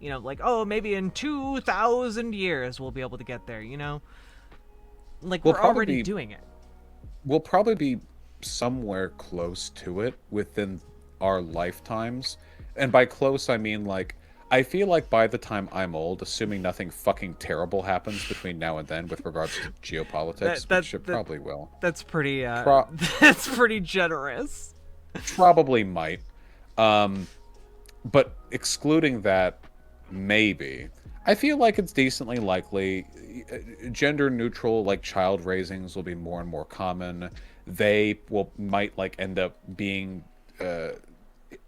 you know, like, oh, maybe in 2,000 years we'll be able to get there, you know, like we'll we're already probably doing it. we'll probably be somewhere close to it within our lifetimes. And by close, I mean like I feel like by the time I'm old, assuming nothing fucking terrible happens between now and then with regards to geopolitics, which it probably will. That's pretty Pro- that's pretty generous. Probably might. But excluding that, maybe. I feel like it's decently likely gender neutral like child raisings will be more and more common. They will might like end up being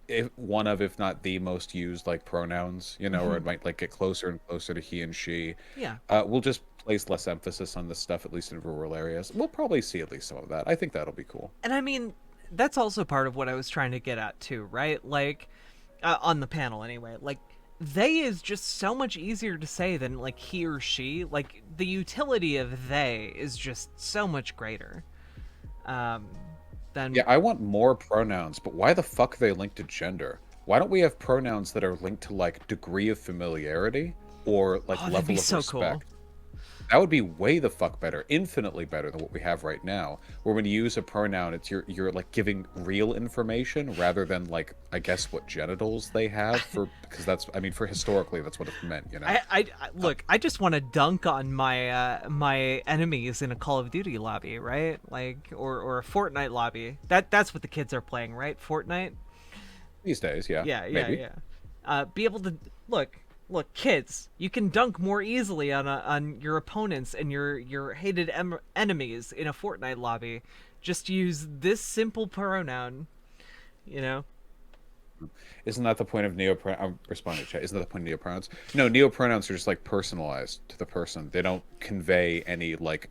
if one of, if not the most used like pronouns, you know, or it might like get closer and closer to he and she. Yeah. We'll just place less emphasis on this stuff, at least in rural areas. We'll probably see at least some of that. I think that'll be cool. And I mean, that's also part of what I was trying to get at too, right? Like, on the panel anyway. Like, they is just so much easier to say than like he or she. Like, the utility of they is just so much greater. Than Yeah, I want more pronouns, but why the fuck are they linked to gender? Why don't we have pronouns that are linked to like degree of familiarity or like that'd level be of so respect? cool. That would be way the fuck better, infinitely better than what we have right now, where when you use a pronoun, it's you're like giving real information rather than like I guess what genitals they have for because that's I mean for historically that's what it meant, you know. Look, I just want to dunk on my enemies in a Call of Duty lobby, right? Like, or a Fortnite lobby. That's what the kids are playing, right? Fortnite. These days, yeah, Yeah, yeah, maybe. yeah. Be able to look, kids. You can dunk more easily on your opponents and your hated enemies in a Fortnite lobby. Just use this simple pronoun. You know. Isn't that the point of I'm responding to chat. Isn't that the point of neopronouns? No, neopronouns are just like personalized to the person. They don't convey any like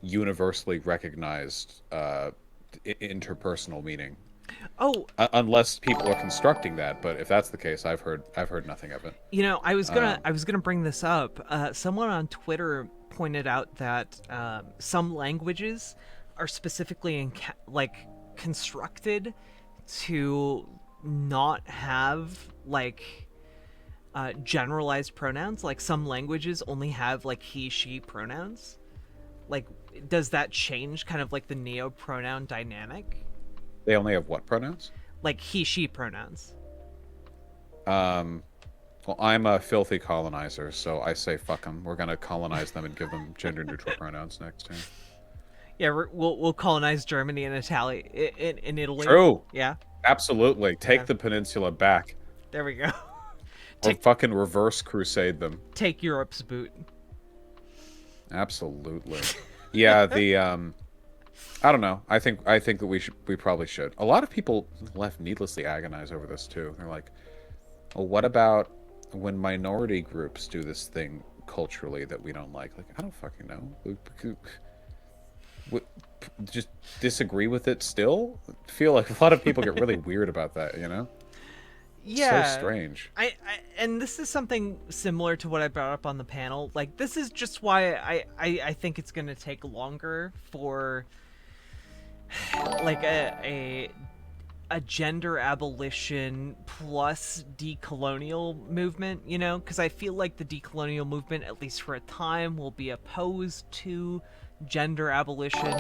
universally recognized interpersonal meaning. Oh, Unless people are constructing that, but if that's the case, I've heard nothing of it. you know, I was gonna bring this up. Someone on Twitter pointed out that some languages are specifically like constructed to not have like generalized pronouns. Like some languages only have like he/she pronouns. Like, does that change kind of like the neo pronoun dynamic? They only have what pronouns? Like he/she pronouns. Well, I'm a filthy colonizer, so I say fuck them. We're gonna colonize them and give them gender-neutral pronouns next time. Yeah, we'll colonize Germany and Italy in Italy. True. Yeah. Absolutely. Take Yeah. the peninsula back. There we go. Or fucking reverse crusade them. Take Europe's boot. Absolutely. Yeah, the I don't know. I think that we probably should. A lot of people left needlessly agonize over this too. They're like, "Well, what about when minority groups do this thing culturally that we don't like?" Like, I don't fucking know. We just disagree with it still? I feel like a lot of people get really weird about that, you know? Yeah. So strange. And this is something similar to what I brought up on the panel. Like, this is just why I think it's gonna take longer for like a gender abolition plus decolonial movement, you know? Because I feel like the decolonial movement, at least for a time, will be opposed to gender abolition.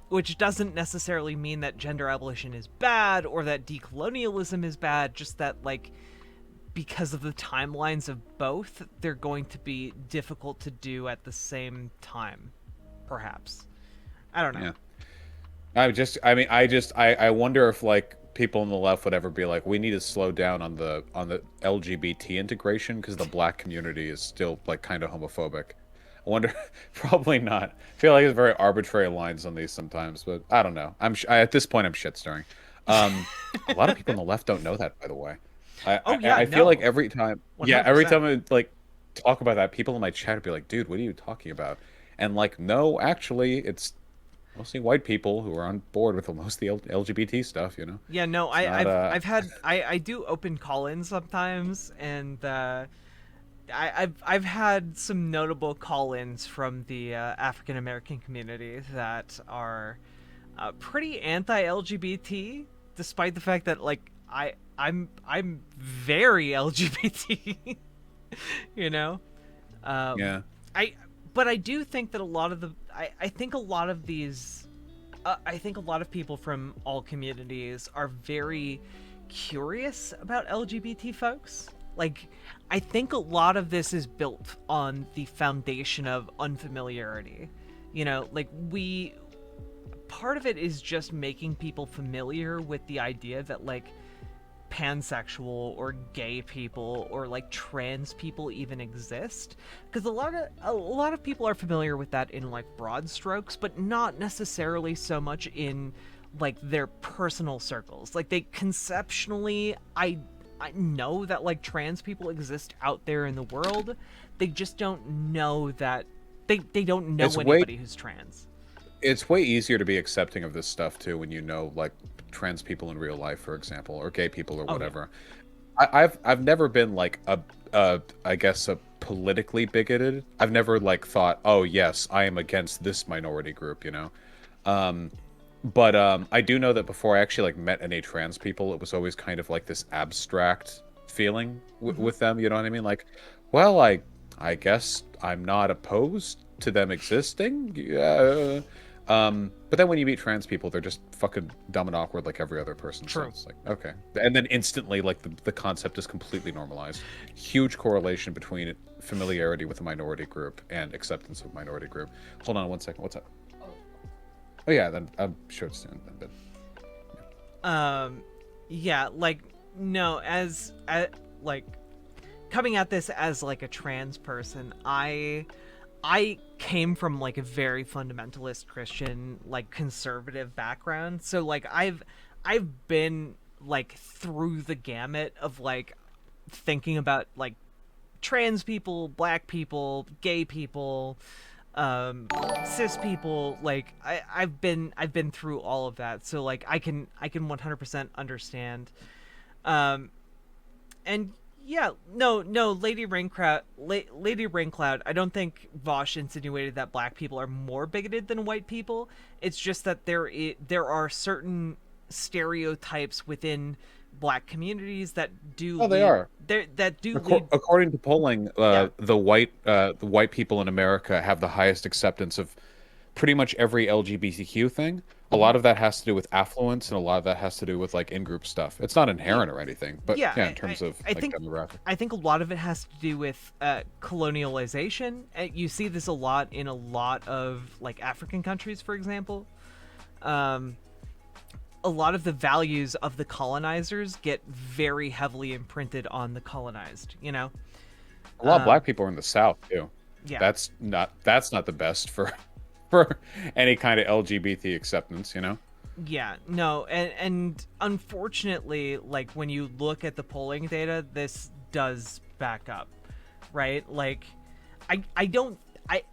Which doesn't necessarily mean that gender abolition is bad or that decolonialism is bad, just that, like, because of the timelines of both, they're going to be difficult to do at the same time, perhaps. I don't know. Yeah. I wonder if, like, people on the left would ever be like, we need to slow down on the LGBT integration because the black community is still, like, kind of homophobic. I wonder, probably not. I feel like it's very arbitrary lines on these sometimes, but I don't know. At this point, I'm shit stirring. A lot of people on the left don't know that, by the way. I feel like every time, 100%. every time I like talk about that, people in my chat would be like, "Dude, what are you talking about?" And like, no, actually, it's mostly white people who are on board with most of the LGBT stuff, you know. Yeah, no, I do open call-ins sometimes, and I've had some notable call-ins from the African American community that are pretty anti-LGBT, despite the fact that like I'm very LGBT, you know. Yeah. But I do think that a lot of the I think a lot of these I think a lot of people from all communities are very curious about LGBT folks. Like, I think a lot of this is built on the foundation of unfamiliarity. You know, like, part of it is just making people familiar with the idea that, like, pansexual or gay people or like trans people even exist, because a lot of people are familiar with that in like broad strokes, but not necessarily so much in like their personal circles. Like, they conceptually, I know that like trans people exist out there in the world. They just don't know that they don't know anybody who's trans. It's way easier to be accepting of this stuff too when you know like trans people in real life, for example, or gay people or whatever. Yeah. I've never been like I guess a politically bigoted. I've never like thought, oh yes, I am against this minority group, you know. But I do know that before I actually like met any trans people, it was always kind of like this abstract feeling with them, you know what I mean? Like, well, I I guess I'm not opposed to them existing. Yeah. But then when you meet trans people, they're just fucking dumb and awkward like every other person. So True. it's like, okay. And then instantly, like, the concept is completely normalized. Huge correlation between familiarity with a minority group and acceptance of minority group. Hold on one second. What's up? Oh yeah, then I'm sure it's soon. But Yeah, like, no, as like, coming at this as like a trans person, I came from like a very fundamentalist Christian, like conservative background. So like I've been like through the gamut of like thinking about like trans people, black people, gay people, cis people. Like I've been through all of that. So like I can 100% understand. And yeah, no, Lady Raincloud. I don't think Vosh insinuated that black people are more bigoted than white people. It's just that there are certain stereotypes within black communities that do oh, they lead are. that do lead. According to polling, Yeah. the white people in America have the highest acceptance of pretty much every LGBTQ thing. A Mhm. lot of that has to do with affluence, and a lot of that has to do with like in-group stuff. It's not Yeah, inherent or anything, but yeah. yeah, in terms of I like think demographic. I think a lot of it has to do with colonialization. You see this a lot in a lot of like African countries, for example. Um, a lot of the values of the colonizers get very heavily imprinted on the colonized. A lot of Um, black people are in the South too. yeah, That's not the best for for any kind of LGBT acceptance, you know? yeah, no, and unfortunately, like when you look at the polling data, this does back up, right? Like, I don't.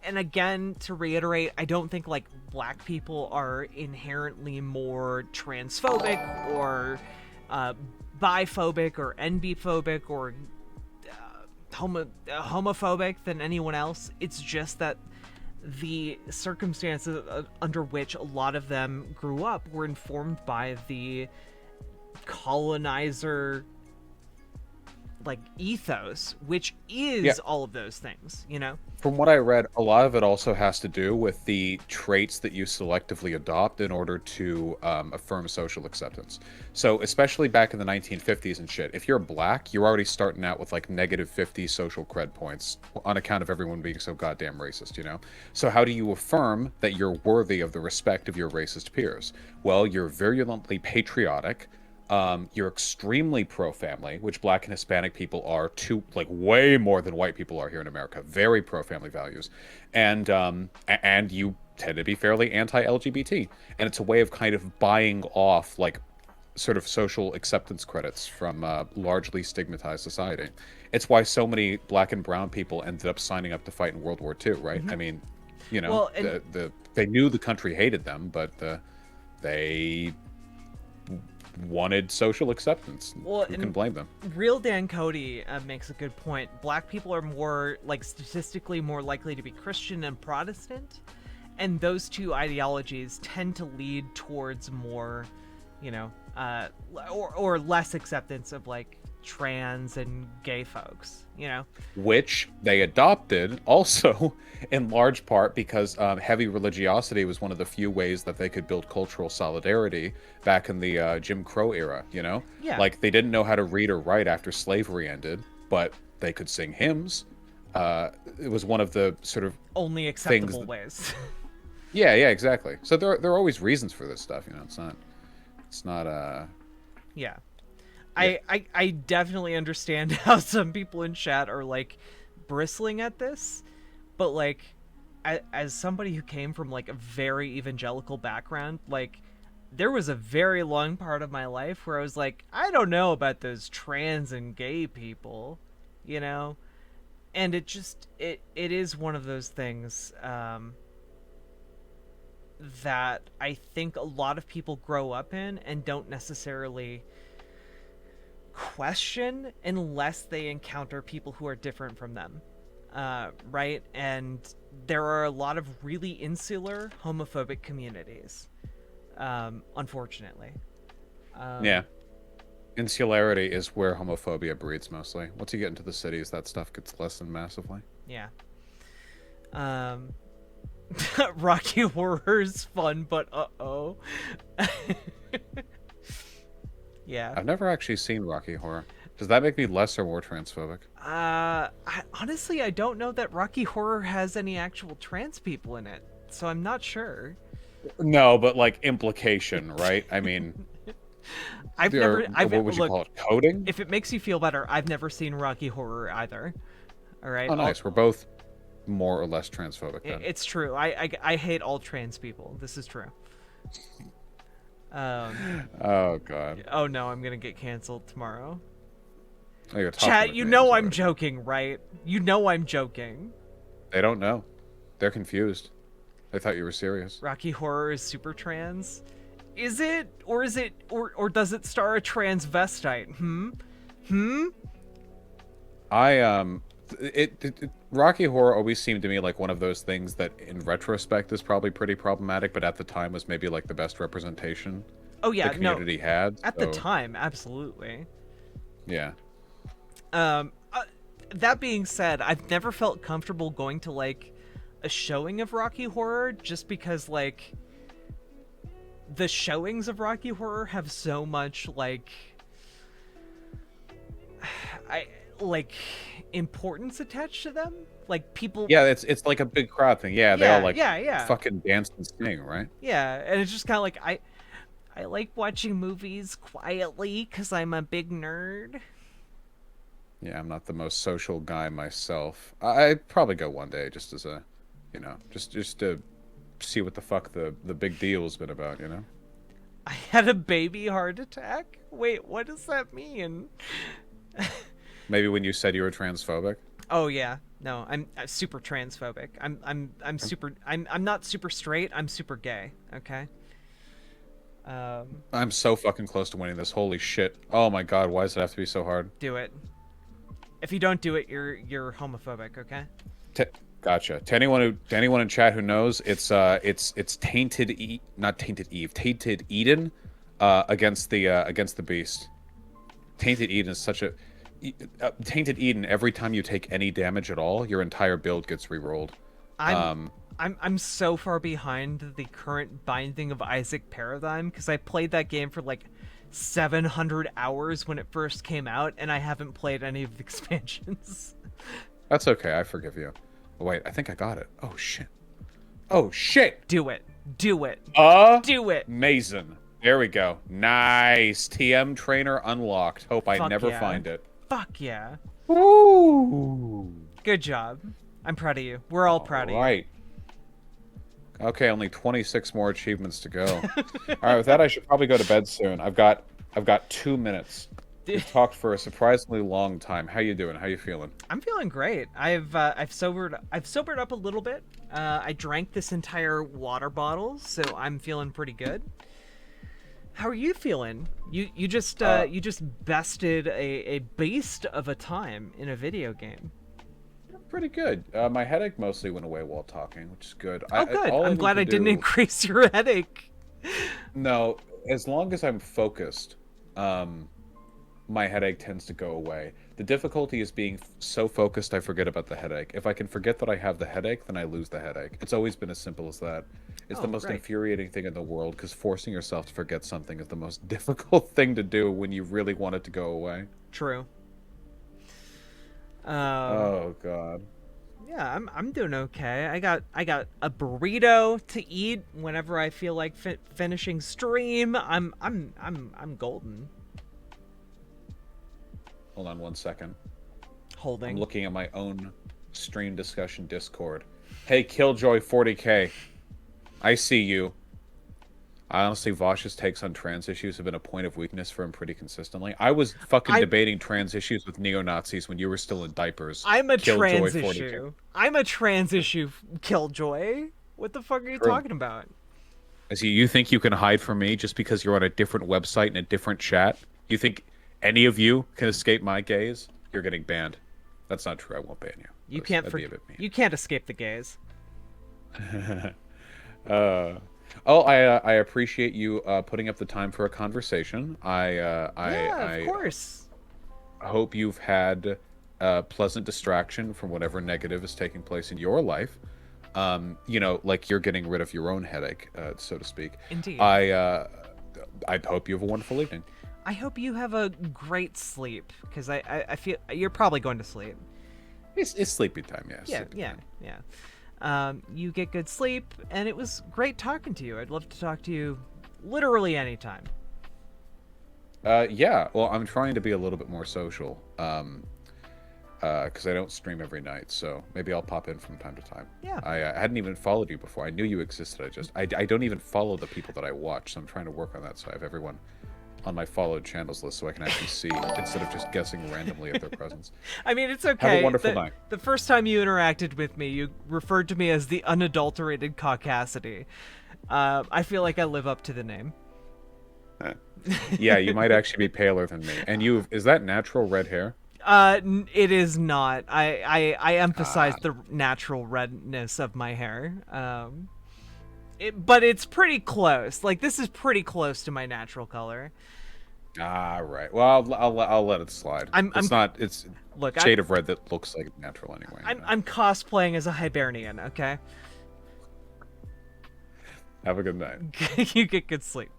And again, to reiterate, I don't think like black people are inherently more transphobic or uh, biphobic or NB-phobic or homophobic than anyone else. It's just that the circumstances under which a lot of them grew up were informed by the colonizer like ethos, which Yeah. is all of those things. From what I read, a lot of it also has to do with the traits that you selectively adopt in order to affirm social acceptance. So, especially back in the 1950s and shit, if you're black, you're already starting out with like negative 50 social cred points on account of everyone being so goddamn racist, you know? So, how do you affirm that you're worthy of the respect of your racist peers? Well, you're virulently patriotic. You're extremely pro-family, which black and Hispanic people are too, like way more than white people are here in America. Very pro-family values, and you tend to be fairly anti-LGBT, and it's a way of kind of buying off like sort of social acceptance credits from largely stigmatized society. It's why so many black and brown people ended up signing up to fight in World War II, right? Mhm. I mean, you know, Well, and they knew the country hated them, but they wanted social acceptance. well, Who can and blame them? real Dan Cody makes a good point. Black people are more like statistically more likely to be Christian and Protestant, and those two ideologies tend to lead towards more, you know, or less acceptance of like trans and gay folks. Which they adopted also in large part because heavy religiosity was one of the few ways that they could build cultural solidarity back in the Jim Crow era, you know? Yeah, Like they didn't know how to read or write after slavery ended, but they could sing hymns. It was one of the sort of only things acceptable that, ways. yeah, exactly. So there are always reasons for this stuff, you know. It's not Yeah. yeah. I definitely understand how some people in chat are like bristling at this, but like as somebody who came from like a very evangelical background, like there was a very long part of my life where I was like, I don't know about those trans and gay people, you know? And it is one of those things that I think a lot of people grow up in and don't necessarily question unless they encounter people who are different from them. Right? And there are a lot of really insular homophobic communities, unfortunately. Yeah. Insularity is where homophobia breeds mostly. Once you get into the cities, that stuff gets lessened massively. Yeah. Rocky Horror is fun, but uh-oh. Yeah. I've never actually seen Rocky Horror. Does that make me less or more transphobic? Honestly, I don't know that Rocky Horror has any actual trans people in it, so I'm not sure. No, but like implication, right? I mean, I've what would you look, call it? Coding? if it makes you feel better, I've never seen Rocky Horror either. All right. Oh, nice. We're both more or less transphobic then. It's true. I hate all trans people. This is true. Oh god. Oh no, I'm gonna get canceled tomorrow. Oh, you're talking Chat, with you me, know I'm I'm sorry. joking, right? You know I'm joking. They don't know. They're confused. They thought you were serious. Rocky Horror is super trans. Is it? Or does it star a transvestite? Rocky Horror always seemed to me like one of those things that in retrospect is probably pretty problematic, but at the time was maybe like the best representation Oh yeah, the community had. At so, the time, absolutely. Yeah. That being said, I've never felt comfortable going to like a showing of Rocky Horror just because like the showings of Rocky Horror have so much like I like importance attached to them. Like people Yeah, it's like a big crowd thing. Yeah, they all like yeah. fucking dance and sing, right? Yeah, and it's just kind of like I like watching movies quietly cuz I'm a big nerd. Yeah, I'm not the most social guy myself. I'd probably go one day just as a, just to see what the fuck the big deal's been about, you know? I had a baby heart attack? Wait, what does that mean? Maybe when you said you were transphobic? Oh yeah. No, I'm super transphobic. I'm not super straight, I'm super gay, okay? I'm so fucking close to winning this. Holy shit. Oh my god, why does it have to be so hard? Do it. If you don't do it, you're homophobic, okay? Gotcha. To anyone in chat who knows, it's tainted not tainted Eve, tainted Eden against the beast. Tainted Eden is such a tainted Eden. Every time you take any damage at all, your entire build gets re-rolled. I'm so far behind the current Binding of Isaac paradigm because I played that game for like 700 hours when it first came out, and I haven't played any of the expansions. That's okay. I forgive you. Oh, wait, I think I got it. Oh shit. Oh shit. Do it. Do it. Do it. Mason. There we go. Nice. TM trainer unlocked. Hope I Fuck never yeah. find it. Fuck yeah. Ooh. Good job. I'm proud of you. We're all proud of you. Right. Okay, only 26 more achievements to go. All right, with that, I should probably go to bed soon. I've got 2 minutes. We've talked for a surprisingly long time. How you doing? How you feeling? I'm feeling great. I've sobered up a little bit. I drank this entire water bottle, so I'm feeling pretty good. How are you feeling? You just bested a beast of a time in a video game. Pretty good. My headache mostly went away while talking, which is good. Oh, good. I'm glad I didn't increase your headache. No, as long as I'm focused, my headache tends to go away. The difficulty is being so focused I forget about the headache. If I can forget that I have the headache, then I lose the headache. It's always been as simple as that. It's the most infuriating thing in the world, because forcing yourself to forget something is the most difficult thing to do when you really want it to go away. True. Oh god. Yeah, I'm doing okay. I got a burrito to eat whenever I feel like finishing stream. I'm golden. Hold on 1 second. Holding. I'm looking at my own stream discussion Discord. Hey, Killjoy 40K. I see you. Honestly, Vosh's takes on trans issues have been a point of weakness for him pretty consistently. I was fucking debating trans issues with neo-Nazis when you were still in diapers. I'm a Killjoy trans 40K. issue. I'm a trans issue, Killjoy. What the fuck are you talking about? You think you can hide from me just because you're on a different website and a different chat? You think any of you can escape my gaze? You're getting banned. That's not true. I won't ban you. You can't escape the gaze. Oh, I appreciate you putting up the time for a conversation. Yeah, of I course. hope you've had a pleasant distraction from whatever negative is taking place in your life. Like you're getting rid of your own headache, so to speak. Indeed. I uh, I hope you have a wonderful evening. I hope you have a great sleep, because I feel you're probably going to sleep. It's sleepy time, yeah. Yeah, Sleepy yeah, time. yeah. You get good sleep, and it was great talking to you. I'd love to talk to you literally anytime. Yeah. Well, I'm trying to be a little bit more social. Because I don't stream every night, so maybe I'll pop in from time to time. Yeah. I hadn't even followed you before. I knew you existed. I don't even follow the people that I watch, so I'm trying to work on that. So I have everyone on my followed channels list, so I can actually see instead of just guessing randomly at their presence. I mean, it's okay. Have a wonderful night. The first time you interacted with me, you referred to me as the unadulterated caucasity. I feel like I live up to the name. Yeah, you might actually be paler than me. And is that natural red hair? It is not. I emphasize Ah. the natural redness of my hair. But it's pretty close. Like, this is pretty close to my natural color. Ah, right. Well, I'll let it slide. It's Look, shade of red that looks like natural anyway. I'm cosplaying as a Hibernian. Okay. Have a good night. You get good sleep.